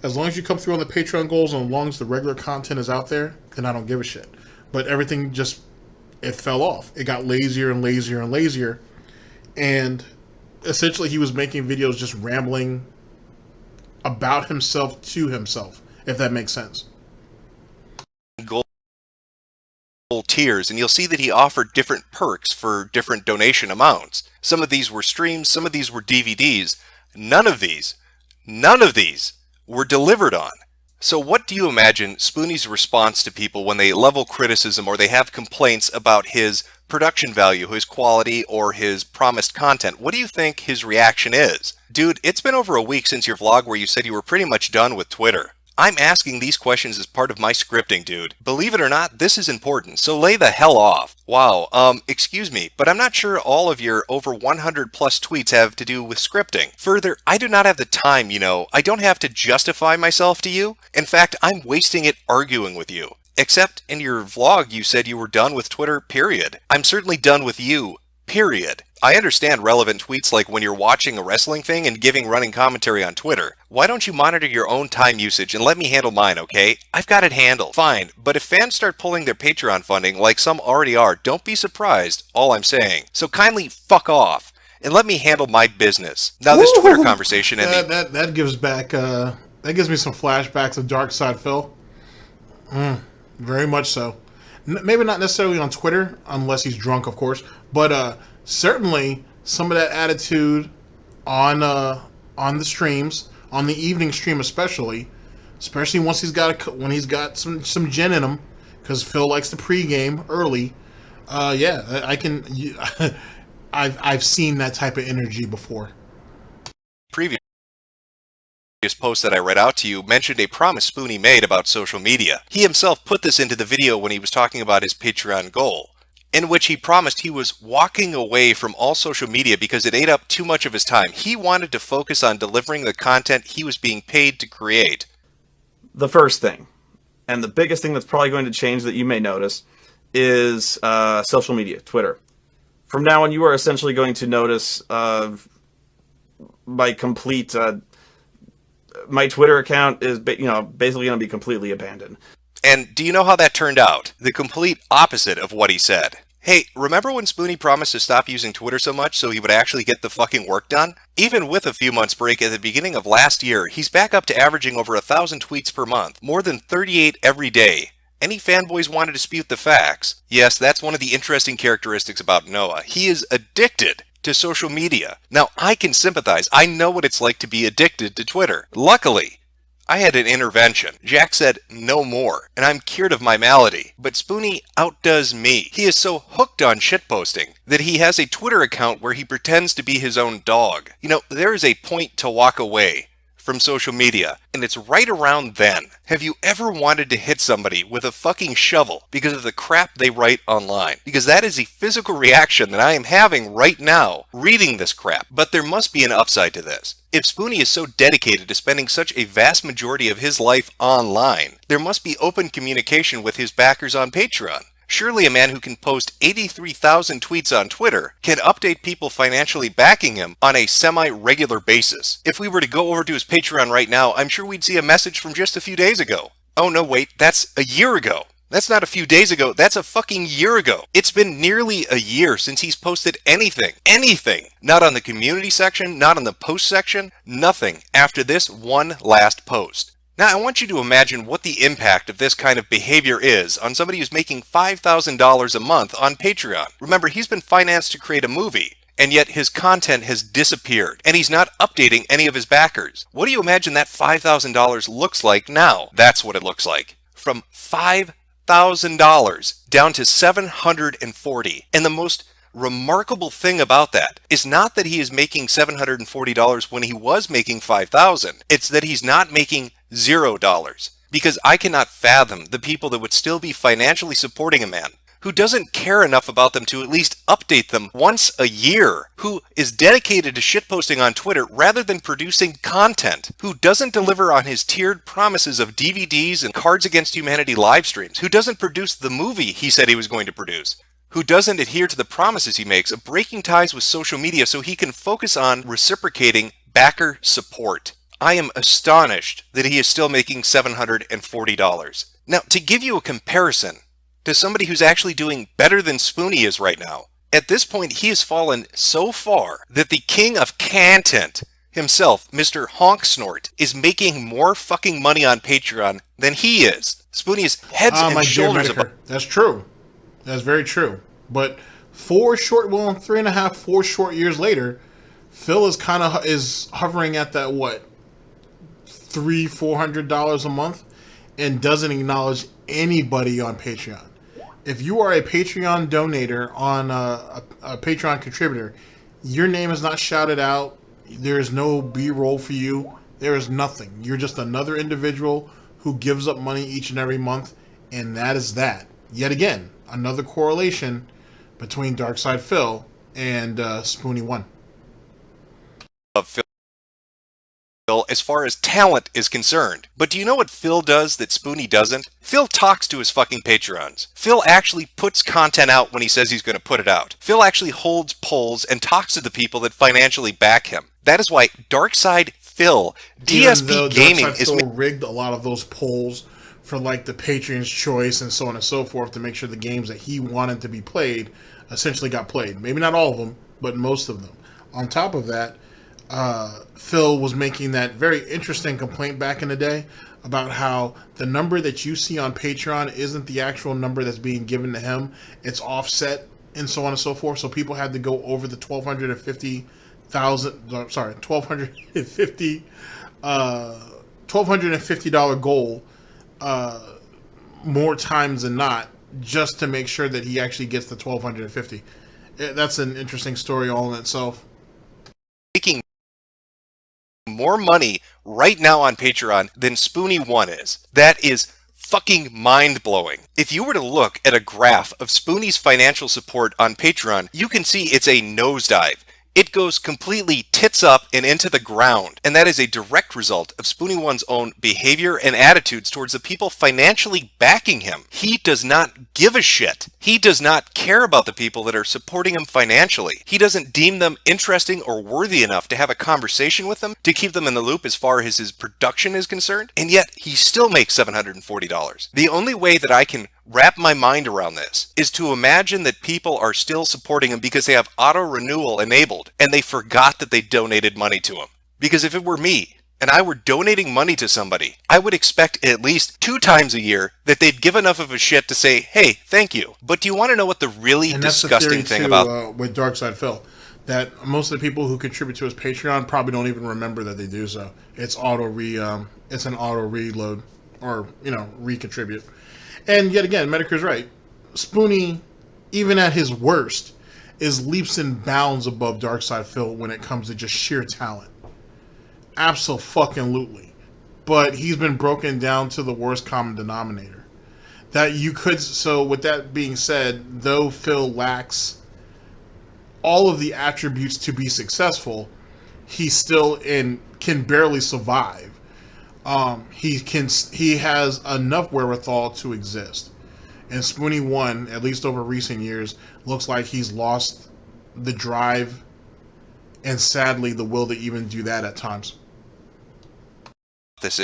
as long as you come through on the Patreon goals and as long as the regular content is out there, then I don't give a shit. But everything just, it fell off. It got lazier and lazier and lazier. And essentially he was making videos just rambling about himself to himself, if that makes sense. Tiers, and you'll see that he offered different perks for different donation amounts. Some of these were streams, some of these were DVDs. None of these were delivered on. So what do you imagine Spoony's response to people when they level criticism or they have complaints about his production value, his quality, or his promised content? What do you think his reaction is? Dude, it's been over a week since your vlog where you said you were pretty much done with Twitter. I'm asking these questions as part of my scripting, dude. Believe it or not, this is important, so lay the hell off. Wow, excuse me, but I'm not sure all of your over 100 plus tweets have to do with scripting. Further, I do not have the time, you know. I don't have to justify myself to you. In fact, I'm wasting it arguing with you. Except in your vlog, you said you were done with Twitter, period. I'm certainly done with you, period. I understand relevant tweets like when you're watching a wrestling thing and giving running commentary on Twitter. Why don't you monitor your own time usage and let me handle mine, okay? I've got it handled. Fine, but if fans start pulling their Patreon funding like some already are, don't be surprised, all I'm saying. So kindly fuck off and let me handle my business. Now this Twitter conversation and that gives back that gives me some flashbacks of Dark Side Phil. Very much so. Maybe not necessarily on Twitter, unless he's drunk, of course, but certainly some of that attitude on the streams, on the evening stream especially once when he's got some gin in him, because Phil likes to pregame early. Yeah, I've seen that type of energy before. Previous post that I read out to you mentioned a promise Spoony made about social media. He himself put this into the video when he was talking about his Patreon goal, in which he promised he was walking away from all social media because it ate up too much of his time. He wanted to focus on delivering the content he was being paid to create. The first thing, and the biggest thing that's probably going to change that you may notice, is social media, Twitter. From now on, you are essentially going to notice my complete... my Twitter account is basically going to be completely abandoned. And do you know how that turned out? The complete opposite of what he said. Hey, remember when Spoony promised to stop using Twitter so much so he would actually get the fucking work done? Even with a few months break at the beginning of last year, he's back up to averaging over 1,000 tweets per month, more than 38 every day. Any fanboys want to dispute the facts? Yes, that's one of the interesting characteristics about Noah. He is addicted to social media. Now, I can sympathize. I know what it's like to be addicted to Twitter. Luckily, I had an intervention. Jack said no more, and I'm cured of my malady. But Spoony outdoes me. He is so hooked on shitposting that he has a Twitter account where he pretends to be his own dog. You know, there is a point to walk away from social media, and it's right around then. Have you ever wanted to hit somebody with a fucking shovel because of the crap they write online? Because that is a physical reaction that I am having right now reading this crap. But there must be an upside to this. If Spoony is so dedicated to spending such a vast majority of his life online, there must be open communication with his backers on Patreon. Surely a man who can post 83,000 tweets on Twitter can update people financially backing him on a semi-regular basis. If we were to go over to his Patreon right now, I'm sure we'd see a message from just a few days ago. Oh no, wait, that's a year ago. That's not a few days ago, that's a fucking year ago. It's been nearly a year since he's posted anything. Anything. Not on the community section, not on the post section, nothing after this one last post. Now, I want you to imagine what the impact of this kind of behavior is on somebody who's making $5,000 a month on Patreon. Remember, he's been financed to create a movie, and yet his content has disappeared, and he's not updating any of his backers. What do you imagine that $5,000 looks like now? That's what it looks like. From $5,000 down to $740. And the most remarkable thing about that is not that he is making $740 when he was making $5,000. It's that he's not making $0. Because I cannot fathom the people that would still be financially supporting a man who doesn't care enough about them to at least update them once a year, who is dedicated to shitposting on Twitter rather than producing content, who doesn't deliver on his tiered promises of DVDs and Cards Against Humanity live streams, who doesn't produce the movie he said he was going to produce, who doesn't adhere to the promises he makes of breaking ties with social media so he can focus on reciprocating backer support. I am astonished that he is still making $740. Now, to give you a comparison to somebody who's actually doing better than Spoony is right now, at this point he has fallen so far that the king of content himself, Mr. Honk Snort, is making more fucking money on Patreon than he is. Spoony is heads and shoulders above. That's true. That's very true. But 4 short years later, Phil is hovering at that $300-400 a month and doesn't acknowledge anybody on Patreon. If you are a Patreon donator on a Patreon contributor, your name is not shouted out. There is no B-roll for you. There is nothing. You're just another individual who gives up money each and every month, and that is that. Yet again, another correlation between Darkside Phil and Spoony1. Of Phil as far as talent is concerned. But do you know what Phil does that Spoony doesn't? Phil talks to his fucking Patrons. Phil actually puts content out when he says he's going to put it out. Phil actually holds polls and talks to the people that financially back him. That is why Darkside Phil, DSPGAMING is rigged a lot of those polls for like the Patreon's choice and so on and so forth to make sure the games that he wanted to be played essentially got played. Maybe not all of them, but most of them. On top of that, Phil was making that very interesting complaint back in the day about how the number that you see on Patreon isn't the actual number that's being given to him. It's offset and so on and so forth. So people had to go over the $1,250 goal more times than not, just to make sure that he actually gets the $1,250. That's an interesting story all in itself. Making more money right now on Patreon than Spoony1 is. That is fucking mind-blowing. If you were to look at a graph of Spoony's financial support on Patreon, you can see it's a nosedive. It goes completely tits up and into the ground. And that is a direct result of Spoony1's own behavior and attitudes towards the people financially backing him. He does not give a shit. He does not care about the people that are supporting him financially. He doesn't deem them interesting or worthy enough to have a conversation with them to keep them in the loop as far as his production is concerned. And yet, he still makes $740. The only way that I can wrap my mind around this is to imagine that people are still supporting him because they have auto renewal enabled and they forgot that they donated money to him. Because if it were me and I were donating money to somebody, I would expect at least 2 times a year that they'd give enough of a shit to say, hey, thank you. But do you want to know what the really disgusting thing about with Darkside Phil? that most of the people who contribute to his Patreon probably don't even remember that they do so. It's it's an auto reload, or recontribute. And yet again, Metokur's right. Spoony, even at his worst, is leaps and bounds above Darkside Phil when it comes to just sheer talent. Absolutely. But he's been broken down to the worst common denominator. So with that being said, though Phil lacks all of the attributes to be successful, he still can barely survive. He has enough wherewithal to exist. And Spoony 1, at least over recent years, looks like he's lost the drive and sadly the will to even do that at times. This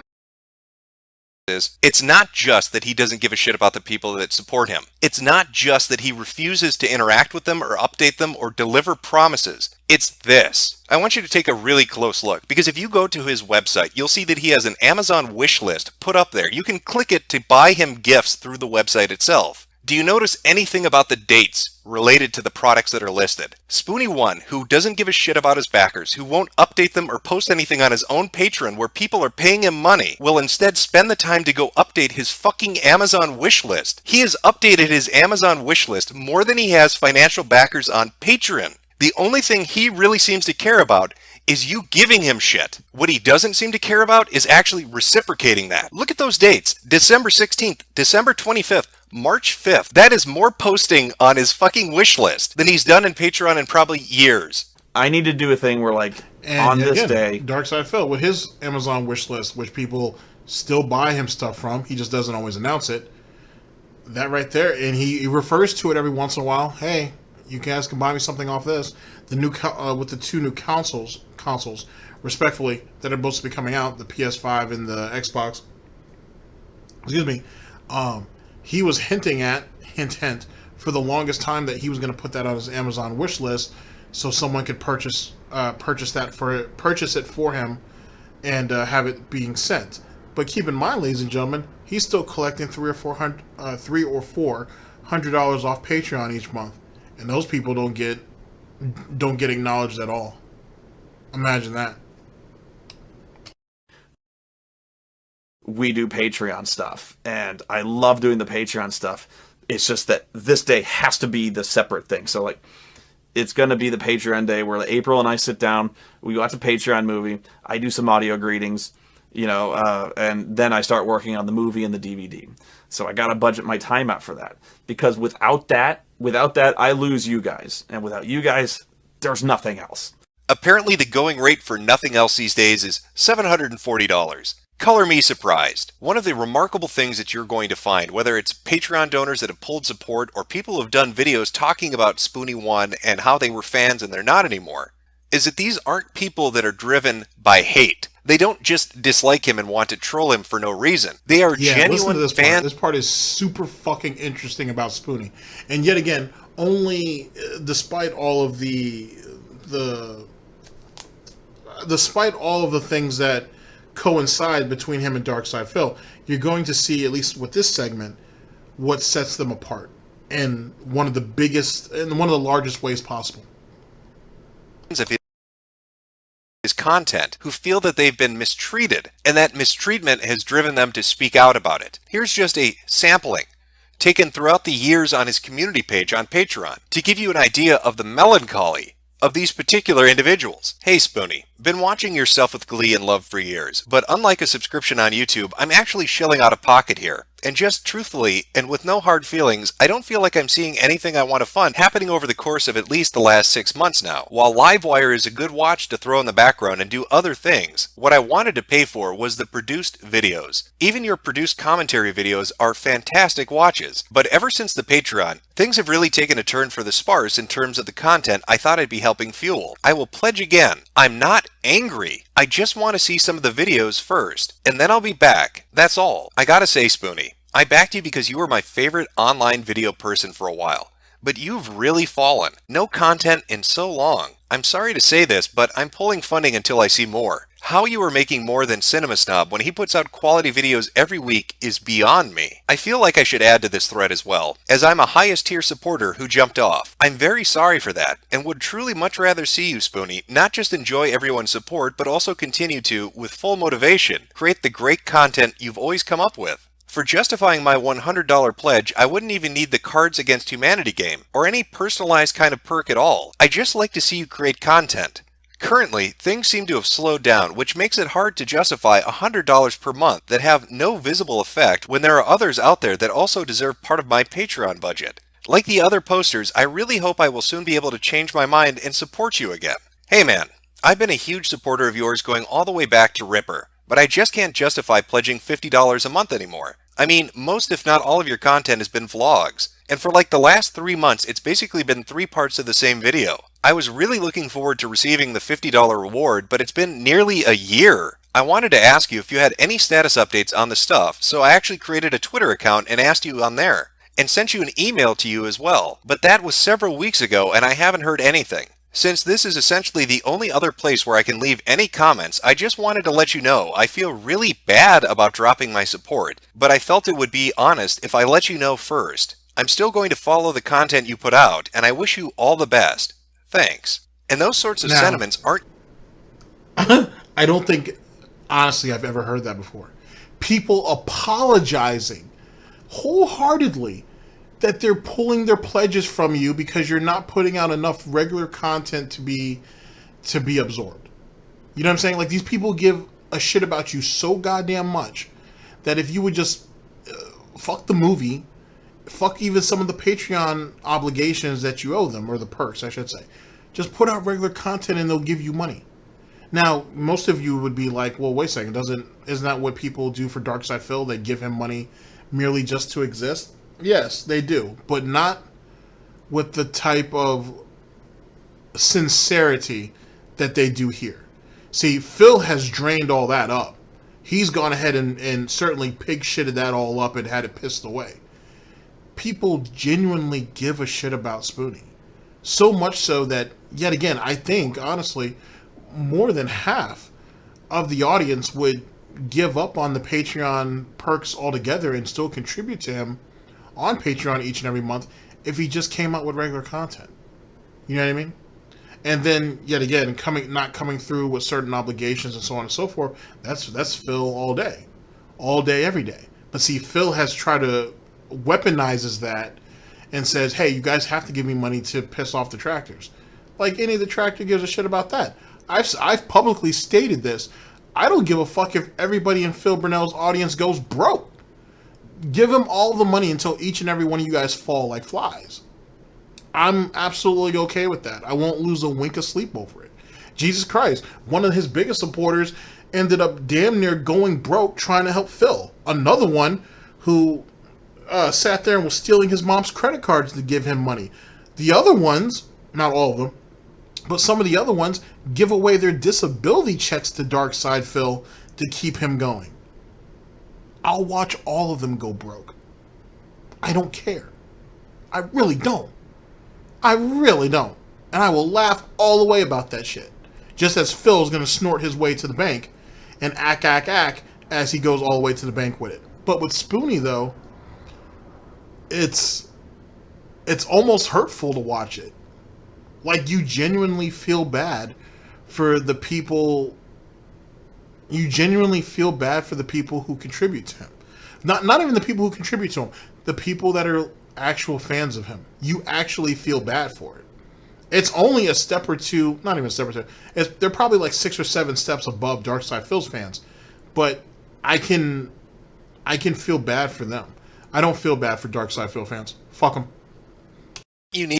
is, it's not just that he doesn't give a shit about the people that support him. It's not just that he refuses to interact with them or update them or deliver promises. It's this. I want you to take a really close look, because if you go to his website, you'll see that he has an Amazon wish list put up there. You can click it to buy him gifts through the website itself. Do you notice anything about the dates related to the products that are listed? Spoony 1, who doesn't give a shit about his backers, who won't update them or post anything on his own Patreon where people are paying him money, will instead spend the time to go update his fucking Amazon wish list. He has updated his Amazon wish list more than he has financial backers on Patreon. The only thing he really seems to care about is you giving him shit. What he doesn't seem to care about is actually reciprocating that. Look at those dates. December 16th, December 25th, March 5th. That is more posting on his fucking wish list than he's done in Patreon in probably years. I need to do a thing where, like, on this day... Darkside Phil, with his Amazon wish list, which people still buy him stuff from, he just doesn't always announce it. That right there, and he refers to it every once in a while. Hey, you guys can buy me something off this. The new with the two new consoles, respectfully, that are supposed to be coming out, the PS5 and the Xbox. Excuse me. He was hinting at, hint, for the longest time that he was going to put that on his Amazon wish list, so someone could purchase it for him, and have it being sent. But keep in mind, ladies and gentlemen, he's still collecting $300 or $400 off Patreon each month, and those people don't get acknowledged at all. Imagine that. We do Patreon stuff, and I love doing the Patreon stuff. It's just that this day has to be the separate thing. So, like, it's going to be the Patreon day where April and I sit down, we watch a Patreon movie, I do some audio greetings, and then I start working on the movie and the DVD. So I got to budget my time out for that, because without that, I lose you guys, and without you guys, there's nothing else. Apparently the going rate for nothing else these days is $740. Color me surprised. One of the remarkable things that you're going to find, whether it's Patreon donors that have pulled support or people who have done videos talking about Spoony 1 and how they were fans and they're not anymore, is that these aren't people that are driven by hate. They don't just dislike him and want to troll him for no reason. They are genuine fans. This part is super fucking interesting about Spoony. And yet again, only despite all of despite all of the things that coincide between him and Darkside Phil, you're going to see, at least with this segment, what sets them apart in one of the biggest and one of the largest ways possible. Of his content, who feel that they've been mistreated, and that mistreatment has driven them to speak out about it. Here's just a sampling taken throughout the years on his community page on Patreon to give you an idea of the melancholy of these particular individuals. Hey Spoony, been watching yourself with glee and love for years, but unlike a subscription on YouTube, I'm actually shelling out of pocket here. And just truthfully, and with no hard feelings, I don't feel like I'm seeing anything I want to fund happening over the course of at least the last 6 months now. While Livewire is a good watch to throw in the background and do other things, what I wanted to pay for was the produced videos. Even your produced commentary videos are fantastic watches, but ever since the Patreon, things have really taken a turn for the sparse in terms of the content I thought I'd be helping fuel. I will pledge again, I'm not angry. I just want to see some of the videos first, and then I'll be back. That's all. I gotta say, Spoony, I backed you because you were my favorite online video person for a while, but you've really fallen. No content in so long. I'm sorry to say this, but I'm pulling funding until I see more. How you are making more than Cinema Snob when he puts out quality videos every week is beyond me. I feel like I should add to this thread as well, as I'm a highest tier supporter who jumped off. I'm very sorry for that, and would truly much rather see you, Spoony, not just enjoy everyone's support, but also continue to, with full motivation, create the great content you've always come up with. For justifying my $100 pledge, I wouldn't even need the Cards Against Humanity game, or any personalized kind of perk at all. I just like to see you create content. Currently, things seem to have slowed down, which makes it hard to justify $100 per month that have no visible effect when there are others out there that also deserve part of my Patreon budget. Like the other posters, I really hope I will soon be able to change my mind and support you again. Hey man, I've been a huge supporter of yours going all the way back to Ripper, but I just can't justify pledging $50 a month anymore. I mean, most if not all of your content has been vlogs, and for like the last 3 months it's basically been 3 parts of the same video. I was really looking forward to receiving the $50 reward, but it's been nearly a year. I wanted to ask you if you had any status updates on the stuff, so I actually created a Twitter account and asked you on there, and sent you an email to you as well, but that was several weeks ago and I haven't heard anything. Since this is essentially the only other place where I can leave any comments, I just wanted to let you know I feel really bad about dropping my support, but I felt it would be honest if I let you know first. I'm still going to follow the content you put out, and I wish you all the best. Thanks. And those sorts of sentiments aren't... I don't think, honestly, I've ever heard that before. People apologizing wholeheartedly that they're pulling their pledges from you because you're not putting out enough regular content to be absorbed. You know what I'm saying? Like, these people give a shit about you so goddamn much that if you would just fuck the movie, fuck even some of the Patreon obligations that you owe them, or the perks, I should say. Just put out regular content and they'll give you money. Now, most of you would be like, well, wait a second, isn't that what people do for Darkside Phil? They give him money merely just to exist? Yes, they do, but not with the type of sincerity that they do here. See, Phil has drained all that up. He's gone ahead and certainly pig shitted that all up and had it pissed away. People genuinely give a shit about Spoony. So much so that, yet again, I think, honestly, more than half of the audience would give up on the Patreon perks altogether and still contribute to him on Patreon each and every month if he just came out with regular content. You know what I mean? And then, yet again, not coming through with certain obligations and so on and so forth, that's Phil all day. All day, every day. But see, Phil has tried to weaponizes that and says, hey, you guys have to give me money to piss off the tractors. Like any of the tractor gives a shit about that. I've publicly stated this. I don't give a fuck if everybody in Phil Burnell's audience goes broke. Give him all the money until each and every one of you guys fall like flies. I'm absolutely okay with that. I won't lose a wink of sleep over it. Jesus Christ, one of his biggest supporters ended up damn near going broke trying to help Phil. Another one who sat there and was stealing his mom's credit cards to give him money. The other ones, not all of them, but some of the other ones give away their disability checks to Darkside Phil to keep him going. I'll watch all of them go broke. I don't care. I really don't. I really don't. And I will laugh all the way about that shit. Just as Phil's going to snort his way to the bank and ack as he goes all the way to the bank with it. But with Spoony, though, it's almost hurtful to watch it. Like, you genuinely feel bad for the people. You genuinely feel bad for the people who contribute to him. Not even the people who contribute to him. The people that are actual fans of him. You actually feel bad for it. It's only a step or two, not even a step or two. They're probably like 6 or 7 steps above Darkside Phil's fans. But I can feel bad for them. I don't feel bad for Darkside Phil fans. Fuck them. Unique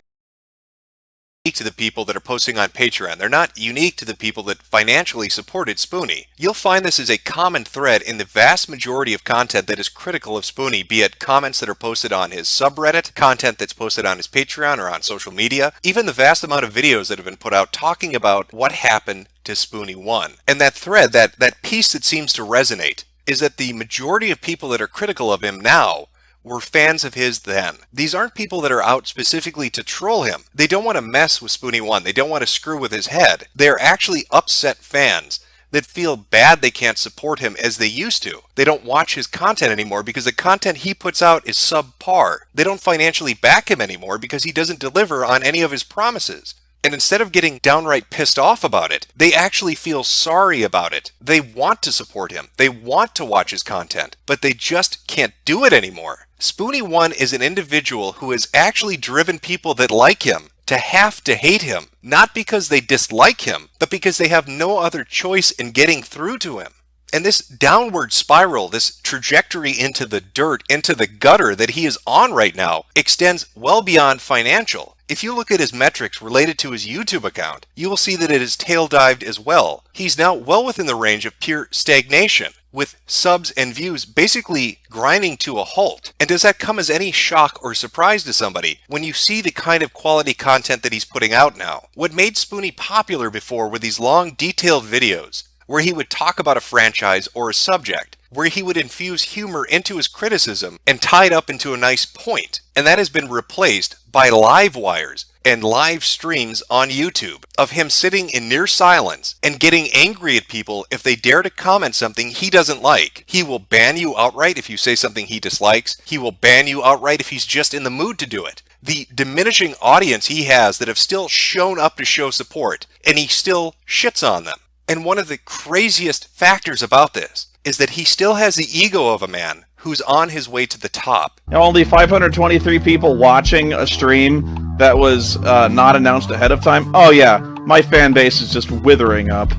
to the people that are posting on Patreon. They're not unique to the people that financially supported Spoony. You'll find this is a common thread in the vast majority of content that is critical of Spoony, be it comments that are posted on his subreddit, content that's posted on his Patreon or on social media, even the vast amount of videos that have been put out talking about what happened to Spoony1. And that thread, that piece that seems to resonate, is that the majority of people that are critical of him now were fans of his then. These aren't people that are out specifically to troll him. They don't want to mess with Spoony1. They don't want to screw with his head. They're actually upset fans that feel bad they can't support him as they used to. They don't watch his content anymore because the content he puts out is subpar. They don't financially back him anymore because he doesn't deliver on any of his promises. And instead of getting downright pissed off about it, they actually feel sorry about it. They want to support him. They want to watch his content, but they just can't do it anymore. Spoony1 is an individual who has actually driven people that like him to have to hate him, not because they dislike him, but because they have no other choice in getting through to him. And this downward spiral, this trajectory into the dirt, into the gutter that he is on right now, extends well beyond financial. If you look at his metrics related to his YouTube account, you will see that it is tail dived as well. He's now well within the range of pure stagnation, with subs and views basically grinding to a halt. And does that come as any shock or surprise to somebody when you see the kind of quality content that he's putting out now? What made Spoony popular before were these long, detailed videos where he would talk about a franchise or a subject, where he would infuse humor into his criticism and tie it up into a nice point. And that has been replaced by live wires and live streams on YouTube of him sitting in near silence and getting angry at people if they dare to comment something he doesn't like. He will ban you outright if you say something he dislikes. He will ban you outright if he's just in the mood to do it. The diminishing audience he has that have still shown up to show support, and he still shits on them. And one of the craziest factors about this is that he still has the ego of a man who's on his way to the top. Now, only 523 people watching a stream that was not announced ahead of time. Oh yeah, my fan base is just withering up.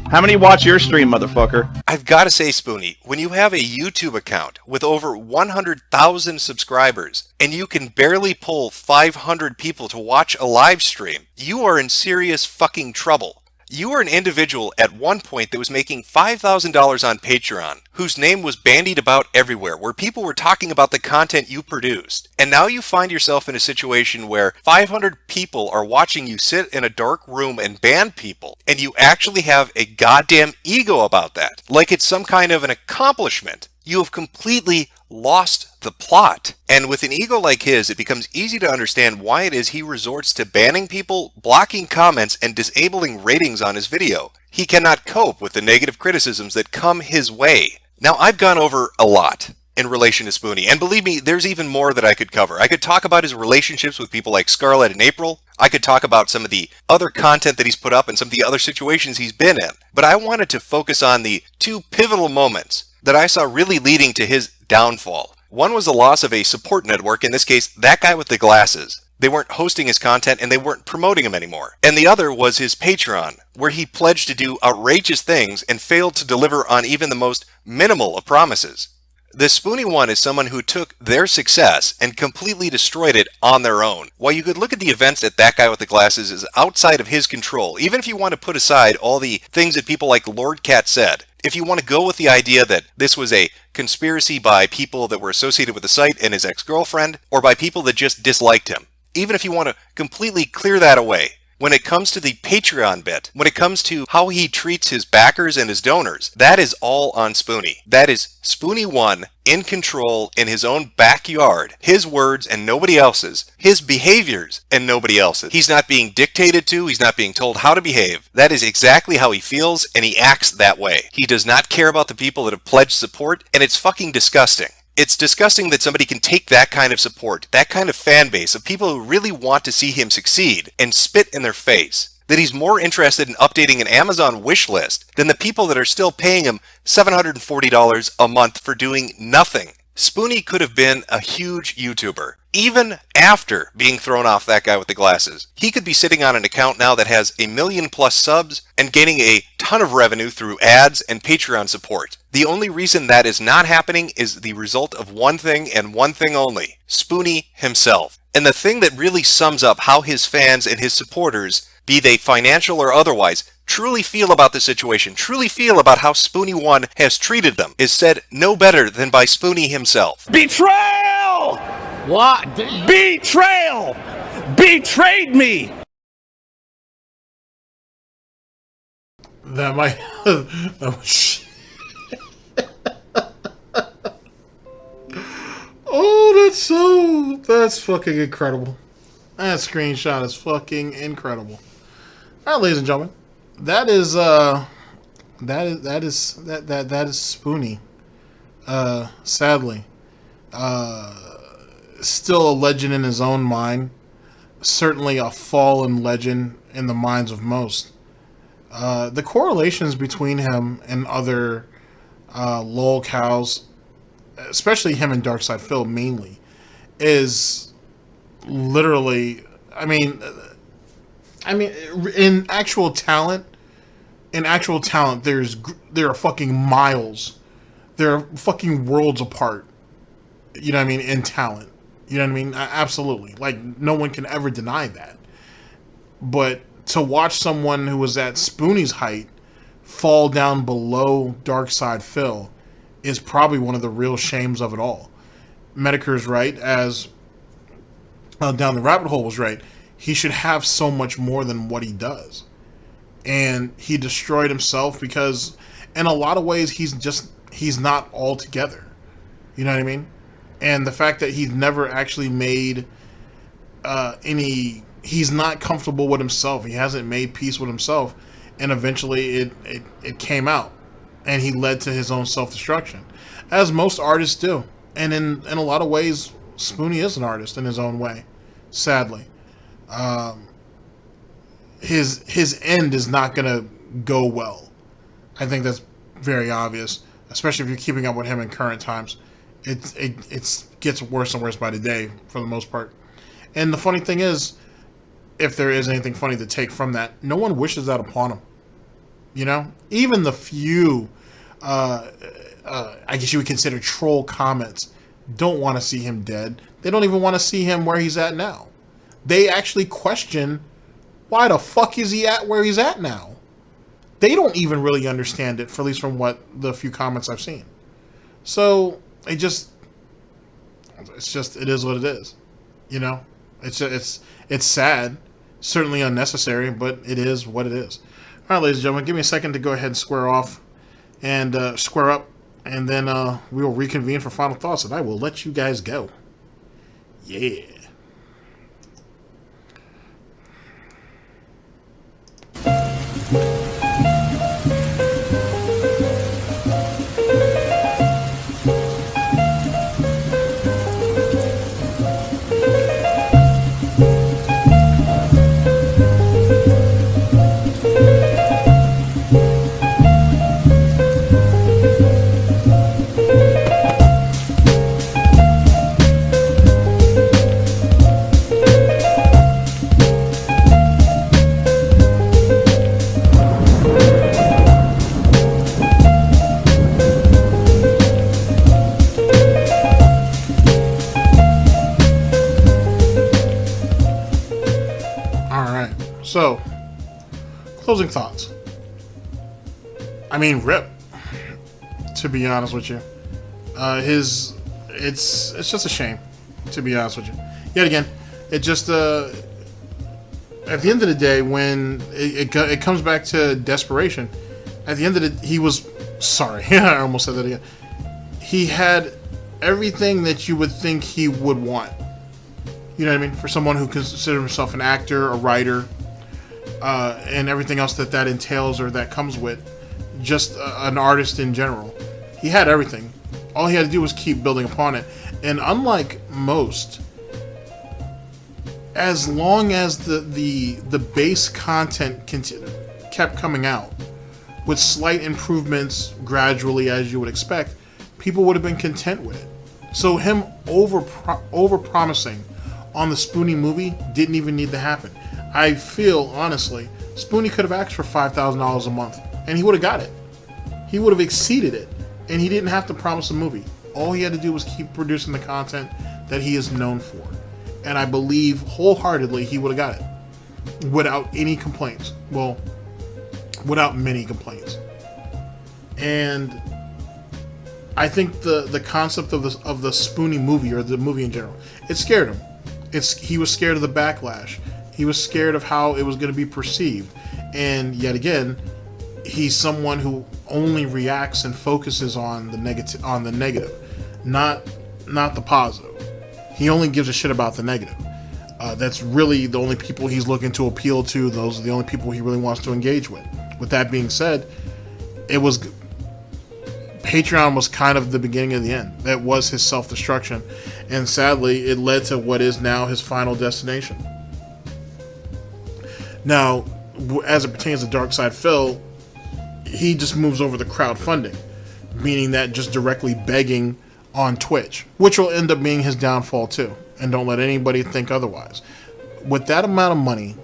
How many watch your stream, motherfucker? I've got to say, Spoony, when you have a YouTube account with over 100,000 subscribers and you can barely pull 500 people to watch a live stream, you are in serious fucking trouble. You were an individual at one point that was making $5,000 on Patreon, whose name was bandied about everywhere, where people were talking about the content you produced. And now you find yourself in a situation where 500 people are watching you sit in a dark room and ban people, and you actually have a goddamn ego about that, like it's some kind of an accomplishment. You have completely lost the plot. And with an ego like his, it becomes easy to understand why it is he resorts to banning people, blocking comments, and disabling ratings on his video. He cannot cope with the negative criticisms that come his way. Now, I've gone over a lot in relation to Spoony, and believe me, there's even more that I could cover. I could talk about his relationships with people like Scarlett and April. I could talk about some of the other content that he's put up and some of the other situations he's been in. But I wanted to focus on the two pivotal moments that I saw really leading to his downfall. One was the loss of a support network, in this case, that guy with the glasses. They weren't hosting his content and they weren't promoting him anymore. And the other was his Patreon, where he pledged to do outrageous things and failed to deliver on even the most minimal of promises. The Spoony1 is someone who took their success and completely destroyed it on their own. While you could look at the events that guy with the glasses is outside of his control, even if you want to put aside all the things that people like Lord Cat said, if you want to go with the idea that this was a conspiracy by people that were associated with the site and his ex-girlfriend, or by people that just disliked him, even if you want to completely clear that away, when it comes to the Patreon bit, when it comes to how he treats his backers and his donors, that is all on Spoony. That is Spoony1 in control in his own backyard, his words and nobody else's, his behaviors and nobody else's. He's not being dictated to, he's not being told how to behave. That is exactly how he feels, and he acts that way. He does not care about the people that have pledged support, and it's fucking disgusting. It's disgusting that somebody can take that kind of support, that kind of fan base of people who really want to see him succeed, and spit in their face. That he's more interested in updating an Amazon wish list than the people that are still paying him $740 a month for doing nothing. Spoony could have been a huge YouTuber, even after being thrown off that guy with the glasses. He could be sitting on an account now that has 1 million+ subs and gaining a ton of revenue through ads and Patreon support. The only reason that is not happening is the result of one thing and one thing only: Spoony himself. And the thing that really sums up how his fans and his supporters, be they financial or otherwise, truly feel about the situation, truly feel about how Spoony1 has treated them, is said no better than by Spoony himself. Betrayal! What? Betrayal! Betrayed me! That might... So that's fucking incredible. That screenshot is fucking incredible. All right, ladies and gentlemen, that is Spoony. Sadly, still a legend in his own mind. Certainly a fallen legend in the minds of most. The correlations between him and other lol cows, especially him and Darkside Phil mainly, is literally, I mean, in actual talent, there are fucking miles, there are fucking worlds apart. You know what I mean? In talent, you know what I mean? Absolutely, like no one can ever deny that. But to watch someone who was at Spoonie's height fall down below Darkside Phil is probably one of the real shames of it all. Metokur's right, as Down the Rabbit Hole was right. He should have so much more than what he does. And he destroyed himself because in a lot of ways he's not all together. You know what I mean? And the fact that he's never actually made he's not comfortable with himself. He hasn't made peace with himself. And eventually it came out. And he led to his own self-destruction. As most artists do. And in a lot of ways, Spoony is an artist in his own way. Sadly. His end is not going to go well. I think that's very obvious. Especially if you're keeping up with him in current times. It gets worse and worse by the day, for the most part. And the funny thing is, if there is anything funny to take from that, no one wishes that upon him. You know? Even the few, I guess you would consider troll comments, don't want to see him dead. They don't even want to see him where he's at now. They actually question, why the fuck is he at where he's at now? They don't even really understand it, for at least from what the few comments I've seen. So, it is what it is. You know? It's sad. Certainly unnecessary, but it is what it is. All right, ladies and gentlemen, give me a second to go ahead and square off and square up, and then we will reconvene for final thoughts, and I will let you guys go. Yeah. So, closing thoughts. I mean, rip. To be honest with you, it's just a shame. To be honest with you, yet again, it just at the end of the day, when it comes back to desperation, at the end of the he was sorry. I almost said that again. He had everything that you would think he would want. You know what I mean? For someone who considers himself an actor, a writer. And everything else that entails or that comes with just an artist in general. He had everything. All he had to do was keep building upon it. And unlike most, as long as the base content kept coming out with slight improvements gradually as you would expect, people would have been content with it. So him over promising on the Spoony movie didn't even need to happen. I feel, honestly, Spoony could have asked for $5,000 a month, and he would have got it. He would have exceeded it, and he didn't have to promise a movie. All he had to do was keep producing the content that he is known for. And I believe wholeheartedly he would have got it. Without any complaints. Well, without many complaints. And I think the concept of the Spoony movie, or the movie in general, it scared him. He was scared of the backlash. He was scared of how it was going to be perceived. And yet again, he's someone who only reacts and focuses on the negative, not the positive. He only gives a shit about the negative. That's really the only people he's looking to appeal to. Those are the only people he really wants to engage with. With that being said, Patreon was kind of the beginning of the end. That was his self-destruction. And sadly, it led to what is now his final destination. Now, as it pertains to Dark Side Phil, he just moves over to crowdfunding, meaning that just directly begging on Twitch, which will end up being his downfall too. And don't let anybody think otherwise. With that amount of money,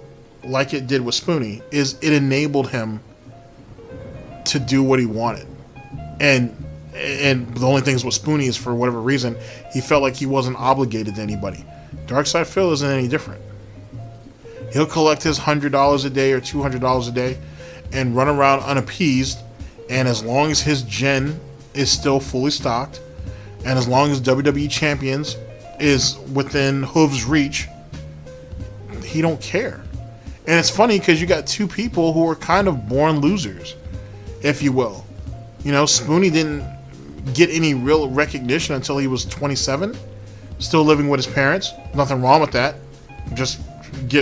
like it did with Spoony, it enabled him to do what he wanted. And the only thing is with Spoony is, for whatever reason, he felt like he wasn't obligated to anybody. Darkside Phil isn't any different. He'll collect his $100 a day or $200 a day and run around unappeased, and as long as his gen is still fully stocked, and as long as WWE Champions is within Hoov's reach, he don't care. And it's funny because you got two people who are kind of born losers, if you will. You know, Spoony didn't get any real recognition until he was 27, still living with his parents. Nothing wrong with that. Just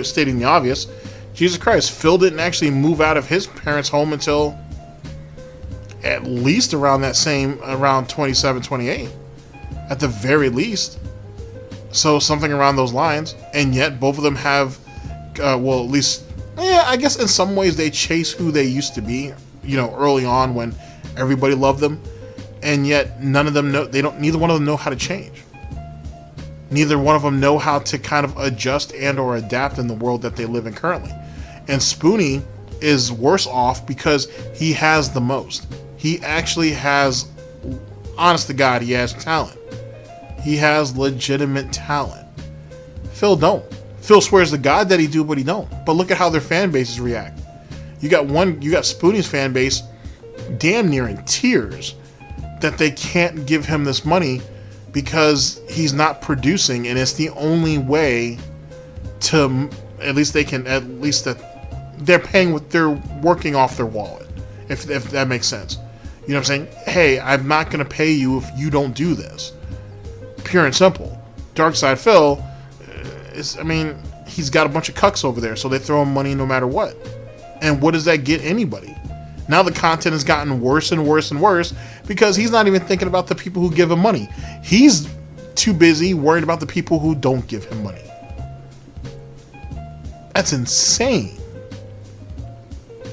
stating the obvious. Jesus Christ, Phil didn't actually move out of his parents' home until at least around 27, 28. At the very least. So something around those lines. And yet both of them have, well, at least, yeah, I guess in some ways they chase who they used to be, you know, early on when everybody loved them. And yet none of them know, neither one of them know how to change. Neither one of them know how to kind of adjust and or adapt in the world that they live in currently. And Spoony is worse off because he has the most. He actually has, honest to God, he has talent. He has legitimate talent. Phil don't. Phil swears to God that he do, but he don't. But look at how their fan bases react. You got Spoony's fan base damn near in tears that they can't give him this money because he's not producing, and it's the only way to, at least that they're paying with, they're working off their wallet, if that makes sense. You know what I'm saying? Hey, I'm not going to pay you if you don't do this. Pure and simple. Darkside Phil, he's got a bunch of cucks over there, so they throw him money no matter what. And what does that get anybody? Now the content has gotten worse and worse and worse because he's not even thinking about the people who give him money. He's too busy worried about the people who don't give him money. That's insane.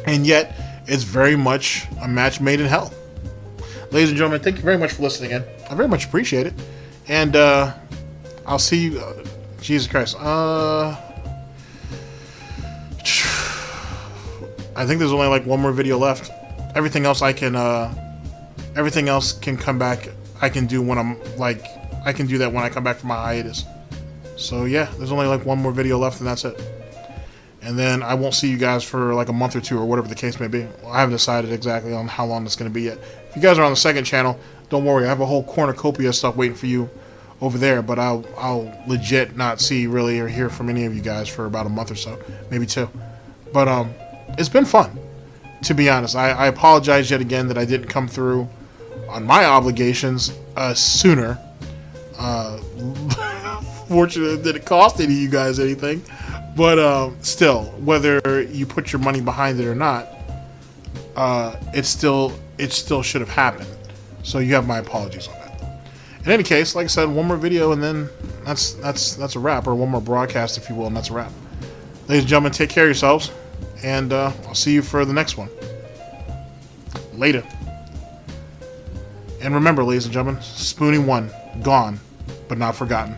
And yet, it's very much a match made in hell. Ladies and gentlemen, thank you very much for listening in. I very much appreciate it. And I'll see you. Jesus Christ. I think there's only like one more video left. Everything else can come back. I can do when I can do that when I come back from my hiatus. So yeah, there's only like one more video left and that's it. And then I won't see you guys for like a month or two or whatever the case may be. Well, I haven't decided exactly on how long it's going to be yet. If you guys are on the second channel, don't worry. I have a whole cornucopia of stuff waiting for you over there. But I'll legit not see really or hear from any of you guys for about a month or so, maybe two. But it's been fun, to be honest. I apologize yet again that I didn't come through on my obligations sooner. Fortunately, it didn't cost any of you guys anything. But still, whether you put your money behind it or not, it still should have happened. So you have my apologies on that. In any case, like I said, one more video and then that's a wrap, or one more broadcast, if you will, and that's a wrap. Ladies and gentlemen, take care of yourselves, and I'll see you for the next one. Later. And remember, ladies and gentlemen, Spoony won, gone, but not forgotten.